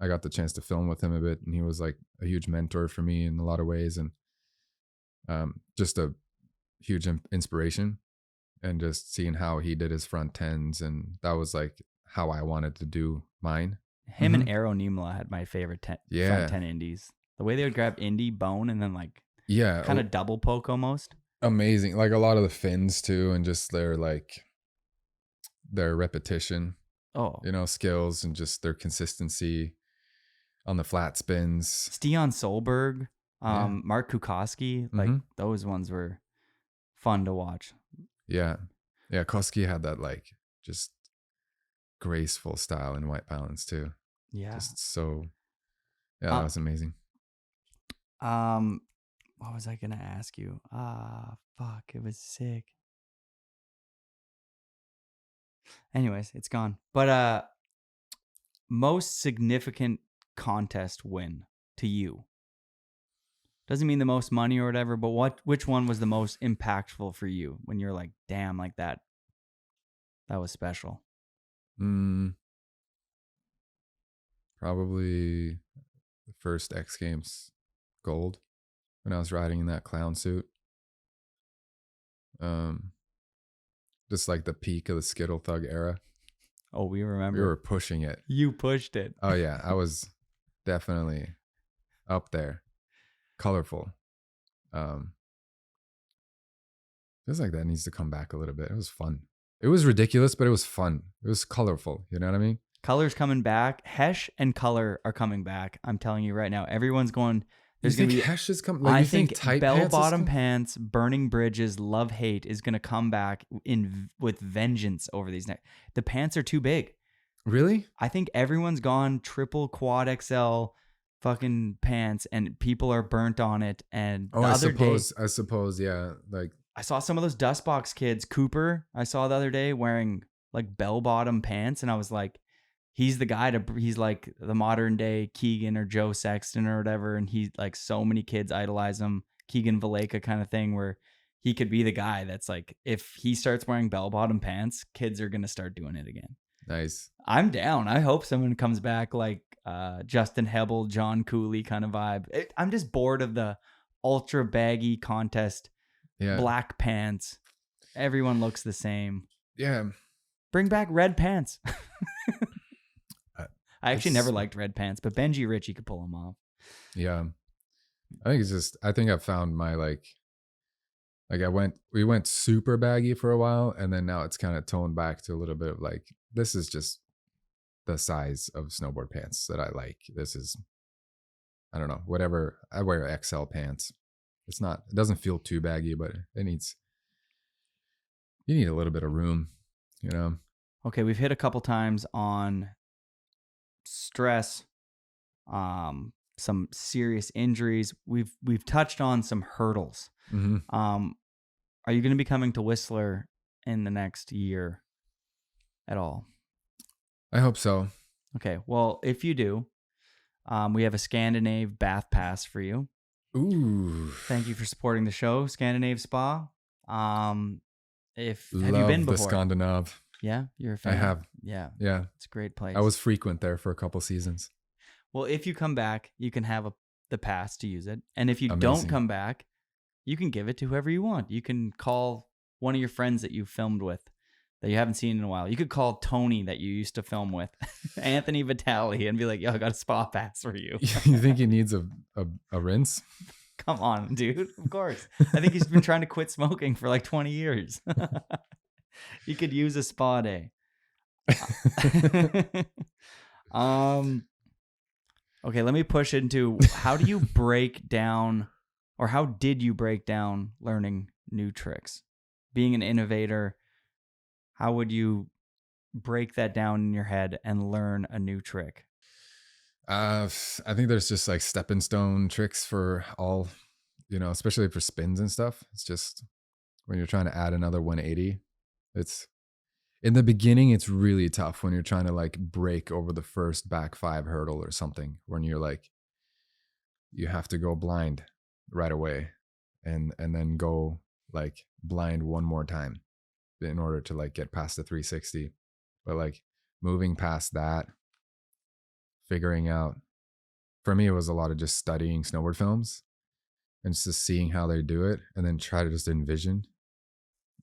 I got the chance to film with him a bit, and he was like a huge mentor for me in a lot of ways, and just a huge inspiration. And just seeing how he did his front tens, and that was like how I wanted to do mine. Him and Aero Nimla had my favorite front 10 indies. The way they would grab indie bone and then like kind of double poke almost. Amazing. Like a lot of the fins too, and just their like their repetition. Oh, you know, skills and just their consistency on the flat spins. Stian Solberg, Mark Kukoski, like those ones were fun to watch. Yeah. Koski had that like just graceful style in white balance too. Yeah. Just so, that was amazing. What was I gonna ask you? Fuck, it was sick. Anyways, it's gone. But most significant contest win to you. Doesn't mean the most money or whatever, but which one was the most impactful for you when you're like, damn, like that was special? Probably the first X Games gold when I was riding in that clown suit. Just like the peak of the Skittle Thug era. Oh, we remember. We were pushing it. You pushed it. Oh yeah, I was definitely up there. Colorful. Feels like that needs to come back a little bit. It was fun. It was ridiculous, but it was fun. It was colorful. You know what I mean? Color's coming back. Hesh and Color are coming back. I'm telling you right now. Everyone's going. There's going to be Hesh is coming. Like, I think bell bottom pants, burning bridges, love hate is going to come back with vengeance over these next. The pants are too big. Really? I think everyone's gone triple quad XL fucking pants, and people are burnt on it. And I suppose, yeah. Like I saw some of those dust box kids, Cooper, I saw the other day wearing like bell bottom pants, and I was like, he's the guy he's like the modern day Keegan or Joe Sexton or whatever. And he's like, so many kids idolize him, Keegan Valeka kind of thing, where he could be the guy that's like, if he starts wearing bell bottom pants, kids are going to start doing it again. Nice. I'm down. I hope someone comes back like Justin Hebel, John Cooley kind of vibe. I'm just bored of the ultra baggy contest, black pants. Everyone looks the same. Yeah. Bring back red pants. I actually never liked red pants, but Benji Ritchie could pull them off. Yeah. I think I've found my like Like we went super baggy for a while, and then now it's kind of toned back to a little bit of like, this is just the size of snowboard pants that I like. This is, I don't know, whatever. I wear XL pants. It doesn't feel too baggy, but you need a little bit of room, you know? Okay, we've hit a couple times on stress, some serious injuries. We've touched on some hurdles. Mm-hmm. Are you going to be coming to Whistler in the next year at all? I hope so. Okay, well, if you do, we have a Scandinave bath pass for you. Ooh. Thank you for supporting the show, Scandinave Spa. Have you been before? The Scandinave. Yeah, you're a fan. I have. Yeah, Yeah. it's a great place. I was frequent there for a couple seasons. Well, if you come back, you can have the pass to use it. And if you Amazing. don't come back, you can give it to whoever you want. You can call one of your friends that you filmed with that you haven't seen in a while. You could call Tony that you used to film with, Anthony Vitale, and be like, yo, I got a spa pass for you. You think he needs a rinse? Come on, dude. Of course. I think he's been trying to quit smoking for like 20 years. He could use a spa day. Okay, let me push into how do you break down, or how did you break down learning new tricks? Being an innovator, how would you break that down in your head and learn a new trick? I think there's just like stepping stone tricks for all, you know, especially for spins and stuff. It's just when you're trying to add another 180, it's in the beginning, it's really tough when you're trying to like break over the first back 5 hurdle or something, when you're like, you have to go blind right away and then go like blind one more time in order to like get past the 360. But like moving past that, figuring out, for me, it was a lot of just studying snowboard films and just seeing how they do it, and then try to just envision,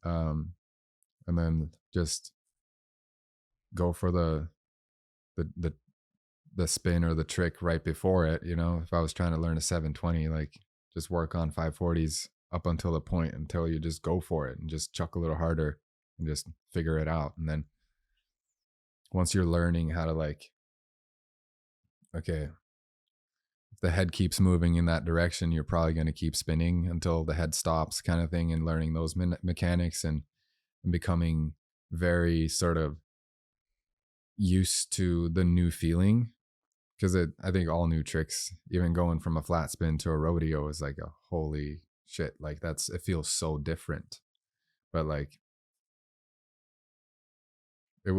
and then just go for the spin or the trick right before it. You know, if I was trying to learn a 720, like just work on 540s up until the point until you just go for it and just chuck a little harder and just figure it out. And then once you're learning how to like, okay, if the head keeps moving in that direction, you're probably going to keep spinning until the head stops, kind of thing, and learning those mechanics and becoming very sort of used to the new feeling. Because I think all new tricks, even going from a flat spin to a rodeo, is like a holy shit. Like it feels so different. But like it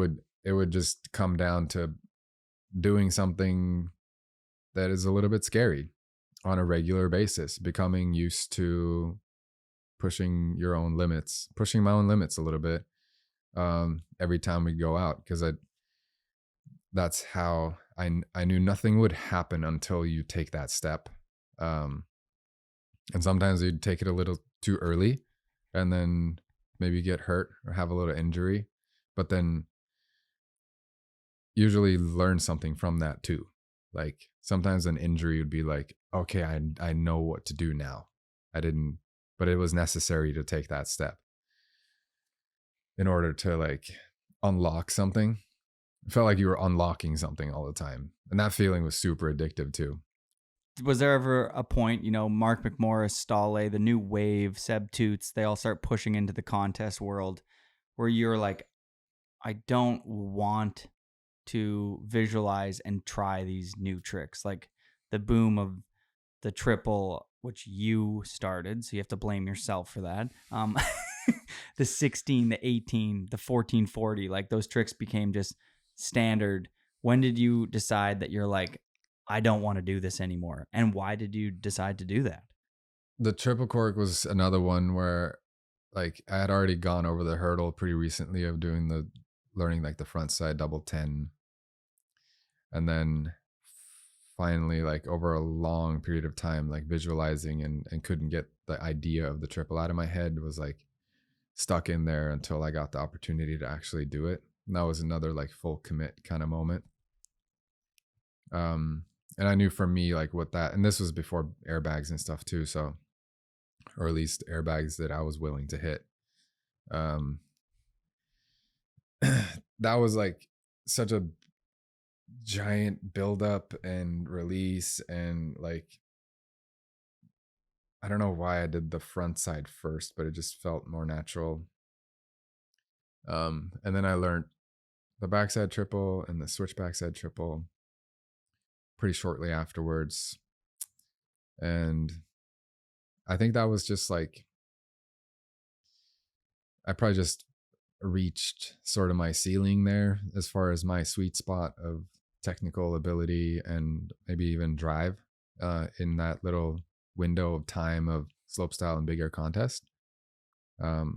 would just come down to doing something that is a little bit scary on a regular basis, becoming used to pushing your own limits, pushing my own limits a little bit every time we go out. Because that's how I knew nothing would happen until you take that step. And sometimes you'd take it a little too early and then maybe get hurt or have a little injury, but then usually learn something from that too. Like sometimes an injury would be like, okay, I know what to do now. But it was necessary to take that step in order to like unlock something. It felt like you were unlocking something all the time. And that feeling was super addictive too. Was there ever a point, you know, Mark McMorris, Stahle, the new wave, Seb Toots, they all start pushing into the contest world where you're like, I don't want to visualize and try these new tricks, like the boom of the triple, which you started, so you have to blame yourself for that. The 16, the 18, the 1440, like those tricks became just standard. When did you decide that you're like, I don't want to do this anymore? And why did you decide to do that? The triple cork was another one where like I had already gone over the hurdle pretty recently of learning like the front side double 10. And then finally, like over a long period of time, like visualizing and couldn't get the idea of the triple out of my head, was like stuck in there until I got the opportunity to actually do it. And that was another like full commit kind of moment. And I knew for me, like what that, and this was before airbags and stuff too. So or at least airbags that I was willing to hit. That was like such a giant buildup and release, and like I don't know why I did the front side first, but it just felt more natural. And then I learned the backside triple and the switch backside triple pretty shortly afterwards. And I think that was just like, I probably just reached sort of my ceiling there as far as my sweet spot of technical ability and maybe even drive in that little window of time of slopestyle and big air contest.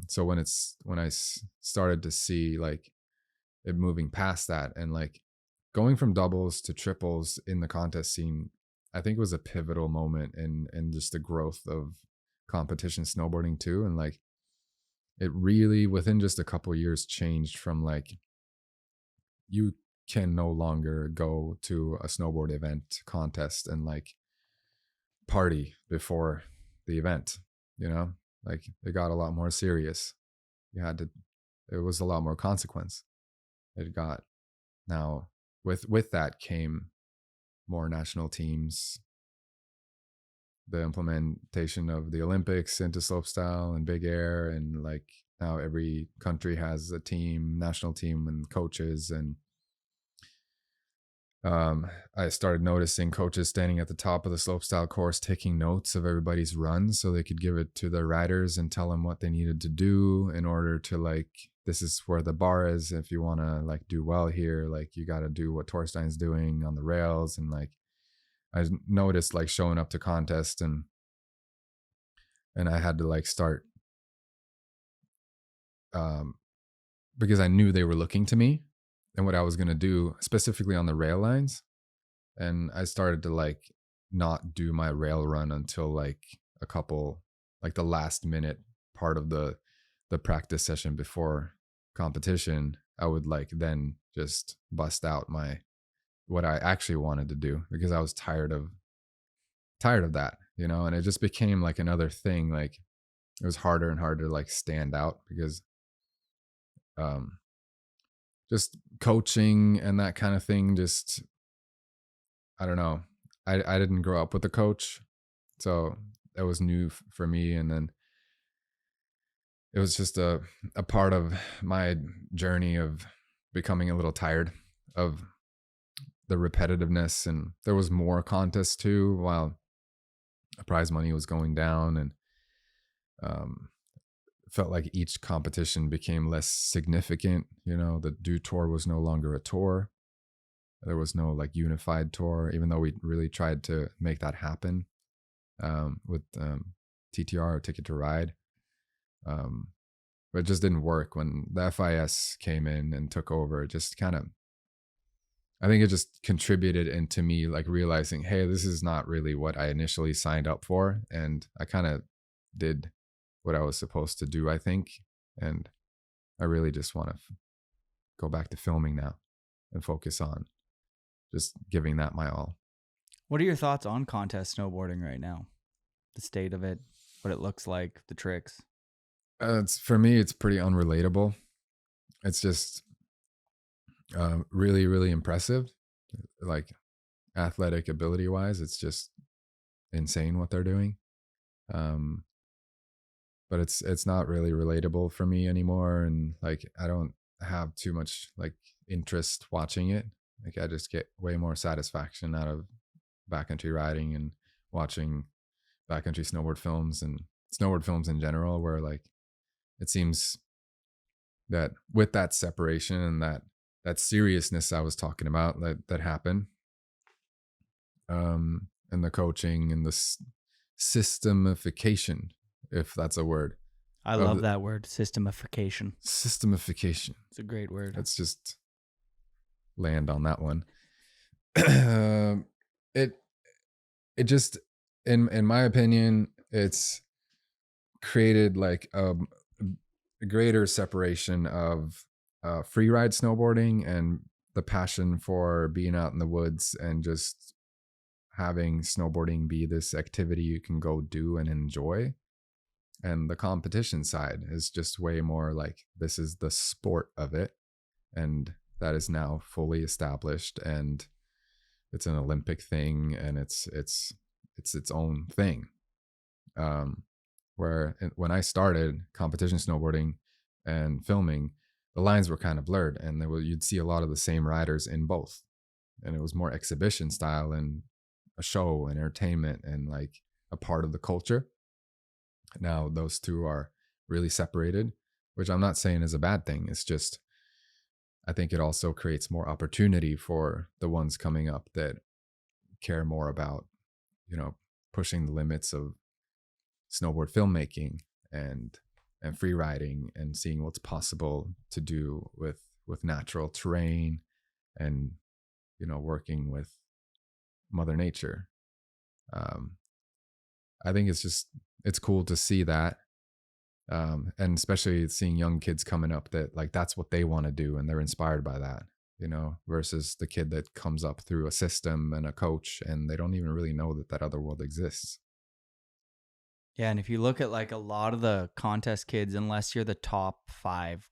So when I started to see like it moving past that and like going from doubles to triples in the contest scene, I think it was a pivotal moment in just the growth of competition snowboarding too. And like it really within just a couple years changed from like you can no longer go to a snowboard event contest and like party before the event, you know, like it got a lot more serious. It was a lot more consequence. It got now with that came more national teams, the implementation of the Olympics into slopestyle and big air, and like now every country has a team, national team, and coaches. And I started noticing coaches standing at the top of the slopestyle course taking notes of everybody's runs so they could give it to their riders and tell them what they needed to do in order to like, this is where the bar is. If you want to like do well here, like you got to do what Torstein's doing on the rails. And like I noticed like showing up to contest and I had to like start because I knew they were looking to me and what I was going to do specifically on the rail lines. And I started to like not do my rail run until like a couple, like the last minute part of the practice session before competition. I would like then just bust out what I actually wanted to do because I was tired of that, you know. And it just became like another thing. Like it was harder and harder to like stand out because just coaching and that kind of thing, just I don't know, I didn't grow up with a coach, so it was new for me. And then it was just a part of my journey of becoming a little tired of the repetitiveness. And there was more contests too while prize money was going down, and felt like each competition became less significant. You know, the Do Tour was no longer a tour. There was no like unified tour, even though we really tried to make that happen with TTR or Ticket to Ride. But it just didn't work when the FIS came in and took over. It just kind of, I think it just contributed into me like realizing, hey, this is not really what I initially signed up for. And I kind of did what I was supposed to do, I think. And I really just want to go back to filming now and focus on just giving that my all. What are your thoughts on contest snowboarding right now? The state of it, what it looks like, the tricks? For me, it's pretty unrelatable. It's just really, really impressive. Like athletic ability wise, it's just insane what they're doing. But it's not really relatable for me anymore. And like, I don't have too much like interest watching it. Like I just get way more satisfaction out of backcountry riding and watching backcountry snowboard films and snowboard films in general, where like it seems that with that separation and that seriousness I was talking about that happened, and the coaching and the systemification, if that's a word. I love that word, systemification. Systemification. It's a great word. Let's just land on that one. It just, in my opinion, it's created like a greater separation of free ride snowboarding and the passion for being out in the woods and just having snowboarding be this activity you can go do and enjoy. And the competition side is just way more like, this is the sport of it, and that is now fully established, and it's an Olympic thing, and it's its own thing. Where when I started competition snowboarding and filming, the lines were kind of blurred, and you'd see a lot of the same riders in both, and it was more exhibition style and a show and entertainment and like a part of the culture. Now those two are really separated, which I'm not saying is a bad thing. It's just, I think it also creates more opportunity for the ones coming up that care more about, pushing the limits of snowboard filmmaking and free riding, and seeing what's possible to do with natural terrain, and working with Mother Nature. I think it's cool to see that, and especially seeing young kids coming up that like that's what they want to do, and they're inspired by that, versus the kid that comes up through a system and a coach, and they don't even really know that other world exists. Yeah, and if you look at like a lot of the contest kids, unless you're the top 5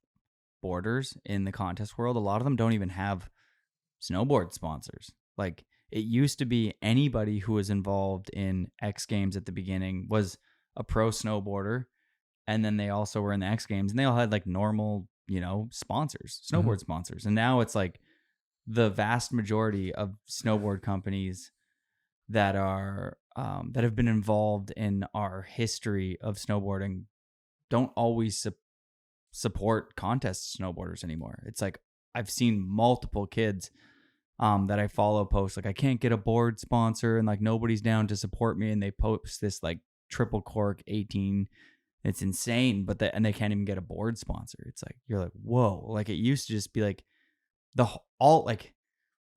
boarders in the contest world, a lot of them don't even have snowboard sponsors. Like, it used to be anybody who was involved in X Games at the beginning was a pro snowboarder, and then they also were in the X Games, and they all had like normal, sponsors, snowboard sponsors. And now it's like the vast majority of snowboard companies that are that have been involved in our history of snowboarding don't always support contest snowboarders anymore. It's like I've seen multiple kids that I follow post like, I can't get a board sponsor, and like nobody's down to support me, and they post this like triple cork 18. It's insane, but and they can't even get a board sponsor. It's like, you're like, whoa. Like, it used to just be like like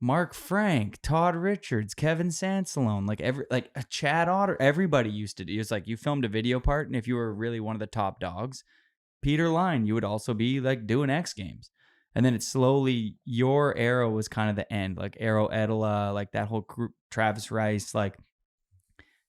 Mark Frank, Todd Richards, Kevin Sansalone, like a Chad Otter, everybody used to do. It's like you filmed a video part, and if you were really one of the top dogs, Peter Line, you would also be like doing X Games. And then it's slowly, your era was kind of the end, like Aero Edela, like that whole group, Travis Rice, like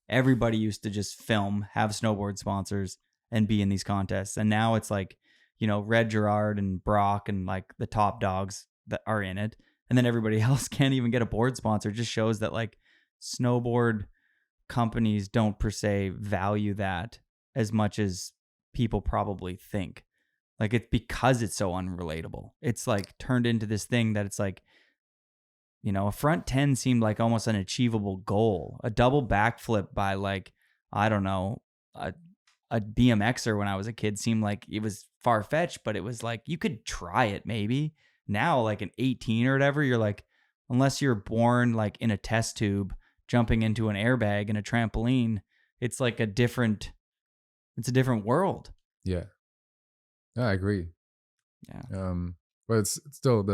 everybody used to just film, have snowboard sponsors, and be in these contests. And now it's like, Red Gerard and Brock and like the top dogs that are in it. And then everybody else can't even get a board sponsor. It just shows that like snowboard companies don't per se value that as much as people probably think. Like, it's because it's so unrelatable. It's like turned into this thing that it's like, a front 10 seemed like almost an achievable goal. A double backflip by like, I don't know, a BMXer when I was a kid seemed like it was far-fetched, but it was like, you could try it maybe. Now, like an 18 or whatever, you're like, unless you're born like in a test tube, jumping into an airbag and a trampoline, it's like a different world. Yeah. I agree. Yeah. But it's still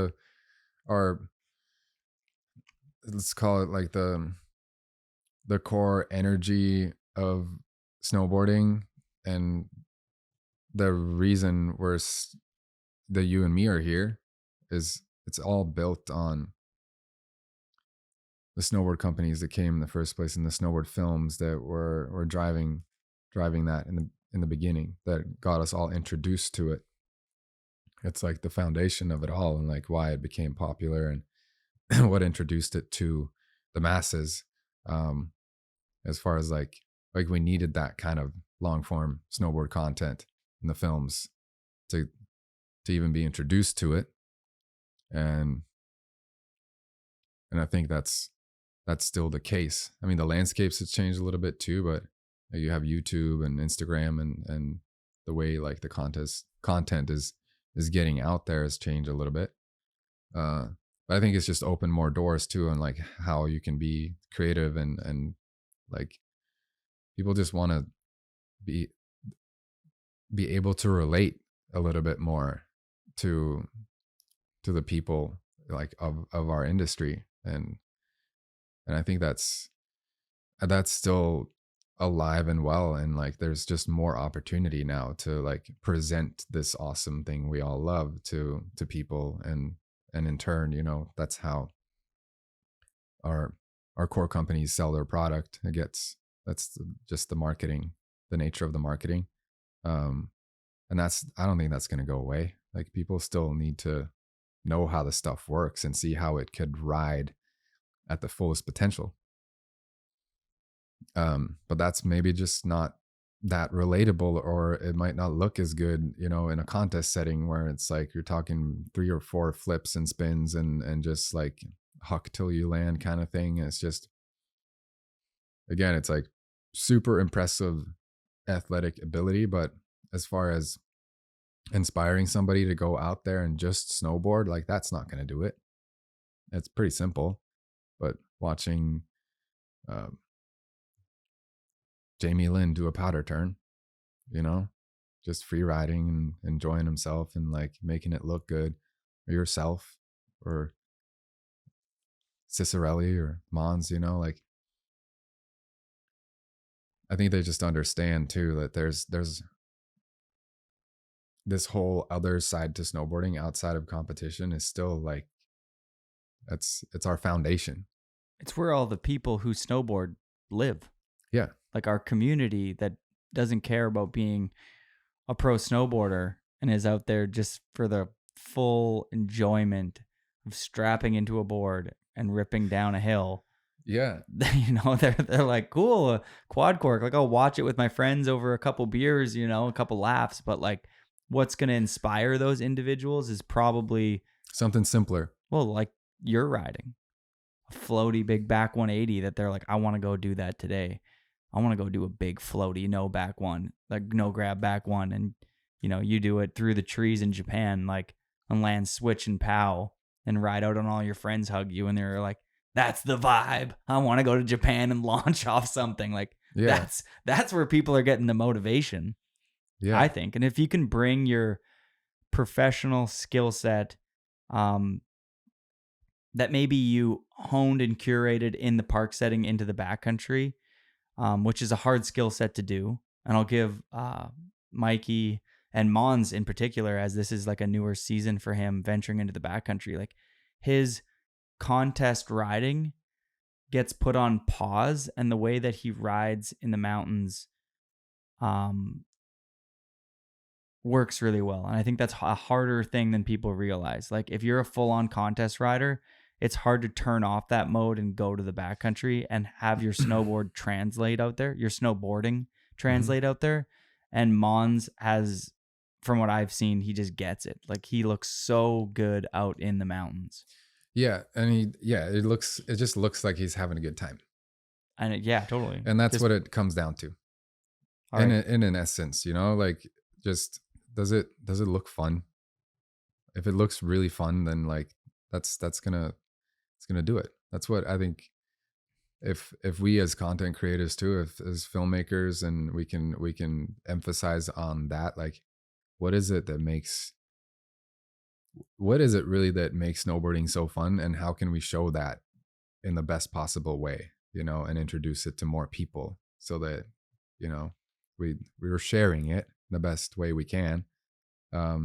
let's call it like the core energy of snowboarding, and the reason that you and me are here is it's all built on the snowboard companies that came in the first place, and the snowboard films that were driving that in the beginning, that got us all introduced to it. It's like the foundation of it all, and like why it became popular, and what introduced it to the masses. As far as like we needed that kind of long form snowboard content in the films to even be introduced to it. And I think that's still the case. I mean, the landscapes have changed a little bit too, but you have YouTube and Instagram, and the way like the content is getting out there has changed a little bit. But I think it's just opened more doors too, and like how you can be creative, and like people just want to be able to relate a little bit more to the people like of our industry, and I think that's still alive and well, and like there's just more opportunity now to like present this awesome thing we all love to people, and in turn, that's how our core companies sell their product. That's just the marketing, the nature of the marketing. And I don't think that's going to go away. Like, people still need to know how the stuff works and see how it could ride at the fullest potential. But that's maybe just not that relatable, or it might not look as good, in a contest setting where it's like you're talking 3 or 4 flips and spins and just like huck till you land kind of thing. It's just, again, it's like super impressive athletic ability, but as far as inspiring somebody to go out there and just snowboard, like, that's not going to do it. It's pretty simple. But watching Jamie Lynn do a powder turn, just free riding and enjoying himself and like making it look good, or yourself, or Cicerelli or Mons, like, I think they just understand too that there's this whole other side to snowboarding outside of competition is still like, it's our foundation. It's where all the people who snowboard live. Yeah. Like our community that doesn't care about being a pro snowboarder and is out there just for the full enjoyment of strapping into a board and ripping down a hill. Yeah. They're like, cool, quad cork. Like, I'll watch it with my friends over a couple beers, a couple laughs. But like, what's going to inspire those individuals is probably something simpler. Well, like you're riding a floaty big back 180 that they're like, I want to go do that today. I want to go do a big floaty, no back one, like no grab back one. And, you do it through the trees in Japan, like on land switch and pow, and ride out on all your friends hug you. And they're like, that's the vibe. I want to go to Japan and launch off something. Like, yeah. That's where people are getting the motivation. Yeah. I think. And if you can bring your professional skill set, that maybe you honed and curated in the park setting into the backcountry, which is a hard skill set to do. And I'll give Mikey and Mons in particular, as this is like a newer season for him venturing into the backcountry, like his contest riding gets put on pause, and the way that he rides in the mountains works really well. And I think that's a harder thing than people realize. Like, if you're a full-on contest rider, it's hard to turn off that mode and go to the backcountry and have your snowboard translate out there, your snowboarding translate out there. And Mons has, from what I've seen, he just gets it. Like, he looks so good out in the mountains. Yeah. And it just looks like he's having a good time. And totally. And that's what it comes down to. In an essence, like, just does it look fun? If it looks really fun, then like it's gonna do it. That's what I think. If we as content creators too, as filmmakers, and we can emphasize on that, like, what is it really that makes snowboarding so fun, and how can we show that in the best possible way, and introduce it to more people so that, we're sharing it the best way we can. I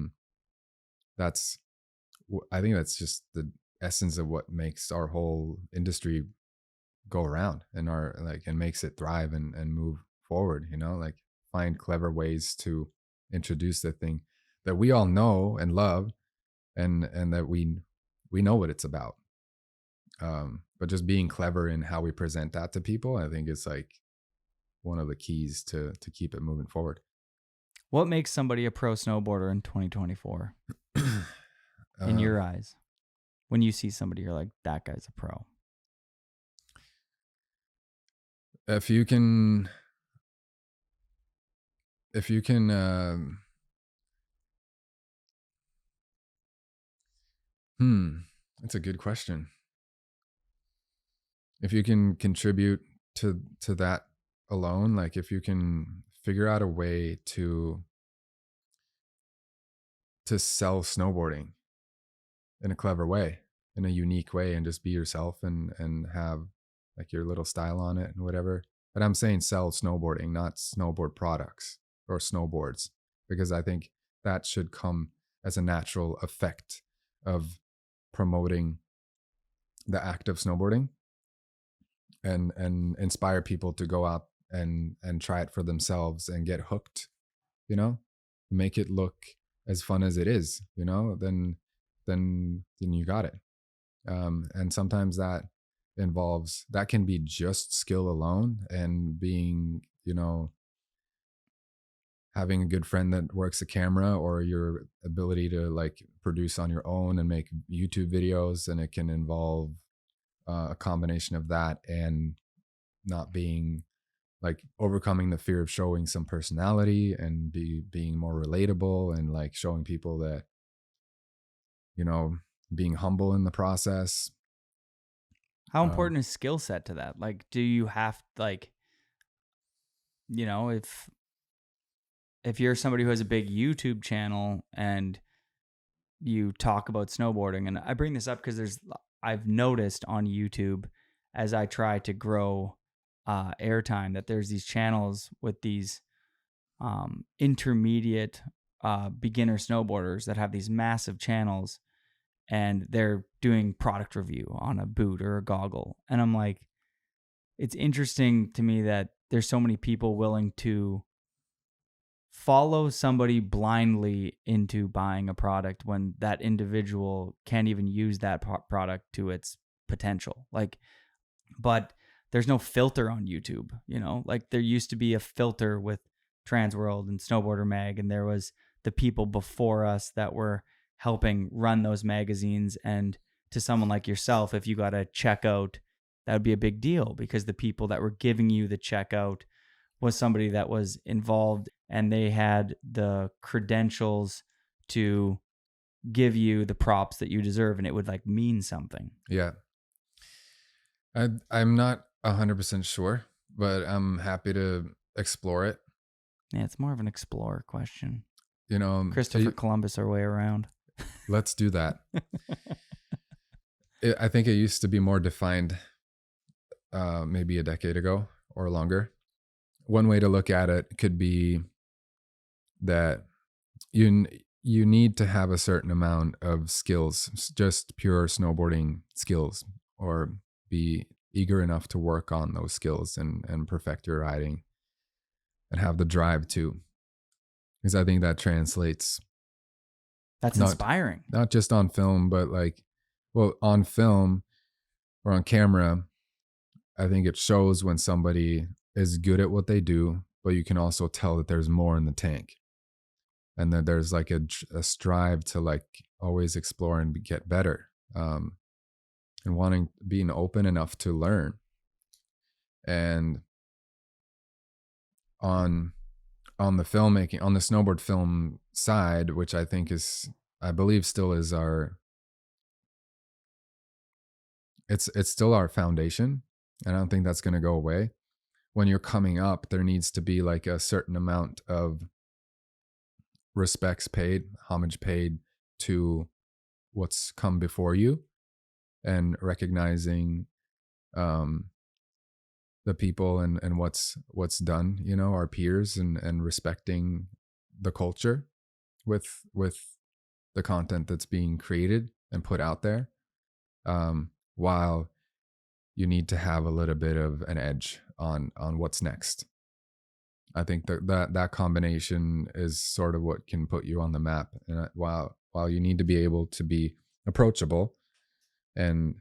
think that's just the essence of what makes our whole industry go around, and and makes it thrive and move forward, like find clever ways to introduce the thing that we all know and love, and that we know what it's about. But just being clever in how we present that to people, I think is like one of the keys to keep it moving forward. What makes somebody a pro snowboarder in 2024 in your eyes? When you see somebody, you're like, that guy's a pro. If you can that's a good question. If you can contribute to that alone, like if you can figure out a way to sell snowboarding in a clever way, in a unique way, and just be yourself and have like your little style on it and whatever. But I'm saying sell snowboarding, not snowboard products or snowboards, because I think that should come as a natural effect of promoting the act of snowboarding, and inspire people to go out and try it for themselves and get hooked make it look as fun as it is, then you got it. And sometimes that can be just skill alone, and being, having a good friend that works a camera, or your ability to like produce on your own and make YouTube videos. And it can involve a combination of that, and not being like overcoming the fear of showing some personality, and being more relatable, and like showing people that, being humble in the process. How important is skill set to that? Like, do you have, like, if you're somebody who has a big YouTube channel and you talk about snowboarding, and I bring this up because I've noticed on YouTube, as I try to grow airtime, that there's these channels with these intermediate beginner snowboarders that have these massive channels, and they're doing product review on a boot or a goggle. And I'm like, it's interesting to me that there's so many people willing to follow somebody blindly into buying a product when that individual can't even use that product to its potential. Like, but there's no filter on YouTube, like there used to be a filter with Transworld and Snowboarder Mag, and there was the people before us that were helping run those magazines. And to someone like yourself, if you got a checkout, that would be a big deal, because the people that were giving you the checkout was somebody that was involved, and they had the credentials to give you the props that you deserve, and it would like mean something. Yeah. I'm not 100% sure, but I'm happy to explore it. Yeah, it's more of an explorer question. Christopher Columbus our way around. Let's do that. I think it used to be more defined maybe a decade ago or longer. One way to look at it could be that you need to have a certain amount of skills, just pure snowboarding skills, or be eager enough to work on those skills and perfect your riding, and have the drive to. Because I think that translates. That's inspiring. Not just on film, but on film or on camera, I think it shows when somebody is good at what they do, but you can also tell that there's more in the tank, and that there's like a strive to like always explore and get better, and being open enough to learn. And on the filmmaking, on the snowboard film side, which I believe still is it's still our foundation, and I don't think that's going to go away. When you're coming up, there needs to be like a certain amount of respects paid, homage paid to what's come before you, and recognizing the people and what's done, our peers, and respecting the culture with the content that's being created and put out there, while you need to have a little bit of an edge on what's next. I think that combination is sort of what can put you on the map. And while you need to be able to be approachable and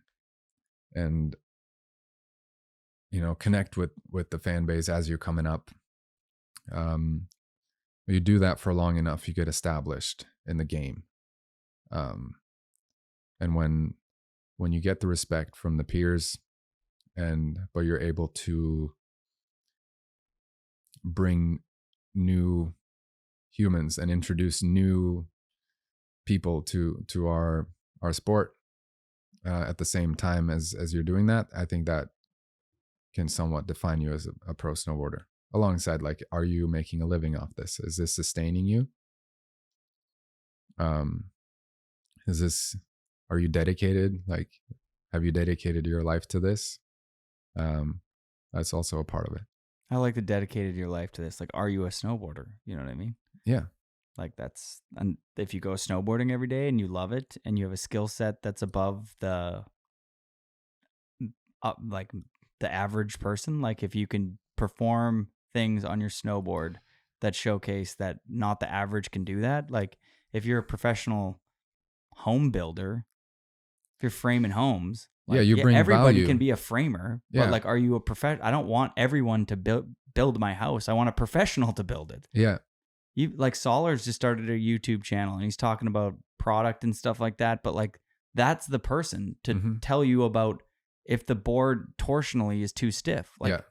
connect with the fan base as you're coming up, you do that for long enough, you get established in the game. And when you get the respect from the peers, but you're able to bring new humans and introduce new people to our sport at the same time as you're doing that, I think that can somewhat define you as a pro snowboarder. Alongside, like, are you making a living off this? Is this sustaining you? Are you dedicated? Like, have you dedicated your life to this? That's also a part of it. I like the dedicated your life to this. Like, are you a snowboarder? You know what I mean? Yeah. Like, and if you go snowboarding every day and you love it and you have a skill set that's above the average person, like if you can perform things on your snowboard that showcase that not the average can do that. Like if you're a professional home builder, if you're framing homes, like, you bring everybody value. can be a framer, Yeah. but like, are you a I don't want everyone to build my house. I want a professional to build it. Yeah. You like Solar's just started a YouTube channel and he's talking about product and stuff like that. But like, that's the person to tell you about if the board torsionally is too stiff. Like, Yeah.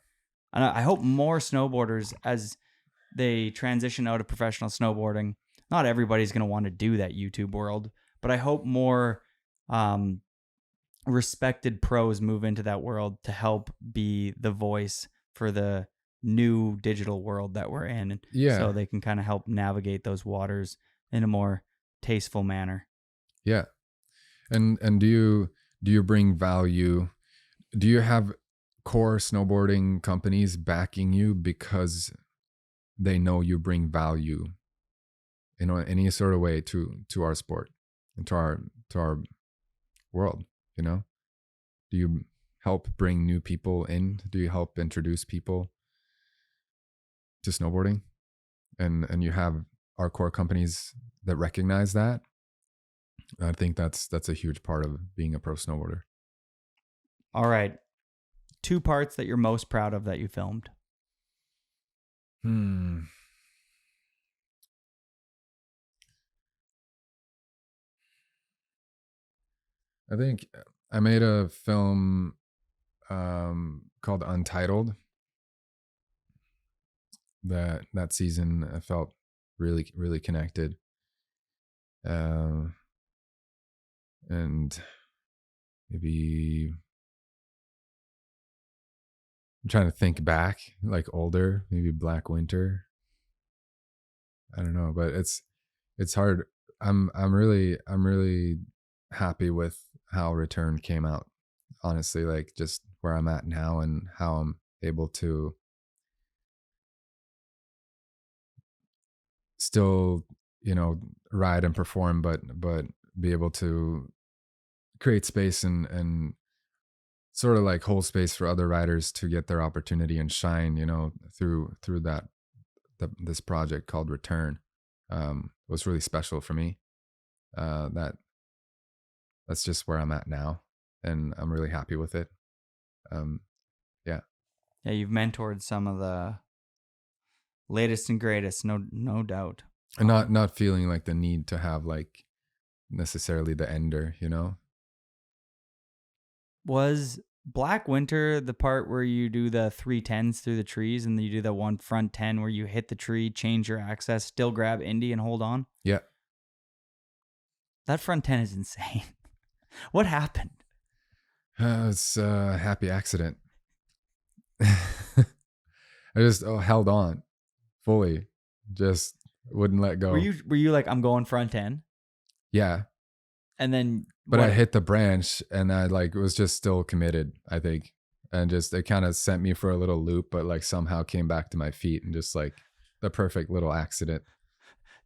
and I hope more snowboarders, as they transition out of professional snowboarding, not everybody's going to want to do that YouTube world, but I hope more respected pros move into that world to help be the voice for the new digital world that we're in. Yeah. So they can kind of help navigate those waters in a more tasteful manner. Yeah. And do you bring value? Do you have core snowboarding companies backing you because they know you bring value in any sort of way to our sport and to our world, you know? Do you help bring new people in? Do you help introduce people to snowboarding? And you have our core companies that recognize that. I think that's a huge part of being a pro snowboarder. All right. 2 parts that you're most proud of that you filmed. I think I made a film called Untitled. That season I felt really, really connected. And maybe I'm trying to think back, like older, maybe Black Winter. I don't know, but it's hard. I'm really happy with how Return came out. Honestly, like just where I'm at now and how I'm able to still, ride and perform, but be able to create space and sort of like hold space for other riders to get their opportunity and shine, through this project called Return. Was really special for me. That's just where I'm at now, and I'm really happy with it. Yeah, you've mentored some of the latest and greatest, no doubt. And not feeling like the need to have like necessarily the ender, Was Black Winter the part where you do the 310s through the trees and then you do the one front 10 where you hit the tree, change your access, still grab Indy and hold on? Yeah. That front 10 is insane. What happened? It's a happy accident. I just held on fully, just wouldn't let go. Were you like, I'm going front 10? Yeah. And then but I hit the branch and I like was just still committed, I think. And just it kind of sent me for a little loop, but like somehow came back to my feet and just like the perfect little accident.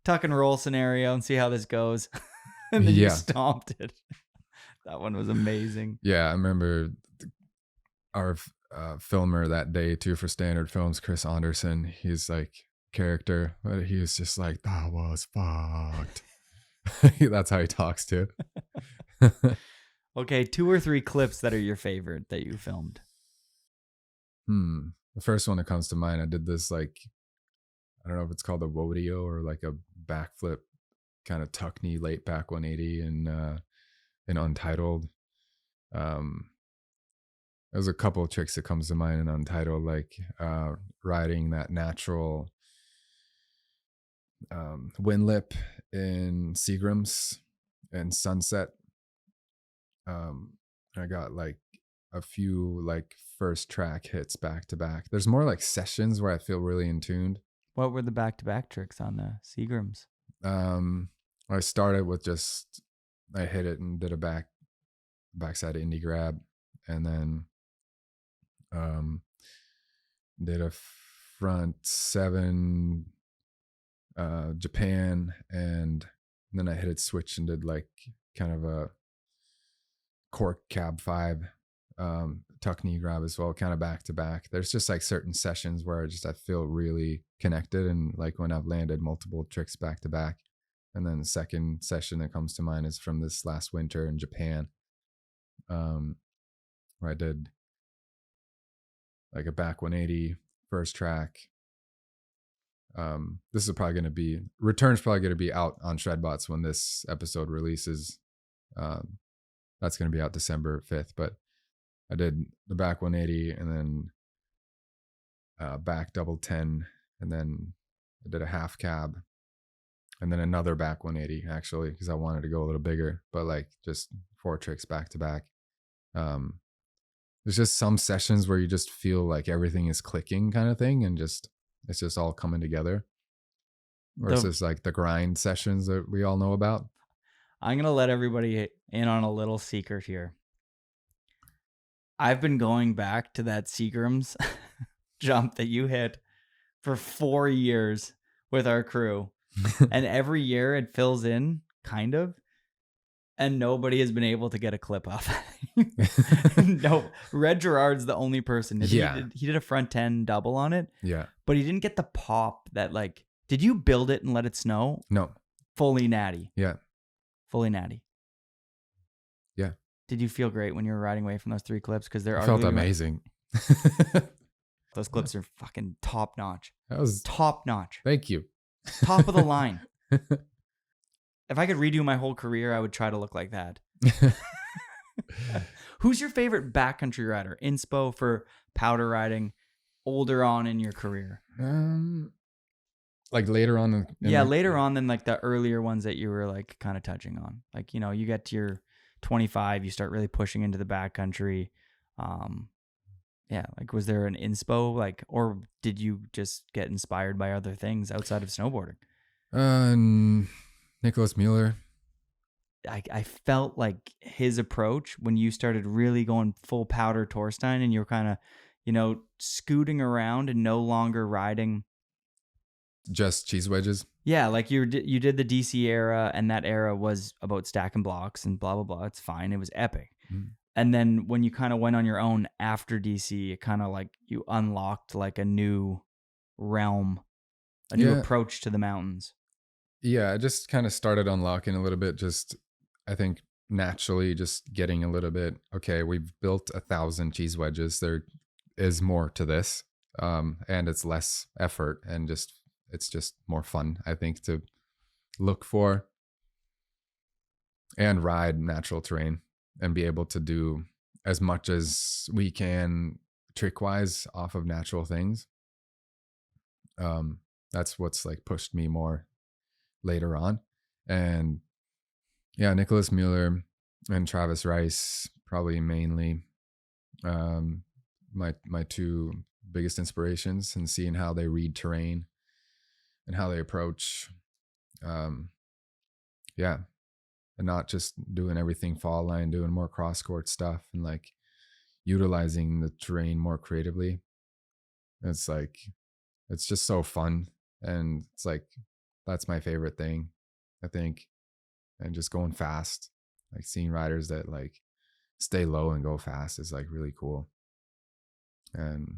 Tuck and roll scenario and see how this goes. And then you stomped it. That one was amazing. Yeah, I remember our filmer that day too for Standard Films, Chris Anderson. He's like character, but he was just like, that was fucked. That's how he talks too. Okay, 2 or 3 clips that are your favorite that you filmed. The first one that comes to mind, I did this like, I don't know if it's called a rodeo or like a backflip kind of tuck knee late back 180 in Untitled. There's a couple of tricks that comes to mind in Untitled, like riding that natural wind lip in Seagram's and Sunset. I got like a few like first track hits back to back. There's more like sessions where I feel really in tuned. What were the back-to-back tricks on the Seagram's? I started with just I hit it and did a backside indie grab, and then did a front 7 Japan, and then I hit it switch and did like kind of a cork cab 5 tuck knee grab as well, kind of back to back. There's just like certain sessions where I feel really connected. And like when I've landed multiple tricks back to back. And then the second session that comes to mind is from this last winter in Japan, where I did like a back 180 first track. This is probably going to be, Return's probably going to be out on Shredbots when this episode releases. That's going to be out December 5th, but I did the back 180 and then back double 10, and then I did a half cab and then another back 180 actually, because I wanted to go a little bigger, but like just 4 tricks back to back. There's just some sessions where you just feel like everything is clicking kind of thing, and just it's just all coming together. Versus like the grind sessions that we all know about. I'm going to let everybody in on a little secret here. I've been going back to that Seagram's jump that you hit for 4 years with our crew. And every year it fills in, kind of. And nobody has been able to get a clip off. No, Red Gerard's the only person. Yeah. He did a front 10 double on it. Yeah. But he didn't get the pop that like, did you build it and let it snow? No. Fully natty. Yeah. Fully natty. Yeah. Did you feel great when you were riding away from those 3 clips? Because they're I felt amazing. Those clips are fucking top notch. That was top notch. Thank you. Top of the line. If I could redo my whole career, I would try to look like that. Who's your favorite backcountry rider? Inspo for powder riding, older on in your career? Like later on. Later on than like the earlier ones that you were like kind of touching on. Like, you know, you get to your 25, you start really pushing into the backcountry. Like was there an inspo, like, or did you just get inspired by other things outside of snowboarding? Nicholas Mueller. I felt like his approach when you started really going full powder Torstein, and you were kind of, you know, scooting around and no longer riding just cheese wedges. Yeah, like you did the DC era, and that era was about stacking blocks and blah blah blah. It's fine. It was epic. Mm. And then when you kind of went on your own after DC, it kind of like you unlocked like a new realm, a new approach to the mountains. Yeah, I just kind of started unlocking a little bit. Just, I think naturally just getting a little bit, okay, we've built 1,000 cheese wedges. There is more to this. And it's less effort, and it's just more fun, I think, to look for and ride natural terrain and be able to do as much as we can trick wise off of natural things. That's what's like pushed me more later on. And yeah, Nicholas Mueller and Travis Rice, probably mainly my 2 biggest inspirations, and seeing how they read terrain and how they approach, and not just doing everything fall line, doing more cross court stuff, and like utilizing the terrain more creatively. It's like, it's just so fun, and it's like, that's my favorite thing, I think. And just going fast, like seeing riders that like stay low and go fast is like really cool. And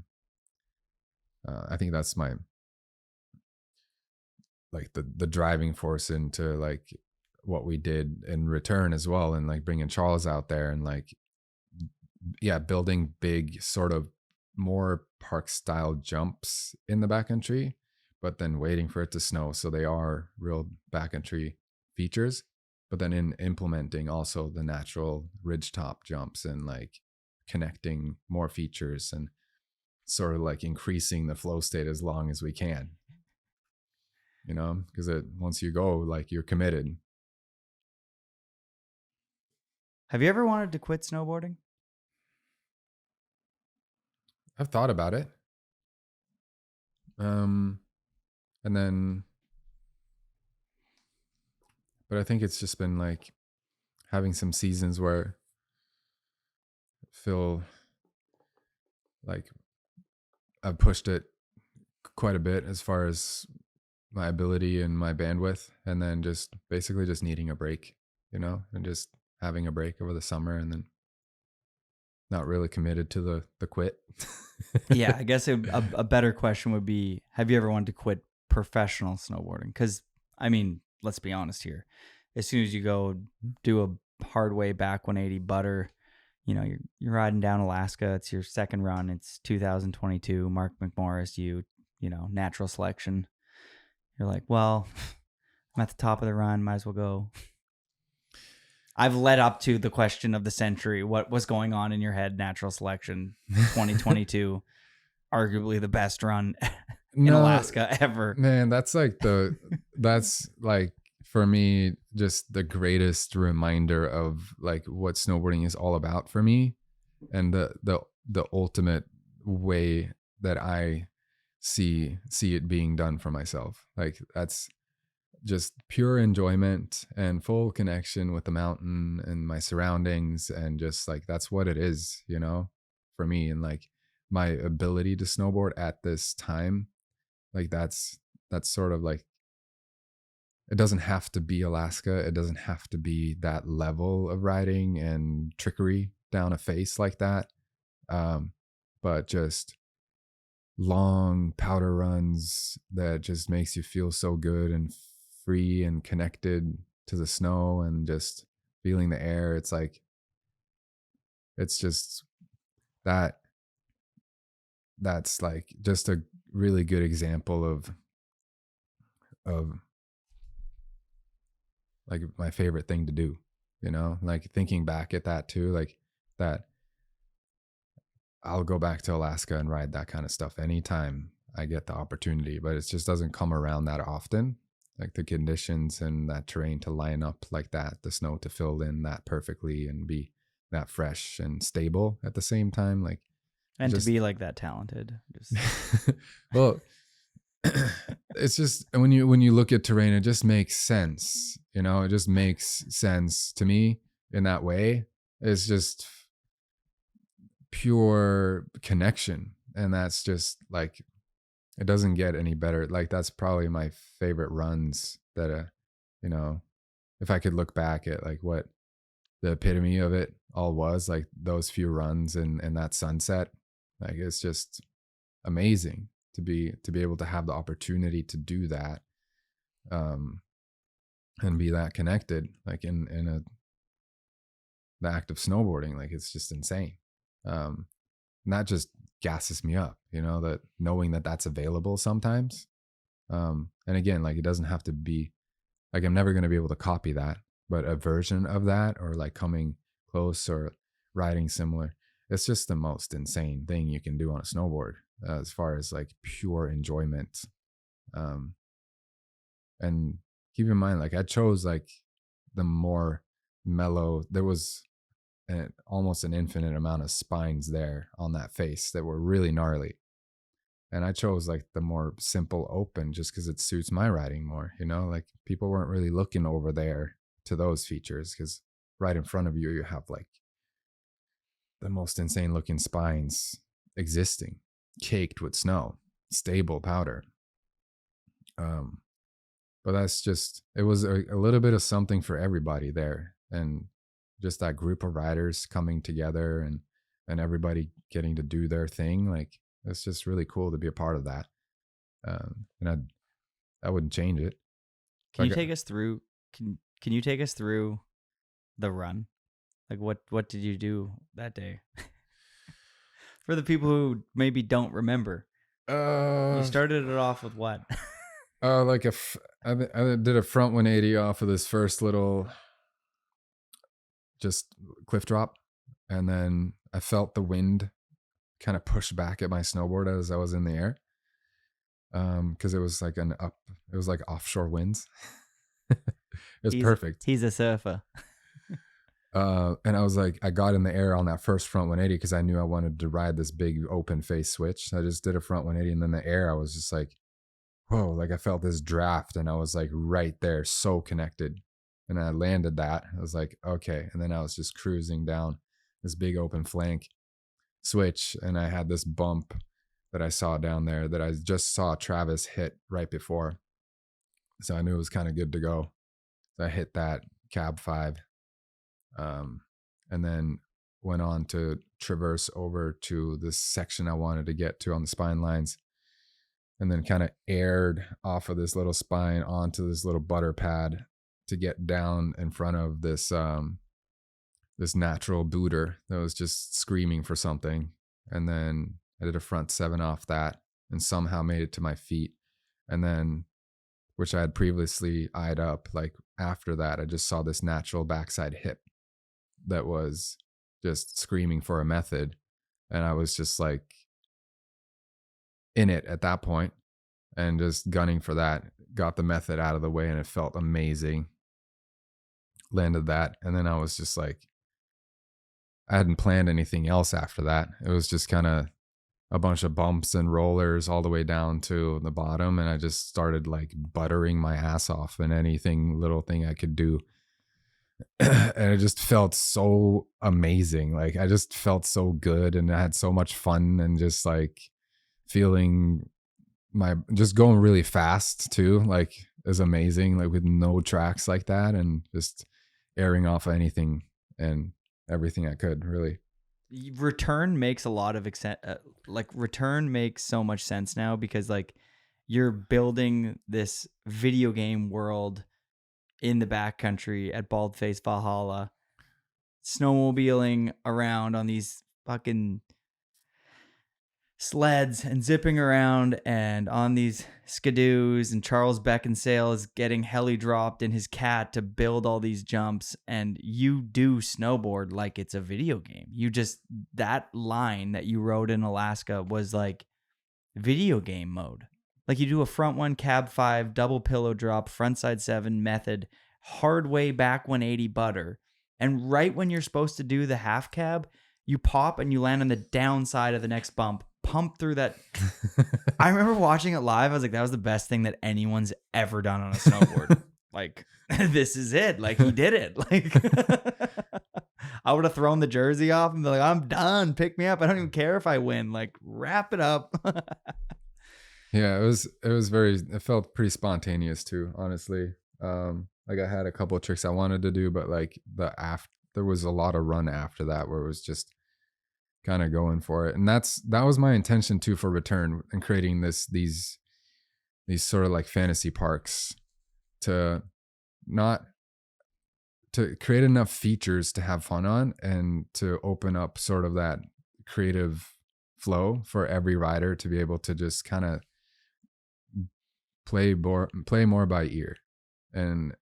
I think that's my, like the driving force into like what we did in Return as well, and like bringing Charles out there, and like, building big sort of more park style jumps in the backcountry, but then waiting for it to snow, so they are real backcountry features, but then in implementing also the natural ridgetop jumps, and like connecting more features, and sort of like increasing the flow state as long as we can, you know, because once you go, like, you're committed. Have you ever wanted to quit snowboarding? I've thought about it. And then, but I think it's just been like having some seasons where I feel like I've pushed it quite a bit as far as my ability and my bandwidth, and then just basically just needing a break, you know, and just having a break over the summer, and then not really committed to the quit. Yeah, I guess a better question would be, have you ever wanted to quit professional snowboarding? Because, I mean, let's be honest here. As soon as you go do a hard way back 180 butter, you know, you're riding down Alaska. It's your second run. It's 2022. Mark McMorris, you know, natural selection. You're like, well, I'm at the top of the run. Might as well go. I've led up to the question of the century. What was going on in your head? Natural selection, 2022, arguably the best run in Alaska ever. Man, that's like for me, just the greatest reminder of like what snowboarding is all about for me, and the ultimate way that I see it being done for myself. Like that's just pure enjoyment and full connection with the mountain and my surroundings, and just like that's what it is, you know, for me. And like my ability to snowboard at this time, like that's sort of like, it doesn't have to be Alaska, it doesn't have to be that level of riding and trickery down a face like that, but just long powder runs that just makes you feel so good and free and connected to the snow and just feeling the air. It's like, it's just that's like just a really good example of like my favorite thing to do, you know, like thinking back at that too, like that I'll go back to Alaska and ride that kind of stuff anytime I get the opportunity, but it just doesn't come around that often. Like the conditions and that terrain to line up like that, the snow to fill in that perfectly and be that fresh and stable at the same time. Like, and to be like that talented. Just... well, it's just when you look at terrain, it just makes sense. You know, it just makes sense to me in that way. It's just pure connection. And that's just like, it doesn't get any better. Like that's probably my favorite runs that, you know, if I could look back at like what the epitome of it all was, like those few runs and that sunset, like it's just amazing to be able to have the opportunity to do that, and be that connected, like in the act of snowboarding. Like it's just insane. And that just gasses me up, you know, that knowing that that's available sometimes. And again, like it doesn't have to be like, I'm never going to be able to copy that, but a version of that, or like coming close or riding similar, it's just the most insane thing you can do on a snowboard, as far as like pure enjoyment. And keep in mind, like I chose like the more mellow, there was almost an infinite amount of spines there on that face that were really gnarly. And I chose like the more simple open just because it suits my riding more, you know, like people weren't really looking over there to those features, because right in front of you, you have like the most insane looking spines existing, caked with snow, stable powder. But that's just, it was a little bit of something for everybody there. And just that group of riders coming together and everybody getting to do their thing. Like, it's just really cool to be a part of that. And I wouldn't change it. Can you take us through, can you take us through the run? Like what did you do that day? For the people who maybe don't remember. You started it off with what? Like I did a front 180 off of this first little just cliff drop, and then I felt the wind kind of push back at my snowboard as I was in the air, because it was like it was like offshore winds. It's perfect. He's a surfer. And I was like, I got in the air on that first front 180 because I knew I wanted to ride this big open face switch. I just did a front 180, and then the air, I was just like, whoa, like I felt this draft, and I was like right there, so connected. And I landed that. I was like, okay. And then I was just cruising down this big open flank switch, and I had this bump that I saw down there that I just saw Travis hit right before. So I knew it was kind of good to go. So I hit that cab 5. And then went on to traverse over to this section I wanted to get to on the spine lines, and then kind of aired off of this little spine onto this little butter pad to get down in front of this this natural booter that was just screaming for something. And then I did a front 7 off that and somehow made it to my feet. And then, which I had previously eyed up, like after that, I just saw this natural backside hip that was just screaming for a method. And I was just like in it at that point and just gunning for that. Got the method out of the way and it felt amazing. Landed that. And then I was just like, I hadn't planned anything else after that. It was just kind of a bunch of bumps and rollers all the way down to the bottom. And I just started like buttering my ass off in little thing I could do. And it just felt so amazing. Like I just felt so good and I had so much fun and just like feeling just going really fast too. Like is amazing. Like with no tracks like that and just airing off anything and everything I could really. Return makes a lot of return makes so much sense now because like you're building this video game world in the backcountry at Baldface Valhalla, snowmobiling around on these fucking sleds and zipping around and on these skidoos, and Charles Beckinsale is getting heli dropped in his cat to build all these jumps, and you do snowboard like it's a video game. That line that you rode in Alaska was like video game mode. Like you do a front 1 cab 5 double pillow drop frontside 7 method hard way back 180 butter, and right when you're supposed to do the half cab, you pop and you land on the downside of the next bump, pump through that. I remember watching it live. I was like, that was the best thing that anyone's ever done on a snowboard. Like, this is it. Like, he did it. Like, I would have thrown the jersey off and be like, I'm done. Pick me up. I don't even care if I win. Like, wrap it up. Yeah, it felt pretty spontaneous too, honestly. Like I had a couple of tricks I wanted to do, but like there was a lot of run after that where it was just kind of going for it. And that was my intention too for Return and creating these sort of like fantasy parks to create enough features to have fun on and to open up sort of that creative flow for every rider to be able to just kind of play more by ear and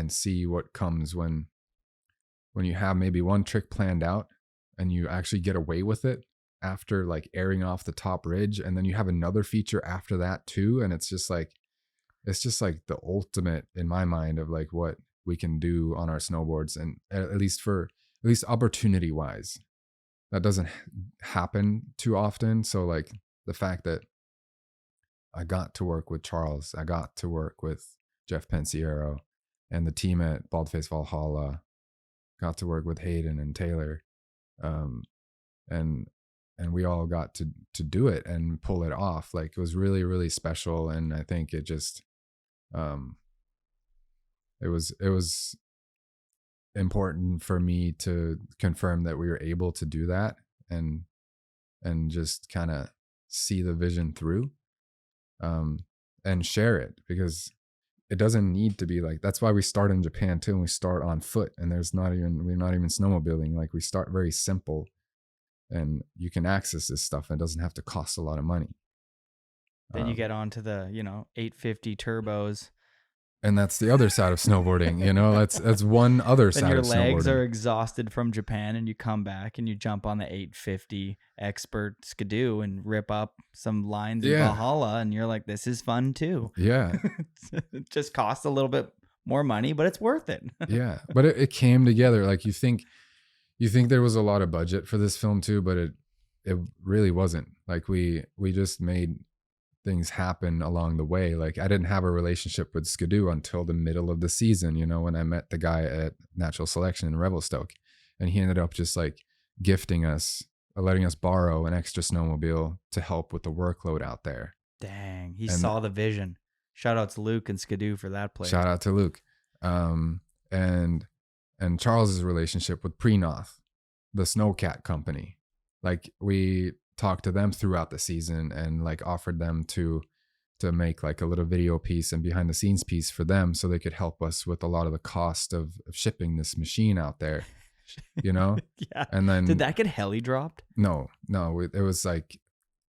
see what comes when you have maybe one trick planned out and you actually get away with it after like airing off the top ridge, and then you have another feature after that too, and it's just like the ultimate in my mind of like what we can do on our snowboards, and at least opportunity wise that doesn't happen too often. So like the fact that I got to work with Charles, I got to work with Jeff Pensiero and the team at Baldface Valhalla, got to work with Hayden and Taylor, and we all got to do it and pull it off. Like it was really, really special. And I think it just, it was important for me to confirm that we were able to do that and just kind of see the vision through, and share it, because it doesn't need to be like, that's why we start in Japan too. And we start on foot, and we're not even snowmobiling. Like we start very simple, and you can access this stuff and it doesn't have to cost a lot of money. Then you get onto the, 850 turbos. And that's the other side of snowboarding, that's one other side of snowboarding. Then your legs are exhausted from Japan, and you come back and you jump on the 850 expert skidoo and rip up some lines in Valhalla, and you're like, this is fun too. Yeah. It just costs a little bit more money, but it's worth it. Yeah. But it came together. Like you think there was a lot of budget for this film too, but it really wasn't. Like we just made things happen along the way. Like I didn't have a relationship with Skidoo until the middle of the season, when I met the guy at Natural Selection in Revelstoke, and he ended up just like gifting us, letting us borrow an extra snowmobile to help with the workload out there. Dang, he saw the vision. Shout out to Luke and Skidoo for that play. Shout out to Luke. And Charles's relationship with Prenoth, the Snowcat company. Like we talked to them throughout the season and like offered them to make like a little video piece and behind the scenes piece for them so they could help us with a lot of the cost of shipping this machine out there, you know? Yeah. And then Did that get heli dropped? No, it was like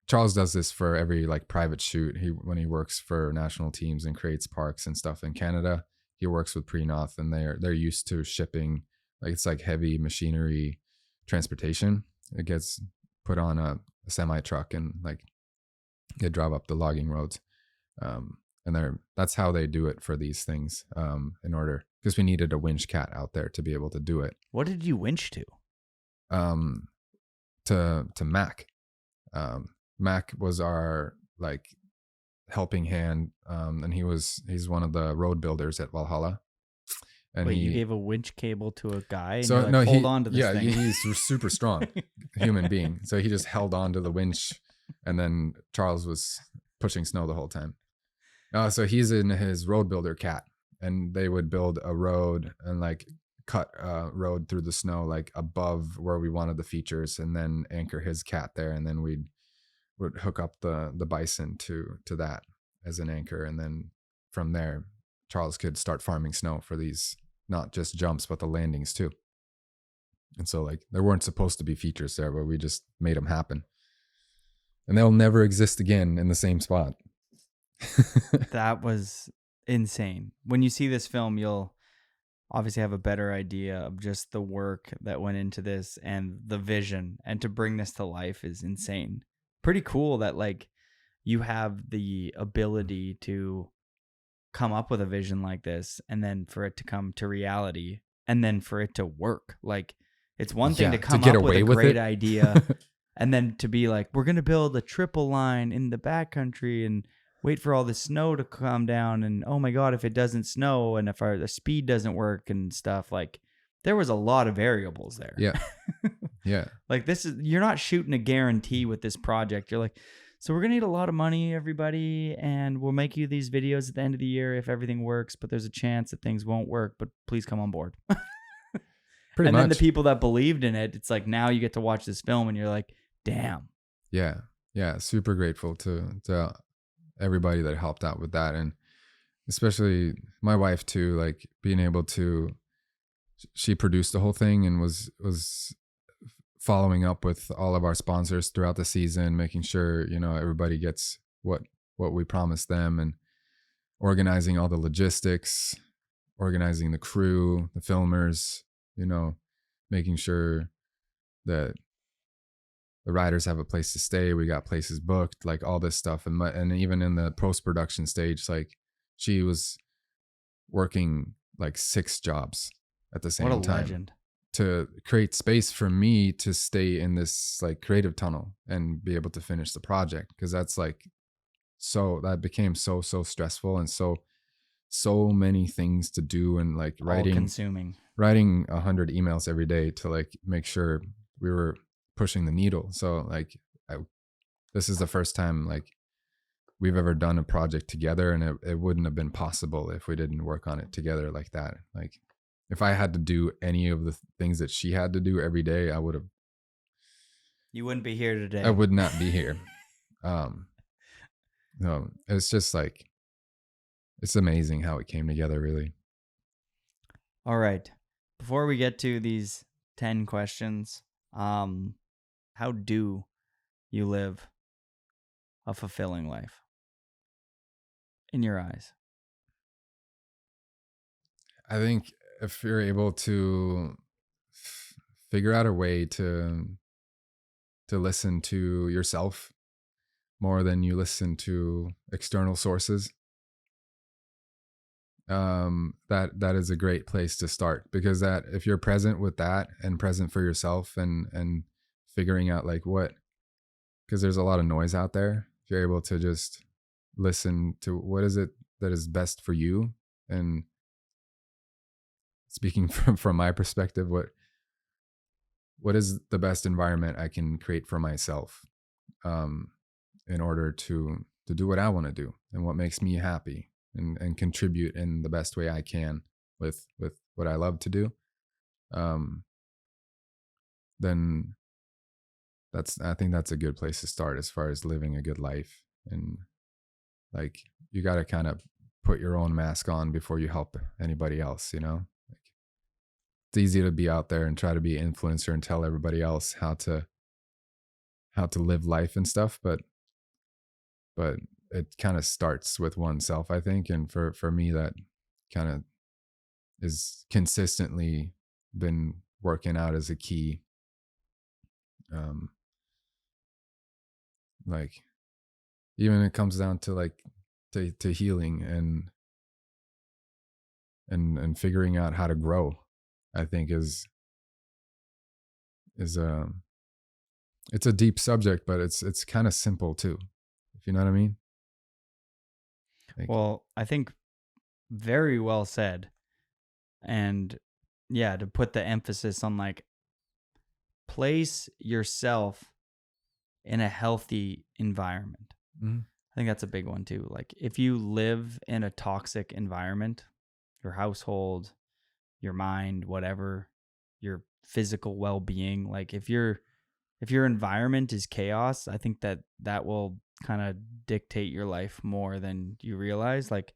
Charles does this for every like private shoot. When he works for national teams and creates parks and stuff in Canada, he works with Prenoth, and they're used to shipping, like it's like heavy machinery transportation. It gets put on a semi truck and like they drive up the logging roads. And that's how they do it for these things. In order, because we needed a winch cat out there to be able to do it. What did you winch to? To Mac. Mac was our like helping hand, and he's one of the road builders at Valhalla. And Wait, you gave a winch cable to a guy and so you're like, no, hold on to this thing. he's super strong human being. So he just held on to the winch, and then Charles was pushing snow the whole time. So he's in his road builder cat, and they would build a road and like cut a road through the snow like above where we wanted the features, and then anchor his cat there, and then would hook up the bison to that as an anchor, and then from there Charles could start farming snow for these, not just jumps but the landings too. And so like there weren't supposed to be features there, but we just made them happen, and they'll never exist again in the same spot. That was insane. When you see this film, you'll obviously have a better idea of just the work that went into this and the vision, and to bring this to life is insane. Pretty cool that like you have the ability to come up with a vision like this, and then for it to come to reality, and then for it to work. Like it's one thing to come up with a great idea and then to be like, we're going to build a triple line in the backcountry and wait for all the snow to come down, and oh my God, if it doesn't snow and if the speed doesn't work and stuff, like there was a lot of variables there. Yeah. Yeah. Like you're not shooting a guarantee with this project. You're like, so we're going to need a lot of money, everybody, and we'll make you these videos at the end of the year if everything works, but there's a chance that things won't work, but please come on board. Pretty and much. then the people that believed in it, it's like now you get to watch this film and you're like, damn. Yeah. Yeah. Super grateful to everybody that helped out with that, and especially my wife too, like being able to, she produced the whole thing and was following up with all of our sponsors throughout the season, making sure, you know, everybody gets what we promised them, and organizing all the logistics, organizing the crew, the filmers, you know, making sure that the riders have a place to stay. We got places booked, like all this stuff. And even in the post-production stage, like she was working like 6 jobs at the same time. What a legend. To create space for me to stay in this like creative tunnel and be able to finish the project. Cause that's like, that became so stressful, and so many things to do, and like writing 100 emails every day to like make sure we were pushing the needle. So like this is the first time like we've ever done a project together, and it wouldn't have been possible if we didn't work on it together like that. Like if I had to do any of the things that she had to do every day, You wouldn't be here today. I would not be here. No, it's just like, it's amazing how it came together, really. All right. Before we get to these 10 questions, how do you live a fulfilling life in your eyes? I think if you're able to figure out a way to listen to yourself more than you listen to external sources, that is a great place to start, because that if you're present with that and present for yourself and figuring out like because there's a lot of noise out there, if you're able to just listen to what is it that is best for you, and speaking from my perspective, what is the best environment I can create for myself, in order to do what I want to do and what makes me happy, and contribute in the best way I can with what I love to do. then I think that's a good place to start as far as living a good life. And like, you got to kind of put your own mask on before you help anybody else, you know? Like, it's easy to be out there and try to be an influencer and tell everybody else how to live life and stuff, but it kind of starts with oneself, I think. And for me, that kind of is consistently been working out as a key. Like, even when it comes down to like to healing and figuring out how to grow, I think is it's a deep subject, but it's kind of simple too, if you know what I mean. Like, Well, I think very well said. And yeah, to put the emphasis on like, place yourself in a healthy environment. mhm. I think that's a big one too. Like, if you live in a toxic environment, your household, your mind, whatever, your physical well-being, like if your environment is chaos, I think that will kind of dictate your life more than you realize. Like,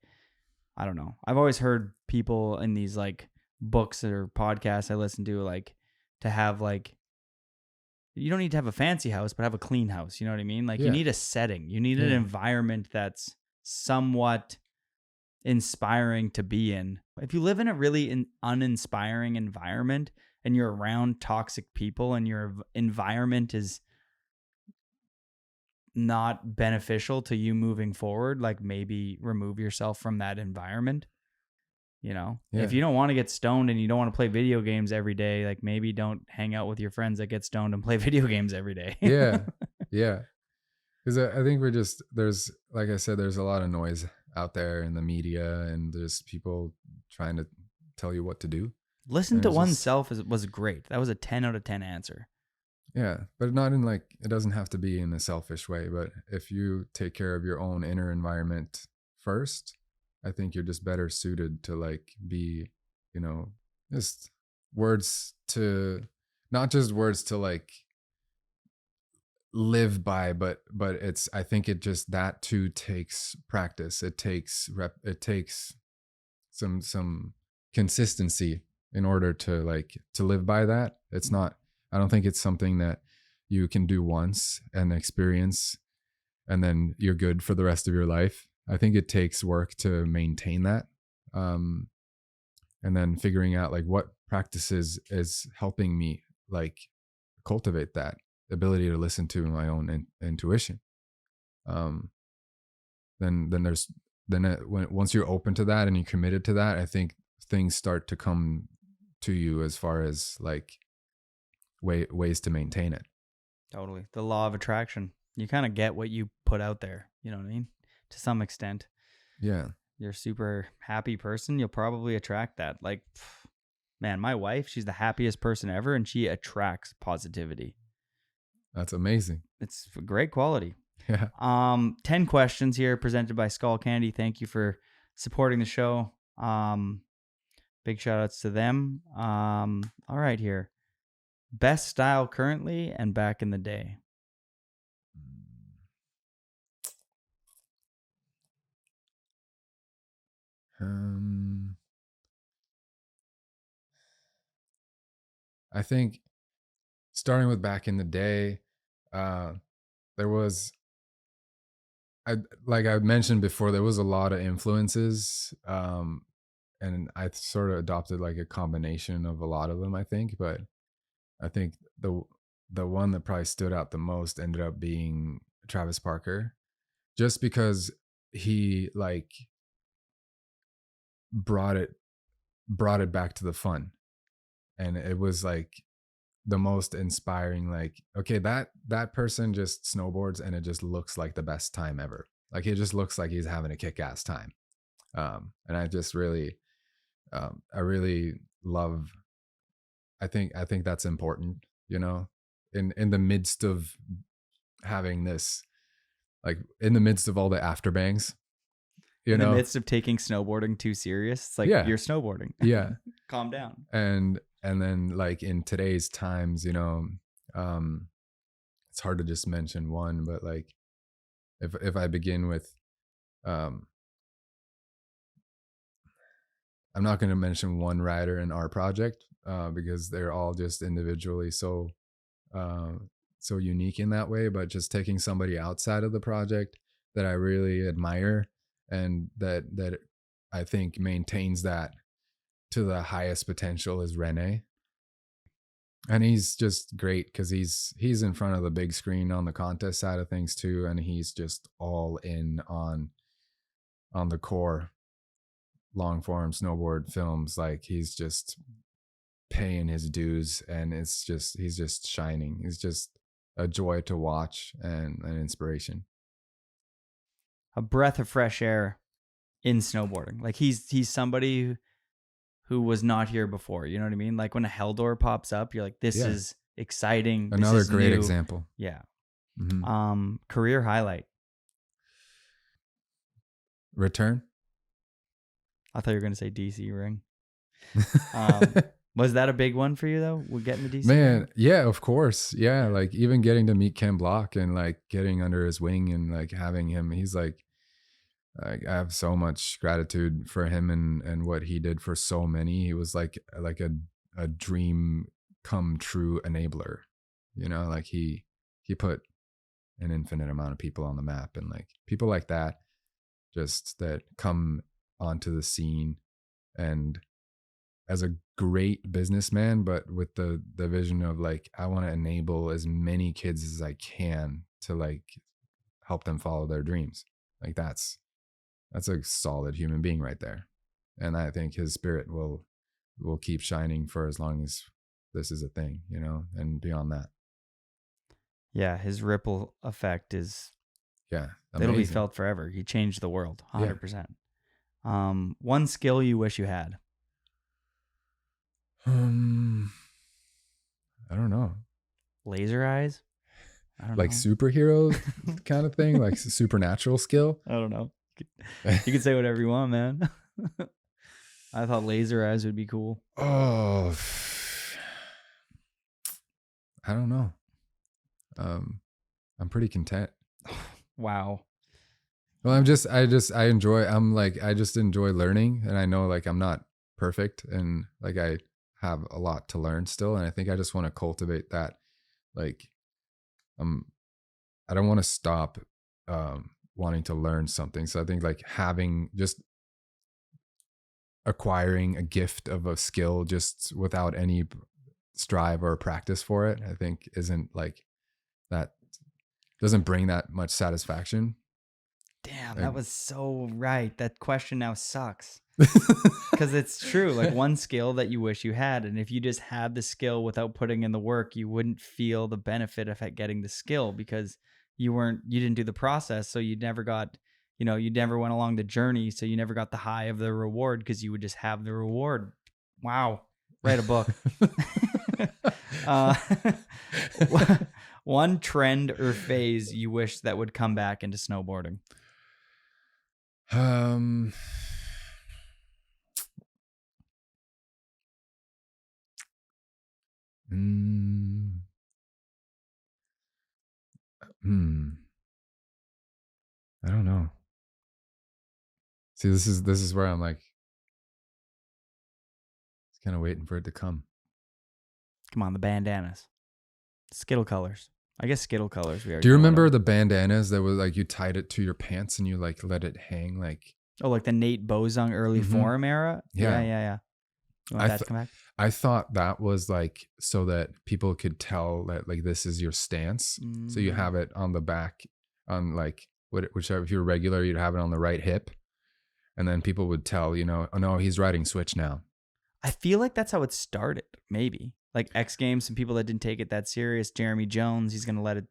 I don't know. I've always heard people in these like books or podcasts I listen to, like, to have like, you don't need to have a fancy house, but have a clean house. You know what I mean? Like, you Yeah. need a setting. You need an Yeah. environment that's somewhat inspiring to be in. If you live in a really uninspiring environment and you're around toxic people and your environment is not beneficial to you moving forward, like, maybe remove yourself from that environment. You know, if Yeah. you don't want to get stoned and you don't want to play video games every day, like, maybe don't hang out with your friends that get stoned and play video games every day. Yeah. Yeah. Because I think there's, like I said, there's a lot of noise out there in the media, and there's people trying to tell you what to do. Listen to There's this- oneself was great. That was a 10 out of 10 answer. Yeah. But not in like, it doesn't have to be in a selfish way, but if you take care of your own inner environment first, I think you're just better suited to like be, you know, just not just words to like live by, but it's, I think it just, that too takes practice. It takes some consistency in order to like to live by that. It's not, I don't think it's something that you can do once and experience and then you're good for the rest of your life. I think it takes work to maintain that. And then figuring out like what practices is helping me like cultivate that ability to listen to my own intuition. Once you're open to that and you're committed to that, I think things start to come to you as far as like ways to maintain it. Totally. The law of attraction. You kind of get what you put out there. You know what I mean? To some extent. Yeah. You're a super happy person, you'll probably attract that. Like, man, my wife, she's the happiest person ever, and she attracts positivity. That's amazing. It's a great quality. Yeah. 10 questions here presented by Skull Candy. Thank you for supporting the show. Big shout outs to them. All right, here. Best style currently and back in the day. I think starting with back in the day, there was, like I mentioned before, there was a lot of influences, and I sort of adopted like a combination of a lot of them, I think. But I think the one that probably stood out the most ended up being Travis Parker, just because he like brought it back to the fun, and it was like the most inspiring. Like, okay, that person just snowboards and it just looks like the best time ever. Like, it just looks like he's having a kick-ass time. And I just really I really love, I think that's important, you know, in the midst of having this, like in the midst of all the afterbangs, you know, In the midst of taking snowboarding too serious. It's like, Yeah. you're snowboarding. yeah. Calm down. And And then like in today's times, it's hard to just mention one, but like if I begin with, I'm not going to mention one rider in our project because they're all just individually so unique in that way. But just taking somebody outside of the project that I really admire and that I think maintains that to the highest potential is Rene. And he's just great because he's in front of the big screen on the contest side of things too, and he's just all in on the core long form snowboard films. Like he's just paying his dues, and he's just shining. He's just a joy to watch and an inspiration. A breath of fresh air in snowboarding. Like he's somebody who was not here before. You know what I mean? Like when a Heldor pops up, you're like, this is exciting. Another this is great new. example. Yeah. Mm-hmm. Career highlight. Return. I thought you were going to say DC ring. Was that a big one for you though? We're getting the DC Man, ring? yeah, of course. Yeah. Like even getting to meet Ken Block and like getting under his wing and like having him, he's like, I have so much gratitude for him and what he did for so many. He was like a dream come true enabler, like he put an infinite amount of people on the map, and like people like that, just that come onto the scene and as a great businessman, but with the vision of like, I want to enable as many kids as I can to like help them follow their dreams. Like that's a solid human being right there. And I think his spirit will keep shining for as long as this is a thing, and beyond that. Yeah, his ripple effect is amazing. It'll be felt forever. He changed the world 100%. One skill you wish you had. I don't know. Laser eyes? I don't like know. Superhero kind of thing, like supernatural skill. I don't know. You can say whatever you want, man. I thought laser eyes would be cool. Oh, I don't know. I'm pretty content. Wow. Well, I just enjoy learning, and I know like I'm not perfect, and like I have a lot to learn still, and I think I just want to cultivate that. Like, I don't want to stop wanting to learn something. So I think like acquiring a gift of a skill just without any strive or practice for it, I think isn't like that, doesn't bring that much satisfaction. Damn, that was so right. That question now sucks. Because it's true. Like one skill that you wish you had, and if you just had the skill without putting in the work, you wouldn't feel the benefit of getting the skill because you didn't do the process. So you never got, you never went along the journey. So you never got the high of the reward because you would just have the reward. Wow. Write a book. One trend or phase you wish that would come back into snowboarding. I don't know. See, this is where I'm like, it's kind of waiting for it to come. Come on, the bandanas, Skittle colors. I guess Skittle colors. Do you remember the bandanas that was like you tied it to your pants and you like let it hang like? Oh, like the Nate Bozung early forum era. Yeah. You want that to come back? I thought that was like so that people could tell that like this is your stance. So you have it on the back, on like whichever, if you're regular, you'd have it on the right hip, and then people would tell, oh no, he's riding switch now. I feel like that's how it started. Maybe like X Games, some people that didn't take it that serious. Jeremy Jones, he's gonna let it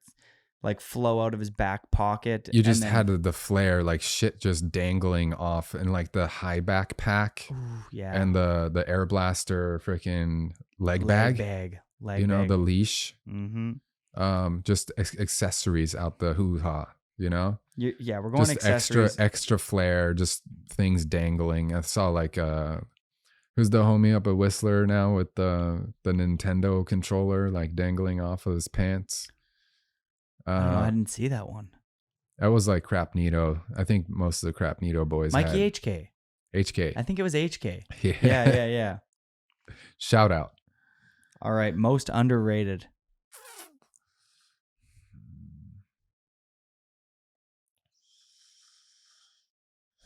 like flow out of his back pocket. You just had the flare, like shit just dangling off, and like the high backpack, and the air blaster freaking leg bag, the leash, just accessories out the hoo-ha, Yeah, we're going just accessories. extra flare, just things dangling. I saw like Who's the homie up at Whistler now with the Nintendo controller like dangling off of his pants? I don't know. I didn't see that one. That was like Crapnito. I think most of the Crapnito boys Mikey had HK. HK. I think it was HK. Yeah. Yeah. Shout out. All right. Most underrated.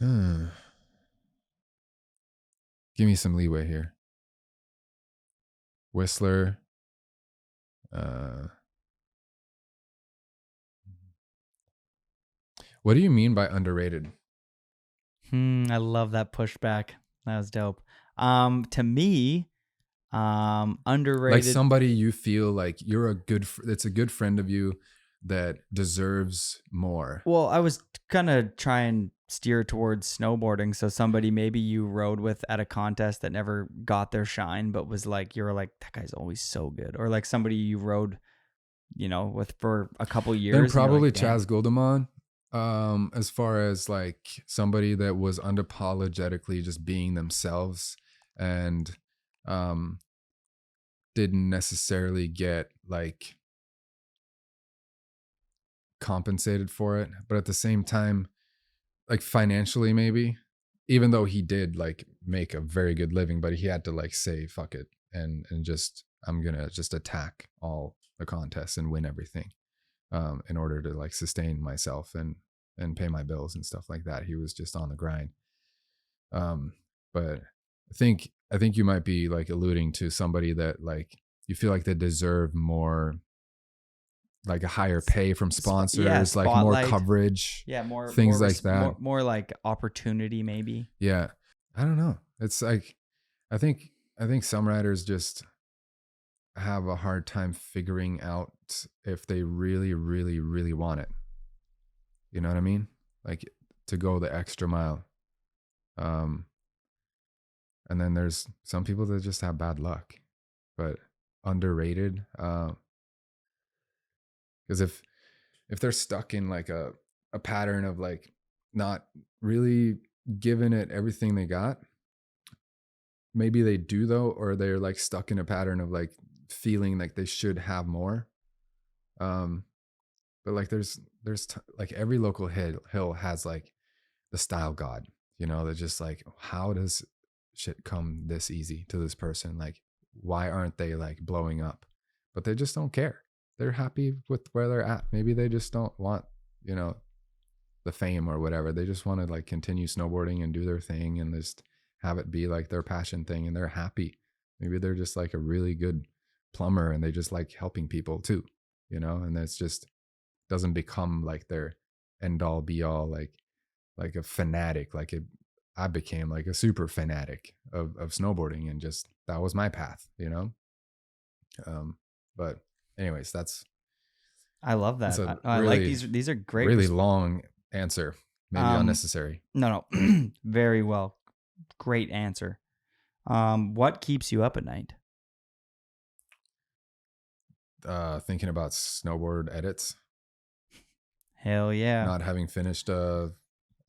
Give me some leeway here. Whistler. What do you mean by underrated? I love that pushback. That was dope. To me, underrated. Like somebody you feel like you're it's a good friend of you that deserves more. Well, I was gonna try and steer towards snowboarding. So somebody maybe you rode with at a contest that never got their shine, but was like, you're like, that guy's always so good. Or like somebody you rode, with for a couple years. Then probably like, Chaz Goldemon. As far as like somebody that was unapologetically just being themselves and didn't necessarily get like compensated for it, but at the same time, like financially maybe, even though he did like make a very good living, but he had to like say fuck it and just I'm gonna just attack all the contests and win everything in order to like sustain myself and pay my bills and stuff like that. He was just on the grind. But I think you might be like alluding to somebody that like you feel like they deserve more, like a higher pay from sponsors, like more coverage, more things more like that, more like opportunity maybe. Yeah, I don't know. It's like I think some riders just have a hard time figuring out if they really, really, really want it. You know what I mean? Like to go the extra mile. And then there's some people that just have bad luck, but underrated. Because if they're stuck in like a pattern of like not really giving it everything they got, maybe they do though, or they're like stuck in a pattern of like feeling like they should have more. But like there's like every local hill has like the style god, they're just like, how does shit come this easy to this person? Like, why aren't they like blowing up? But they just don't care. They're happy with where they're at. Maybe they just don't want, the fame or whatever. They just want to like continue snowboarding and do their thing and just have it be like their passion thing, and they're happy. Maybe they're just like a really good plumber and they just like helping people too, and it's just doesn't become like their end all be all, like a fanatic. I became like a super fanatic of snowboarding, and just that was my path, but anyways, I love that. I really, like these are great. Really long answer, maybe unnecessary. No, very well. Great answer. What keeps you up at night? Thinking about snowboard edits. Hell yeah. Not having finished a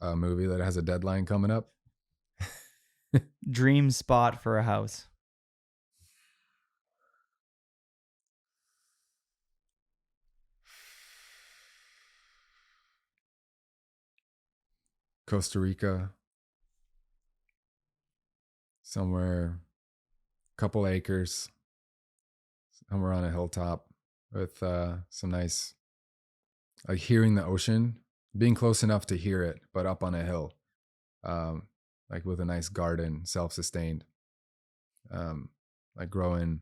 movie that has a deadline coming up. Dream spot for a house. Costa Rica. Somewhere, couple acres, somewhere on a hilltop with some nice, like hearing the ocean, being close enough to hear it, but up on a hill, like with a nice garden, self-sustained, like growing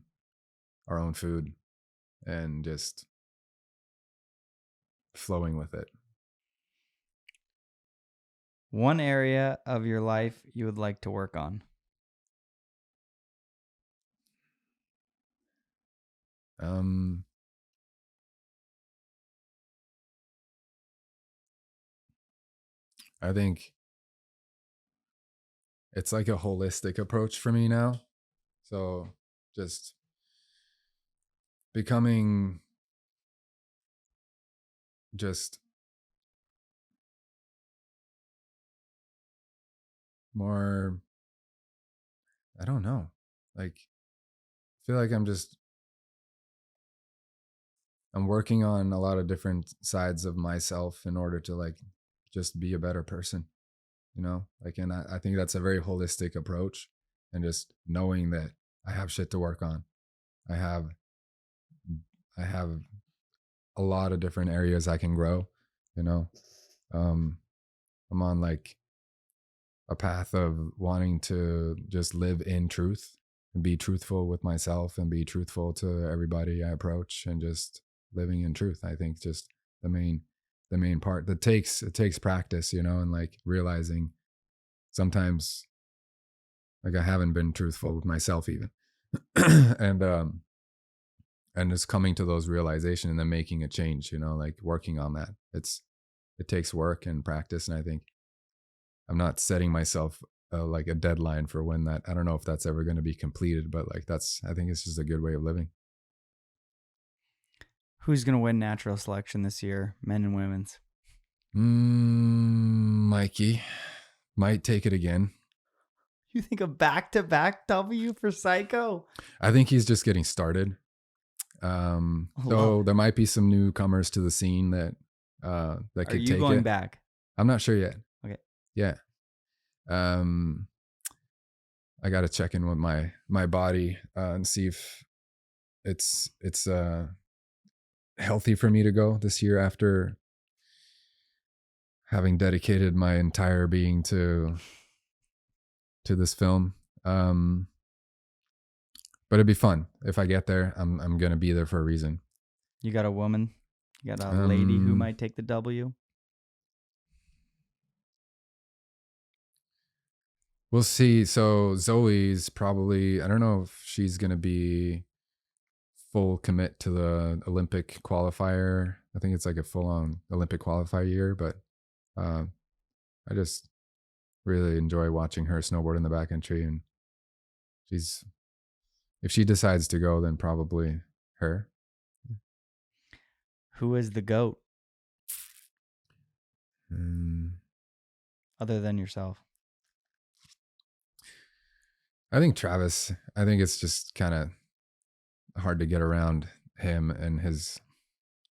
our own food and just flowing with it. One area of your life you would like to work on? I think it's like a holistic approach for me now. So just becoming just more, I don't know. Like, I feel like I'm working on a lot of different sides of myself in order to like just be a better person, you know? Like, and I think that's a very holistic approach, and just knowing that I have shit to work on. I have a lot of different areas I can grow, you know? I'm on like a path of wanting to just live in truth and be truthful with myself and be truthful to everybody I approach, and just living in truth. I think just the main part that it takes practice, you know, and like realizing sometimes like I haven't been truthful with myself even. and just coming to those realizations and then making a change, you know, like working on that. It takes work and practice. And I think I'm not setting myself like a deadline for when that, I don't know if that's ever going to be completed, but like I think it's just a good way of living. Who's going to win natural selection this year, men and women's? Mikey might take it again. You think a back-to-back W for Psycho? I think he's just getting started. So there might be some newcomers to the scene that could take it. Are you going back? I'm not sure yet. Okay. Yeah. I got to check in with my body and see if it's healthy for me to go this year after having dedicated my entire being to this film. But it'd be fun if I get there. I'm gonna be there for a reason. You got a woman? You got a lady who might take the W? We'll see. So Zoe's probably, I don't know if she's gonna be full commit to the Olympic qualifier. I think it's like a full-on Olympic qualifier year, but I just really enjoy watching her snowboard in the backcountry, and if she decides to go, then probably her. Who is the GOAT? Other than yourself? I think Travis. I think it's just kind of hard to get around him and his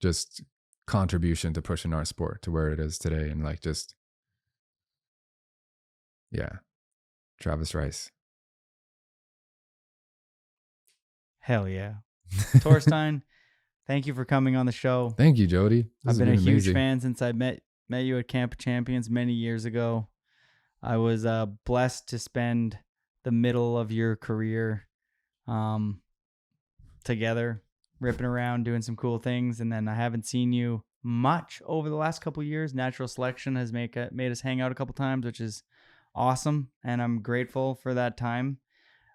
just contribution to pushing our sport to where it is today. And like just, yeah, Travis Rice. Hell yeah. Torstein, thank you for coming on the show. Thank you, Jody. I've been a huge fan since I met you at Camp of Champions many years ago. I was blessed to spend the middle of your career together, ripping around, doing some cool things. And then I haven't seen you much over the last couple of years. Natural selection has made us hang out a couple times, which is awesome. And I'm grateful for that time.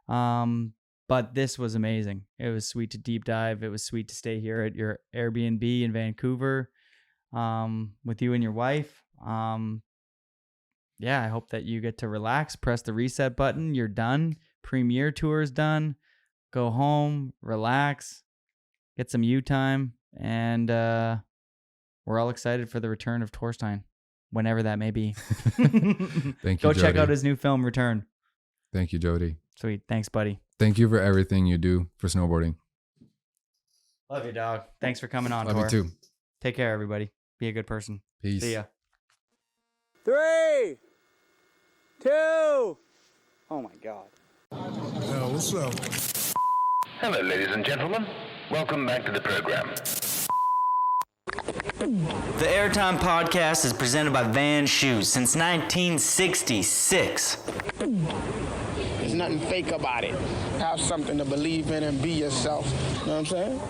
But this was amazing. It was sweet to deep dive. It was sweet to stay here at your Airbnb in Vancouver with you and your wife. Yeah, I hope that you get to relax, press the reset button. You're done. Premiere tour is done. Go home, relax, get some you time. And we're all excited for the return of Torstein, whenever that may be. Thank you, Go Jody. check out his new film, Return. Thank you, Jody. Sweet. Thanks, buddy. Thank you for everything you do for snowboarding. Love you, dog. Thanks for coming on, Love Tor. you too. Take care, everybody. Be a good person. Peace. See ya. 3, 2. Oh my God. Yo, what's up? Hello, ladies and gentlemen. Welcome back to the program. The Airtime Podcast is presented by Van Shoes since 1966. There's nothing fake about it. Have something to believe in and be yourself. You know what I'm saying?